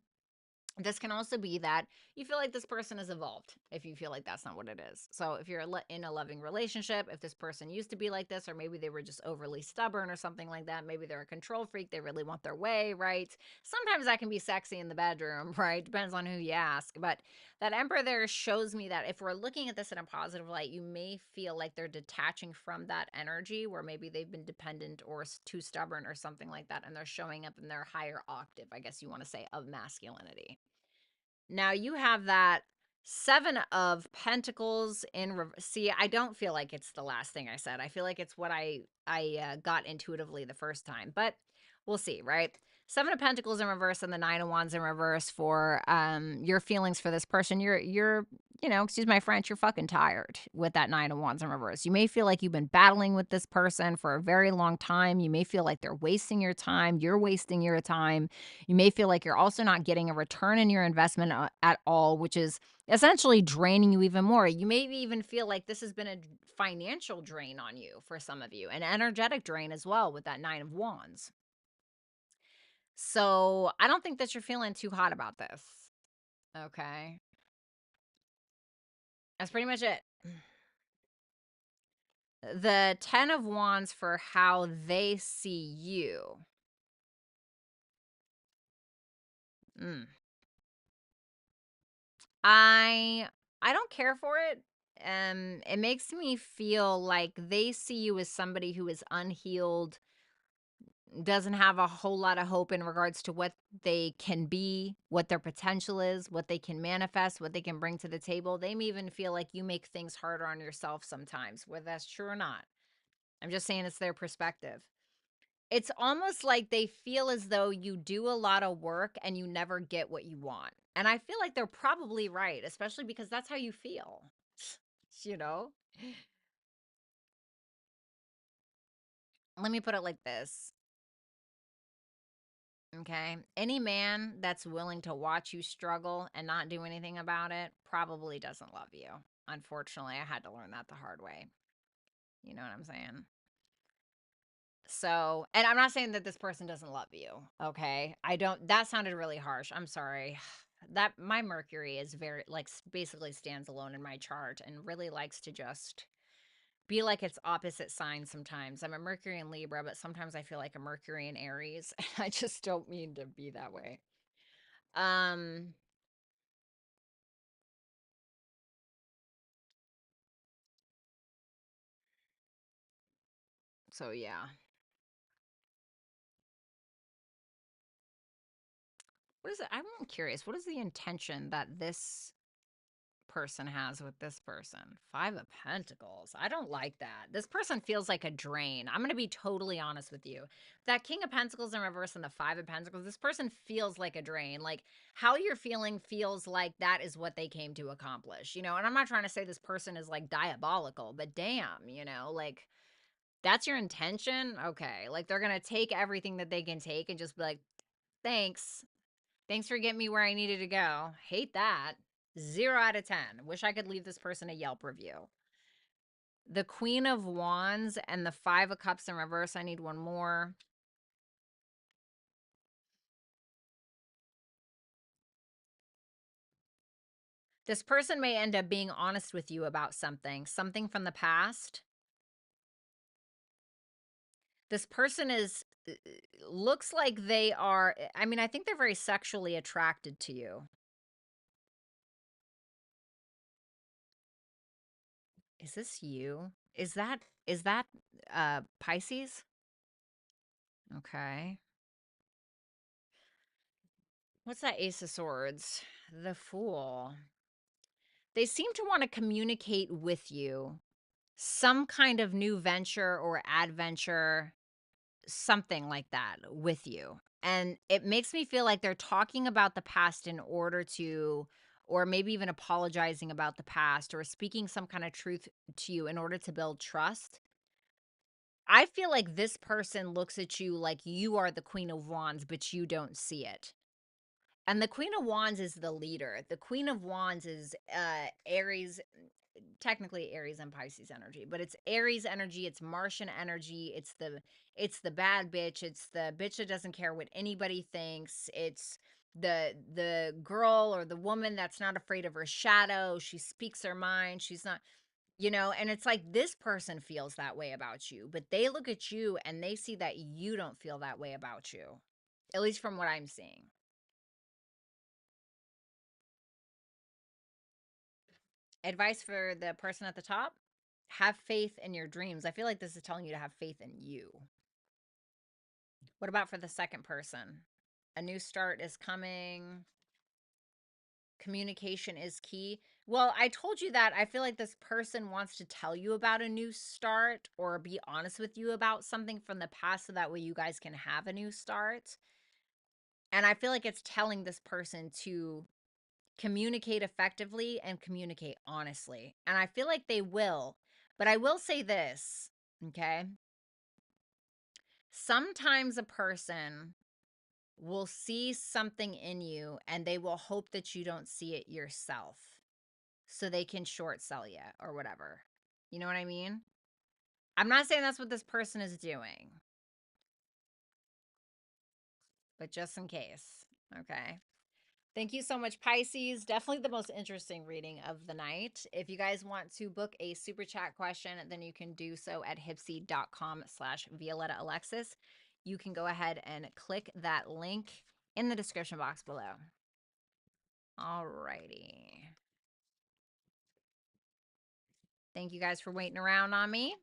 this can also be that you feel like this person has evolved if you feel like that's not what it is. So if you're in a loving relationship, if this person used to be like this, or maybe they were just overly stubborn or something like that, maybe they're a control freak, they really want their way, right? Sometimes that can be sexy in the bedroom, right? Depends on who you ask. But that Emperor there shows me that if we're looking at this in a positive light, you may feel like they're detaching from that energy where maybe they've been dependent or too stubborn or something like that, and they're showing up in their higher octave, I guess you want to say, of masculinity. Now you have that Seven of Pentacles in reverse. See, I don't feel like it's the last thing I said. I feel like it's what I got intuitively the first time, but we'll see, right? Seven of Pentacles in reverse and the Nine of Wands in reverse for your feelings for this person. You're you know, excuse my French, you're fucking tired with that Nine of Wands in reverse. You may feel like you've been battling with this person for a very long time. You may feel like they're wasting your time. You're wasting your time. You may feel like you're also not getting a return in your investment at all, which is essentially draining you even more. You may even feel like this has been a financial drain on you for some of you, an energetic drain as well with that Nine of Wands. So I don't think that you're feeling too hot about this. Okay. That's pretty much it. The 10 of Wands for how they see you. Mm. I don't care for it. It makes me feel like they see you as somebody who is unhealed, doesn't have a whole lot of hope in regards to what they can be, what their potential is, what they can manifest, what they can bring to the table. They may even feel like you make things harder on yourself sometimes, whether that's true or not. I'm just saying it's their perspective. It's almost like they feel as though you do a lot of work and you never get what you want. And I feel like they're probably right, especially because that's how you feel, you know? Let me put it like this. Okay. Any man that's willing to watch you struggle and not do anything about it probably doesn't love you. Unfortunately, I had to learn that the hard way. You know what I'm saying? So, and I'm not saying that this person doesn't love you. Okay. I don't, that sounded really harsh. I'm sorry. That my Mercury is very, like, basically stands alone in my chart and really likes to just be like its opposite sign sometimes. I'm a Mercury in Libra, but sometimes I feel like a Mercury in Aries. I just don't mean to be that way. Um, so yeah. What is it? I'm curious. What is the intention that this person has with this person? Five of Pentacles. I don't like that. This person feels like a drain. I'm going to be totally honest with you. That King of Pentacles in reverse and the Five of Pentacles, this person feels like a drain. Like how you're feeling feels like that is what they came to accomplish, you know? And I'm not trying to say this person is like diabolical, but damn, you know, like That's your intention? Okay. Like they're going to take everything that they can take and just be like, thanks. Thanks for getting me where I needed to go. Hate that. 0 out of 10. Wish I could leave this person a Yelp review. The Queen of Wands and the 5 of Cups in reverse. I need one more. This person may end up being honest with you about something from the past. This person looks like they are, I mean, I think they're very sexually attracted to you. Is this you? Is that Pisces? Okay. What's that Ace of Swords? The Fool. They seem to want to communicate with you some kind of new venture or adventure, something like that with you. And it makes me feel like they're talking about the past in order to, or maybe even apologizing about the past or speaking some kind of truth to you in order to build trust. I feel like this person looks at you like you are the Queen of Wands, but you don't see it. And the Queen of Wands is the leader. The Queen of Wands is Aries, technically Aries and Pisces energy, but it's Aries energy, it's Martian energy, it's the bad bitch, it's the bitch that doesn't care what anybody thinks. It's the girl or the woman that's not afraid of her shadow. She speaks her mind. She's not, and it's like this person feels that way about you, but they look at you and they see that you don't feel that way about you. At least from what I'm seeing. Advice for the person at the top: have faith in your dreams. I feel like this is telling you to have faith in you. What about for the second person? A new start is coming. Communication is key. Well, I told you that I feel like this person wants to tell you about a new start or be honest with you about something from the past so that way you guys can have a new start. And I feel like it's telling this person to communicate effectively and communicate honestly. And I feel like they will. But I will say this, okay? Sometimes a person will see something in you and they will hope that you don't see it yourself so they can short sell you or whatever. You know what I mean? I'm not saying that's what this person is doing, but just in case, okay? Thank you so much, Pisces. Definitely the most interesting reading of the night. If you guys want to book a super chat question, then you can do so at HYPSEE.com/Violetta Alexis. You can go ahead and click that link in the description box below. All righty. Thank you guys for waiting around on me.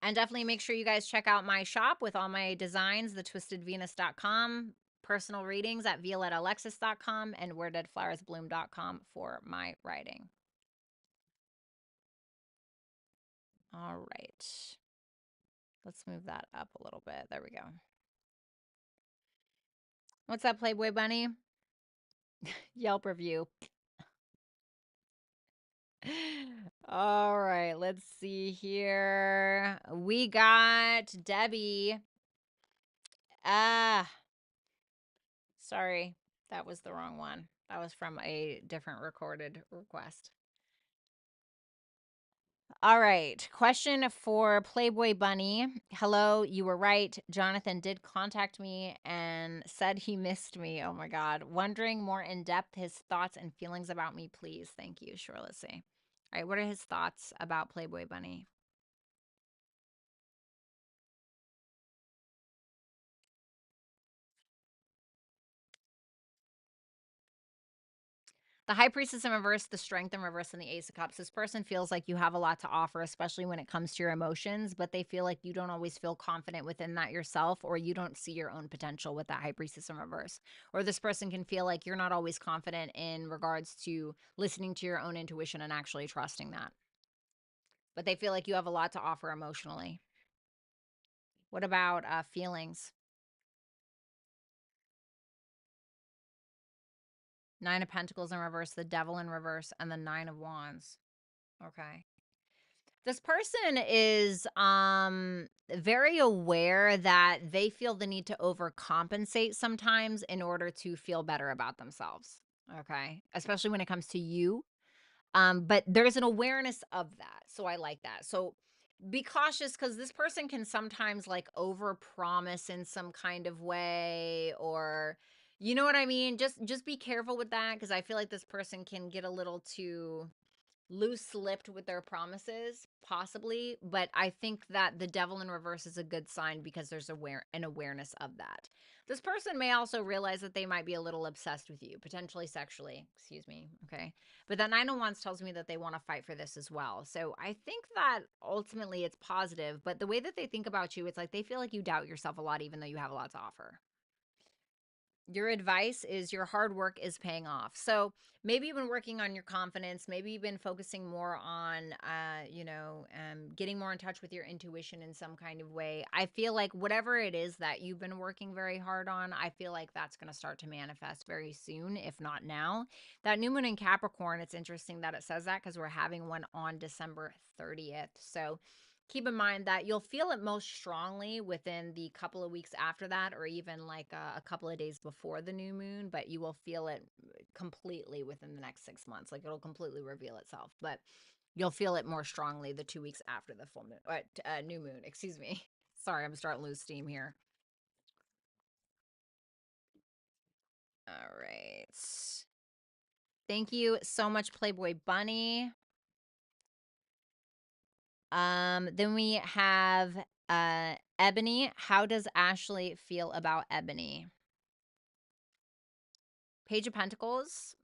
And definitely make sure you guys check out my shop with all my designs, thetwistedvenus.com, personal readings at violettaalexis.com, and wheredeadflowersbloom.com for my writing. All right. Let's move that up a little bit. There we go. What's up, Playboy Bunny? Yelp review. All right, let's see here. We got Debbie. Sorry, that was the wrong one. That was from a different recorded request. All right. Question for Playboy Bunny. Hello, you were right. Jonathan did contact me and said he missed me. Oh my God. Wondering more in depth his thoughts and feelings about me, please. Thank you. Sure, let's see. All right. What are his thoughts about Playboy Bunny? The High Priestess in reverse, the Strength in reverse, and the Ace of Cups. This person feels like you have a lot to offer, especially when it comes to your emotions, but they feel like you don't always feel confident within that yourself, or you don't see your own potential with that High Priestess in reverse. Or this person can feel like you're not always confident in regards to listening to your own intuition and actually trusting that. But they feel like you have a lot to offer emotionally. What about feelings? Nine of Pentacles in reverse, the Devil in reverse, and the Nine of Wands. Okay. This person is very aware that they feel the need to overcompensate sometimes in order to feel better about themselves. Okay? Especially when it comes to you. But there's an awareness of that. So I like that. So be cautious because this person can sometimes like overpromise in some kind of way, or you know what I mean? Just be careful with that because I feel like this person can get a little too loose-lipped with their promises, possibly, but I think that the devil in reverse is a good sign because there's an awareness of that. This person may also realize that they might be a little obsessed with you, potentially sexually, excuse me, okay? But that Nine of Wands tells me that they want to fight for this as well. So I think that ultimately it's positive, but the way that they think about you, it's like they feel like you doubt yourself a lot even though you have a lot to offer. Your advice is your hard work is paying off. So maybe you've been working on your confidence. Maybe you've been focusing more on, getting more in touch with your intuition in some kind of way. I feel like whatever it is that you've been working very hard on, I feel like that's going to start to manifest very soon, if not now. That new moon in Capricorn, it's interesting that it says that because we're having one on December 30th. So keep in mind that you'll feel it most strongly within the couple of weeks after that, or even like a couple of days before the new moon, but you will feel it completely within the next 6 months. Like it'll completely reveal itself, but you'll feel it more strongly the 2 weeks after the full moon, new moon, excuse me. Sorry, I'm starting to lose steam here. All right. Thank you so much, Playboy Bunny. Then we have Ebony. How does Ashley feel about Ebony? Page of Pentacles.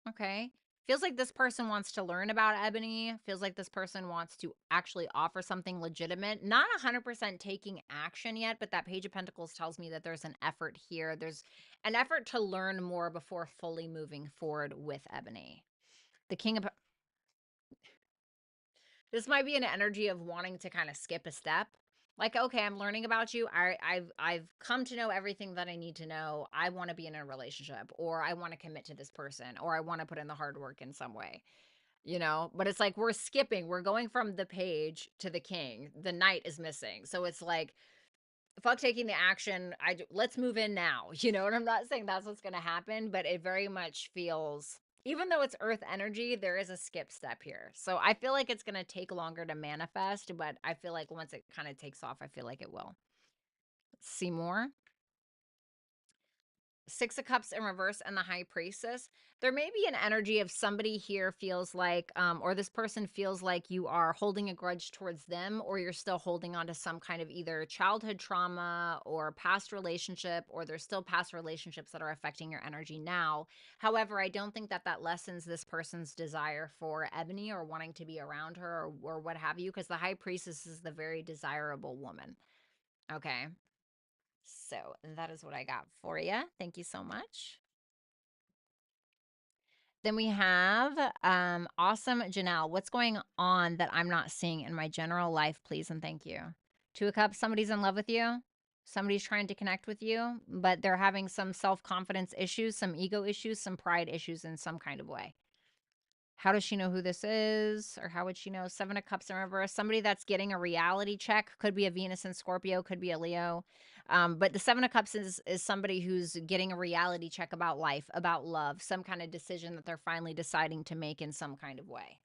Okay. Feels like this person wants to learn about Ebony. Feels like this person wants to actually offer something legitimate. Not 100% taking action yet, but that Page of Pentacles tells me that there's an effort here. There's an effort to learn more before fully moving forward with Ebony. The King of This might be an energy of wanting to kind of skip a step. Like, okay, I'm learning about you. I've come to know everything that I need to know. I want to be in a relationship, or I want to commit to this person, or I want to put in the hard work in some way, but it's like we're skipping. We're going from the page to the king. The knight is missing. So it's like, fuck taking the action. Let's move in now, and I'm not saying that's what's going to happen, but it very much feels, even though it's earth energy, there is a skip step here. So I feel like it's going to take longer to manifest, but I feel like once it kind of takes off, I feel like it will. See more. Six of Cups in reverse and the High Priestess. There may be an energy of somebody here feels like, or this person feels like you are holding a grudge towards them, or you're still holding on to some kind of either childhood trauma or past relationship, or there's still past relationships that are affecting your energy now. However, I don't think that that lessens this person's desire for Ebony or wanting to be around her, or what have you, because the High Priestess is the very desirable woman. Okay. So that is what I got for you. Thank you so much. Then we have awesome Janelle. What's going on that I'm not seeing in my general life, please and thank you. Two of Cups, somebody's in love with you. Somebody's trying to connect with you, but they're having some self-confidence issues, some ego issues, some pride issues in some kind of way. How does she know who this is? Or how would she know? Seven of Cups in reverse. Somebody that's getting a reality check. Could be a Venus and Scorpio. Could be a Leo. But the Seven of Cups is somebody who's getting a reality check about life, about love, some kind of decision that they're finally deciding to make in some kind of way.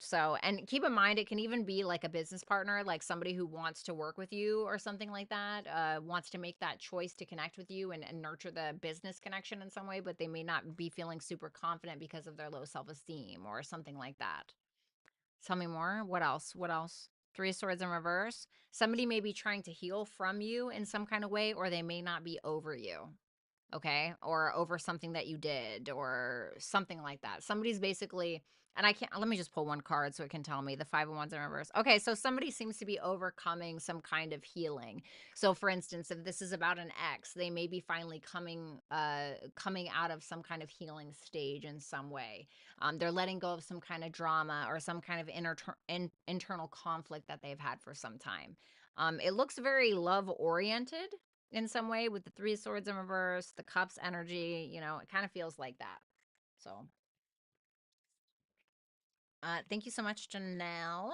So, and keep in mind, it can even be like a business partner, like somebody who wants to work with you or something like that, wants to make that choice to connect with you and nurture the business connection in some way, but they may not be feeling super confident because of their low self-esteem or something like that. Tell me more. What else? What else? Three of Swords in reverse. Somebody may be trying to heal from you in some kind of way, or they may not be over you. Okay. Or over something that you did or something like that. Somebody's basically, and I can't, let me just pull one card so it can tell me the Five of Wands in reverse. Okay. So somebody seems to be overcoming some kind of healing. So for instance, if this is about an ex, they may be finally coming out of some kind of healing stage in some way. They're letting go of some kind of drama or some kind of internal conflict that they've had for some time. It looks very love oriented in some way with the Three of Swords in reverse, the Cups energy, it kind of feels like that. So, Thank you so much, Janelle.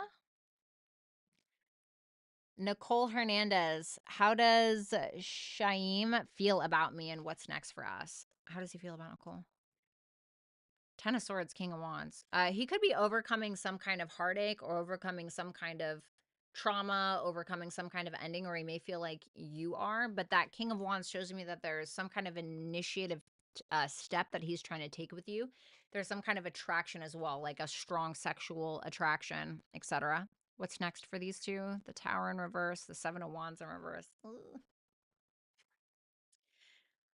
Nicole Hernandez, how does Shaim feel about me and what's next for us? How does he feel about Nicole? Ten of Swords, King of Wands. He could be overcoming some kind of heartache or overcoming some kind of trauma, overcoming some kind of ending, or he may feel like you are. But that King of Wands shows me that there's some kind of initiative step that he's trying to take with you. There's some kind of attraction as well, like a strong sexual attraction, etc. What's next for these two? The Tower in reverse, the Seven of Wands in reverse. Ugh.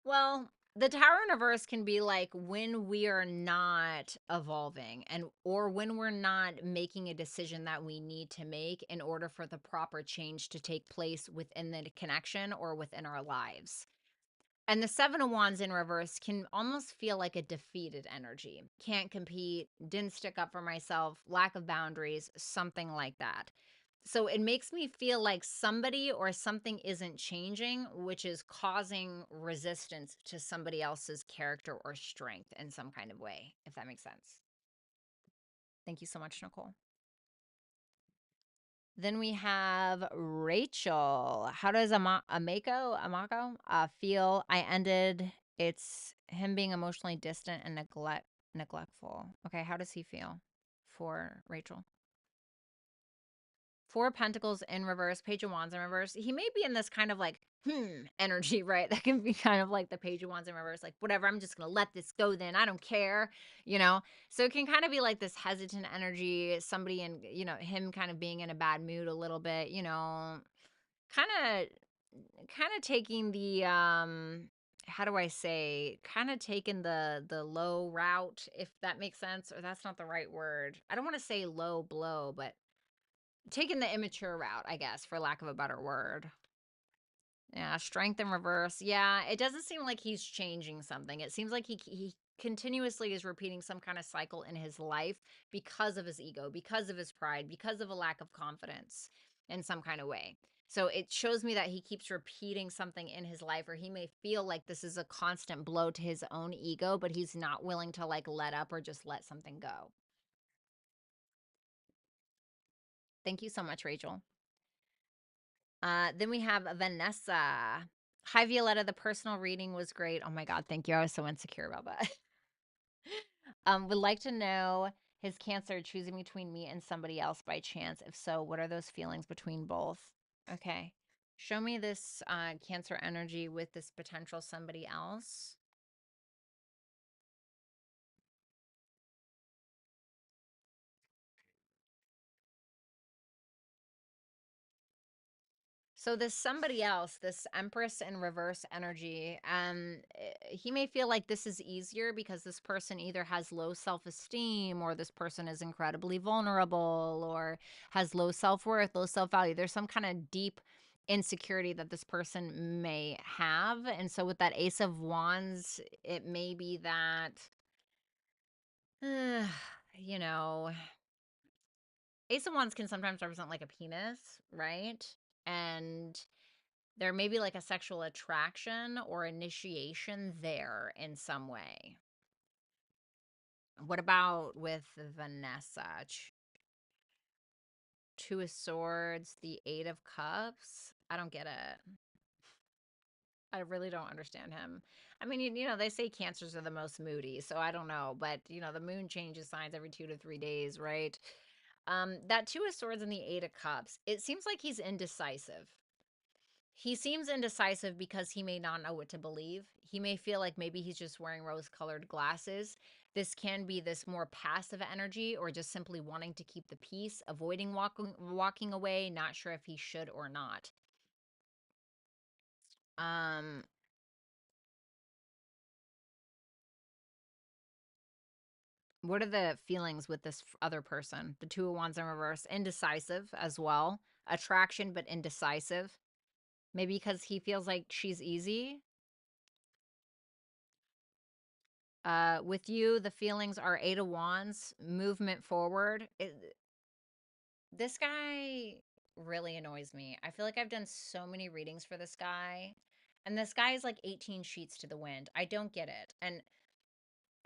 Well, the Tower in reverse can be like when we are not evolving and or when we're not making a decision that we need to make in order for the proper change to take place within the connection or within our lives. And the Seven of Wands in reverse can almost feel like a defeated energy. Can't compete, didn't stick up for myself, lack of boundaries, something like that. So it makes me feel like somebody or something isn't changing, which is causing resistance to somebody else's character or strength in some kind of way, if that makes sense. Thank you so much, Nicole. Then we have Rachel. How does Amako feel? I ended. It's him being emotionally distant and neglectful. Okay, how does he feel for Rachel? Four of Pentacles in reverse, Page of Wands in reverse. He may be in this kind of like, energy, right? That can be kind of like the Page of Wands in reverse, like, whatever, I'm just going to let this go then. I don't care, you know? So it can kind of be like this hesitant energy, somebody in, him kind of being in a bad mood a little bit, kind of, kind of taking the, how do I say, kind of taking the low route, if that makes sense, or that's not the right word. I don't want to say low blow, but taking the immature route, I guess, for lack of a better word. Yeah, strength in reverse. Yeah, it doesn't seem like he's changing something. It seems like he continuously is repeating some kind of cycle in his life because of his ego, because of his pride, because of a lack of confidence in some kind of way. So it shows me that he keeps repeating something in his life, or he may feel like this is a constant blow to his own ego, but he's not willing to like let up or just let something go. Thank you so much, Rachel. Then we have Vanessa. Hi, Violetta. The personal reading was great. Oh my God, thank you. I was so insecure about that. Would like to know, his Cancer choosing between me and somebody else by chance? If so, what are those feelings between both? Okay. Show me this Cancer energy with this potential somebody else. So this somebody else, this Empress in reverse energy, he may feel like this is easier because this person either has low self-esteem, or this person is incredibly vulnerable, or has low self-worth, low self-value. There's some kind of deep insecurity that this person may have. And so with that Ace of Wands, it may be that, you know, Ace of Wands can sometimes represent like a penis, right? And there may be like a sexual attraction or initiation there in some way. What about with Vanessa? Two of Swords, the Eight of Cups. I don't get it. I really don't understand him. I mean, they say Cancers are the most moody, so I don't know. But, the moon changes signs every 2 to 3 days, right? That Two of Swords and the Eight of Cups, it seems like he's indecisive. He seems indecisive because he may not know what to believe. He may feel like maybe he's just wearing rose-colored glasses. This can be this more passive energy, or just simply wanting to keep the peace, avoiding walking away, not sure if he should or not. What are the feelings with this other person? The Two of Wands in reverse, indecisive as well. Attraction, but indecisive. Maybe because he feels like she's easy. With you, the feelings are Eight of Wands, movement forward. This guy really annoys me. I feel like I've done so many readings for this guy, and this guy is like 18 sheets to the wind. I don't get it. And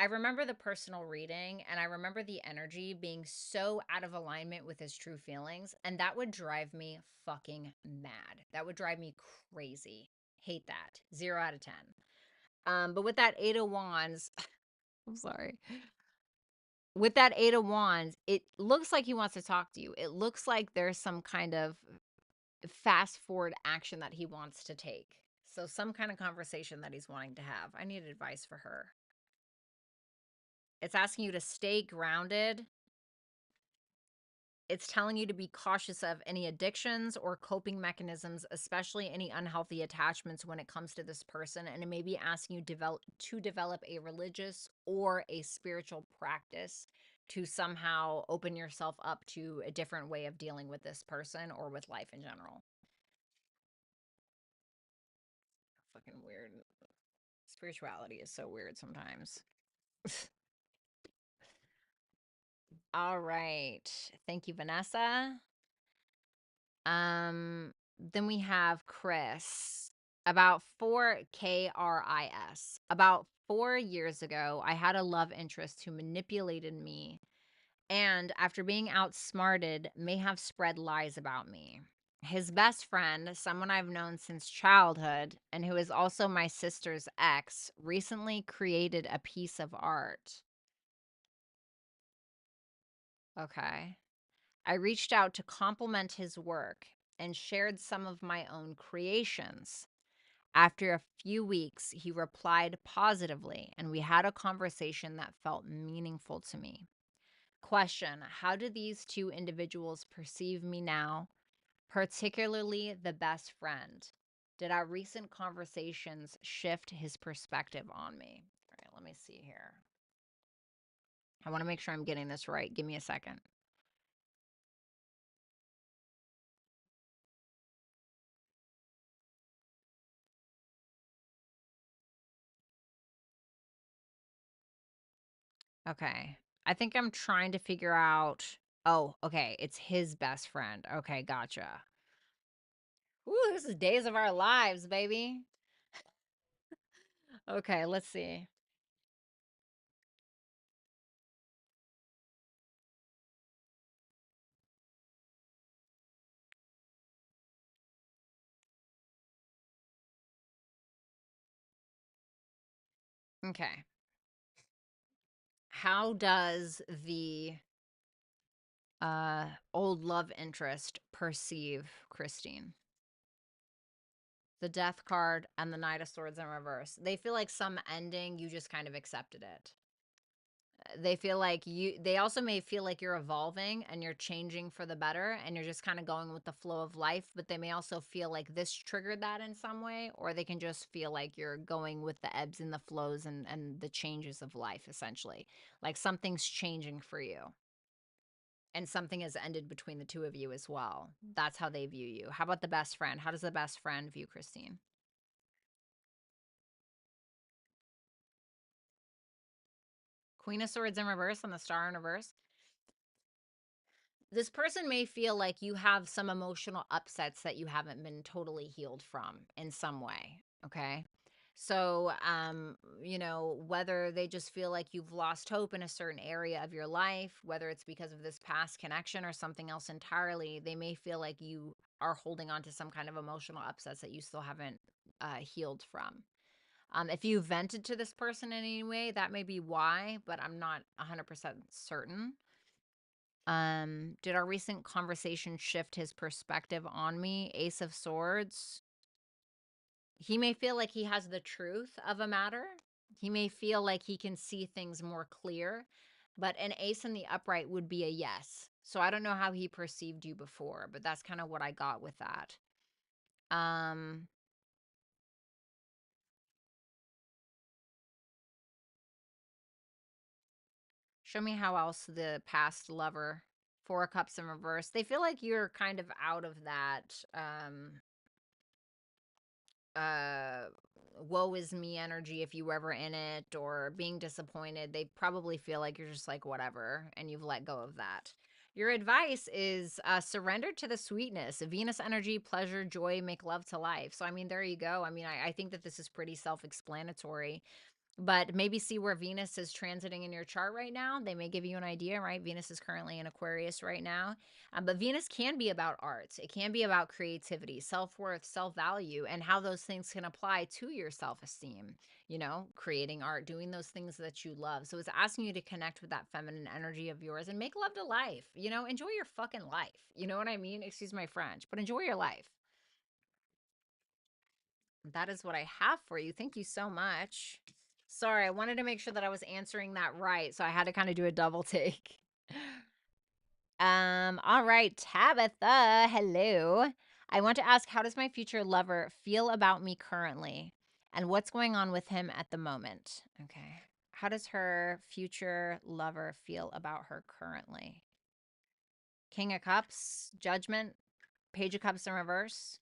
I remember the personal reading, and I remember the energy being so out of alignment with his true feelings, and that would drive me fucking mad. That would drive me crazy. Hate that. 0 out of 10. But with that 8 of Wands, I'm sorry. With that 8 of Wands, it looks like he wants to talk to you. It looks like there's some kind of fast forward action that he wants to take. So some kind of conversation that he's wanting to have. I need advice for her. It's asking you to stay grounded. It's telling you to be cautious of any addictions or coping mechanisms, especially any unhealthy attachments when it comes to this person. And it may be asking you to develop a religious or a spiritual practice to somehow open yourself up to a different way of dealing with this person or with life in general. Fucking weird. Spirituality is so weird sometimes. All right. Thank you, Vanessa. Then we have Chris. About 4KRIS. About 4 years ago, I had a love interest who manipulated me and, after being outsmarted, may have spread lies about me. His best friend, someone I've known since childhood and who is also my sister's ex, recently created a piece of art. Okay. I reached out to compliment his work and shared some of my own creations. After a few weeks, he replied positively, and we had a conversation that felt meaningful to me. Question: how do these two individuals perceive me now, particularly the best friend? Did our recent conversations shift his perspective on me? All right, let me see here. I want to make sure I'm getting this right. Give me a second. Okay. I think I'm trying to figure out. Oh, okay. It's his best friend. Okay, gotcha. Ooh, this is days of our lives, baby. Okay, let's see. Okay. How does the old love interest perceive Christine? The Death card and the Knight of Swords in reverse. They feel like some ending, you just kind of accepted it. They feel like they also may feel like you're evolving and you're changing for the better and you're just kind of going with the flow of life, but they may also feel like this triggered that in some way, or they can just feel like you're going with the ebbs and the flows and the changes of life, essentially. Like something's changing for you and something has ended between the two of you as well. That's how they view you. How about the best friend? How does the best friend view Christine? Queen of Swords in reverse and the Star in reverse. This person may feel like you have some emotional upsets that you haven't been totally healed from in some way. Okay. So, whether they just feel like you've lost hope in a certain area of your life, whether it's because of this past connection or something else entirely, they may feel like you are holding on to some kind of emotional upsets that you still haven't healed from. If you vented to this person in any way, that may be why, but I'm not 100% certain. Did our recent conversation shift his perspective on me? Ace of Swords. He may feel like he has the truth of a matter. He may feel like he can see things more clear, but an ace in the upright would be a yes. So I don't know how he perceived you before, but that's kind of what I got with that. Um, Show me how else the past lover, 4 of Cups in reverse. They feel like you're kind of out of that uh woe is me energy if you were ever in it, or being disappointed. They probably feel like you're just like whatever and you've let go of that. Your advice is surrender to the sweetness. Venus energy, pleasure, joy, make love to life. So I mean, there you go. I mean, I think that this is pretty self-explanatory. but maybe see where Venus is transiting in your chart right now. They may give you an idea, right? Venus is currently in Aquarius right now. But Venus can be about art. It can be about creativity, self-worth, self-value, and how those things can apply to your self-esteem, you know, creating art, doing those things that you love. So it's asking you to connect with that feminine energy of yours and make love to life, you know, enjoy your fucking life. You know what I mean? Excuse my French, but enjoy your life. That is what I have for you. Thank you so much. Sorry, I wanted to make sure that I was answering that right, so I had to kind of do a double take. All right, Tabitha, hello. I want to ask, how does my future lover feel about me currently? And what's going on with him at the moment? Okay. How does her future lover feel about her currently? King of Cups, Judgment, Page of Cups in reverse.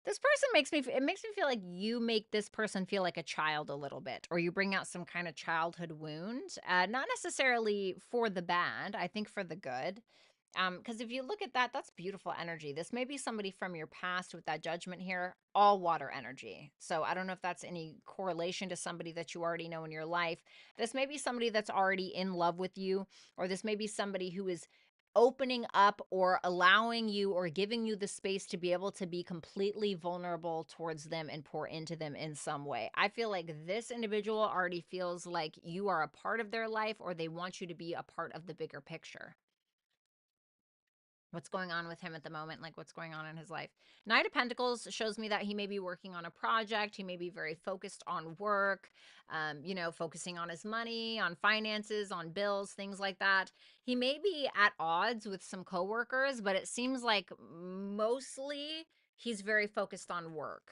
This person makes me, it makes me feel like you make this person feel like a child a little bit, or you bring out some kind of childhood wound, not necessarily for the bad, I think for the good. Because if you look at that, that's beautiful energy. This may be somebody from your past with that Judgment here, all water energy. So I don't know if that's any correlation to somebody that you already know in your life. This may be somebody that's already in love with you, or this may be somebody who is opening up or allowing you or giving you the space to be able to be completely vulnerable towards them and pour into them in some way. I feel like this individual already feels like you are a part of their life, or they want you to be a part of the bigger picture. What's going on with him at the moment, like what's going on in his life. Knight of Pentacles shows me that he may be working on a project. He may be very focused on work, you know, focusing on his money, on finances, on bills, things like that. He may be at odds with some coworkers, but it seems like mostly he's very focused on work.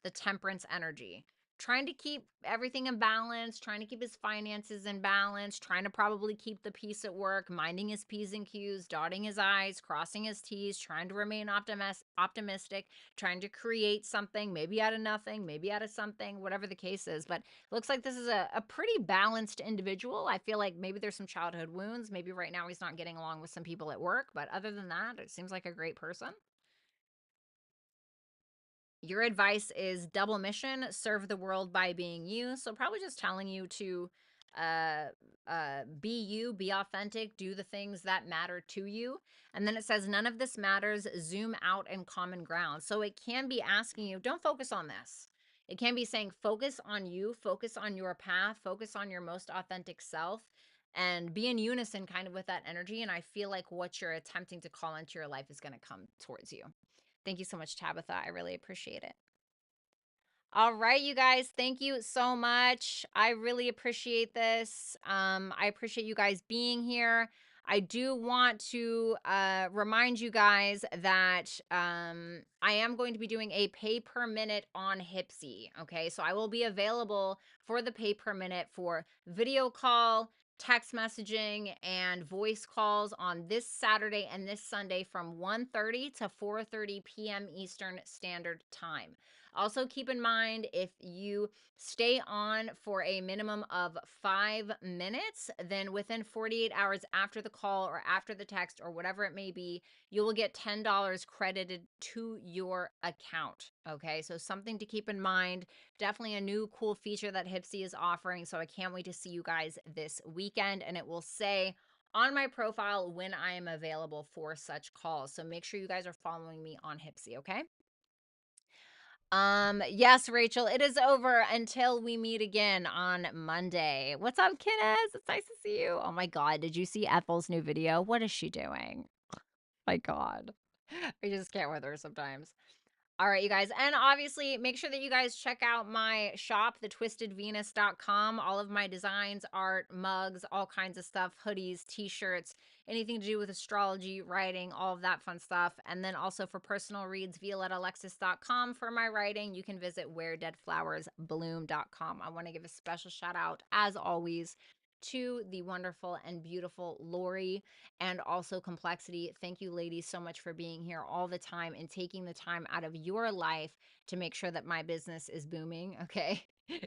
The Temperance energy, trying to keep everything in balance, trying to keep his finances in balance, trying to probably keep the peace at work, minding his P's and Q's, dotting his I's, crossing his T's, trying to remain optimistic, trying to create something, maybe out of nothing, maybe out of something, whatever the case is. But looks like this is a pretty balanced individual. I feel like maybe there's some childhood wounds. Maybe right now he's not getting along with some people at work. But other than that, it seems like a great person. Your advice is double mission, serve the world by being you. So probably just telling you to be you, be authentic, do the things that matter to you. And then it says, none of this matters, zoom out and common ground. So it can be asking you, don't focus on this. It can be saying, focus on you, focus on your path, focus on your most authentic self, and be in unison kind of with that energy. And I feel like what you're attempting to call into your life is going to come towards you. Thank you so much, Tabitha. I really appreciate it. All right, you guys, thank you so much. I really appreciate this. I appreciate you guys being here. I do want to remind you guys that I am going to be doing a pay per minute on HYPSEE. Okay, so I will be available for the pay per minute for video call, text messaging, and voice calls on this Saturday and this Sunday from 1:30 to 4:30 p.m. Eastern Standard Time. Also, keep in mind, if you stay on for a minimum of 5 minutes, then within 48 hours after the call or after the text or whatever it may be, you will get $10 credited to your account. Okay, so something to keep in mind. Definitely a new cool feature that HYPSEE is offering. So I can't wait to see you guys this weekend. And it will say on my profile when I am available for such calls. So make sure you guys are following me on HYPSEE, okay? Yes, Rachel, it is over until we meet again on Monday. What's up, kiddos? It's nice to see you. Oh my God, did you see Ethel's new video? What is she doing? My God. I just can't with her sometimes. All right, you guys. And obviously, make sure that you guys check out my shop, thetwistedvenus.com. All of my designs, art, mugs, all kinds of stuff, hoodies, t-shirts, anything to do with astrology, writing, all of that fun stuff. And then also for personal reads, violetaalexis.com for my writing. You can visit wheredeadflowersbloom.com. I want to give a special shout out, as always, to the wonderful and beautiful Lori and also Complexity. Thank you, ladies, so much for being here all the time and taking the time out of your life to make sure that my business is booming, okay?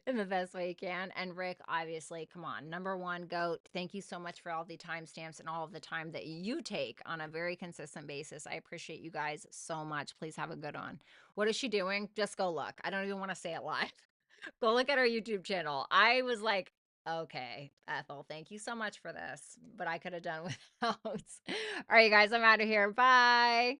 In the best way you can. And Rick, obviously, come on, number one goat. Thank you so much for all the timestamps and all of the time that you take on a very consistent basis. I appreciate you guys so much. Please have a good one. What is she doing? Just go look. I don't even want to say it live. Go look at our YouTube channel. I was like, okay, Ethel, thank you so much for this, but I could have done without. All right, you guys, I'm out of here. Bye.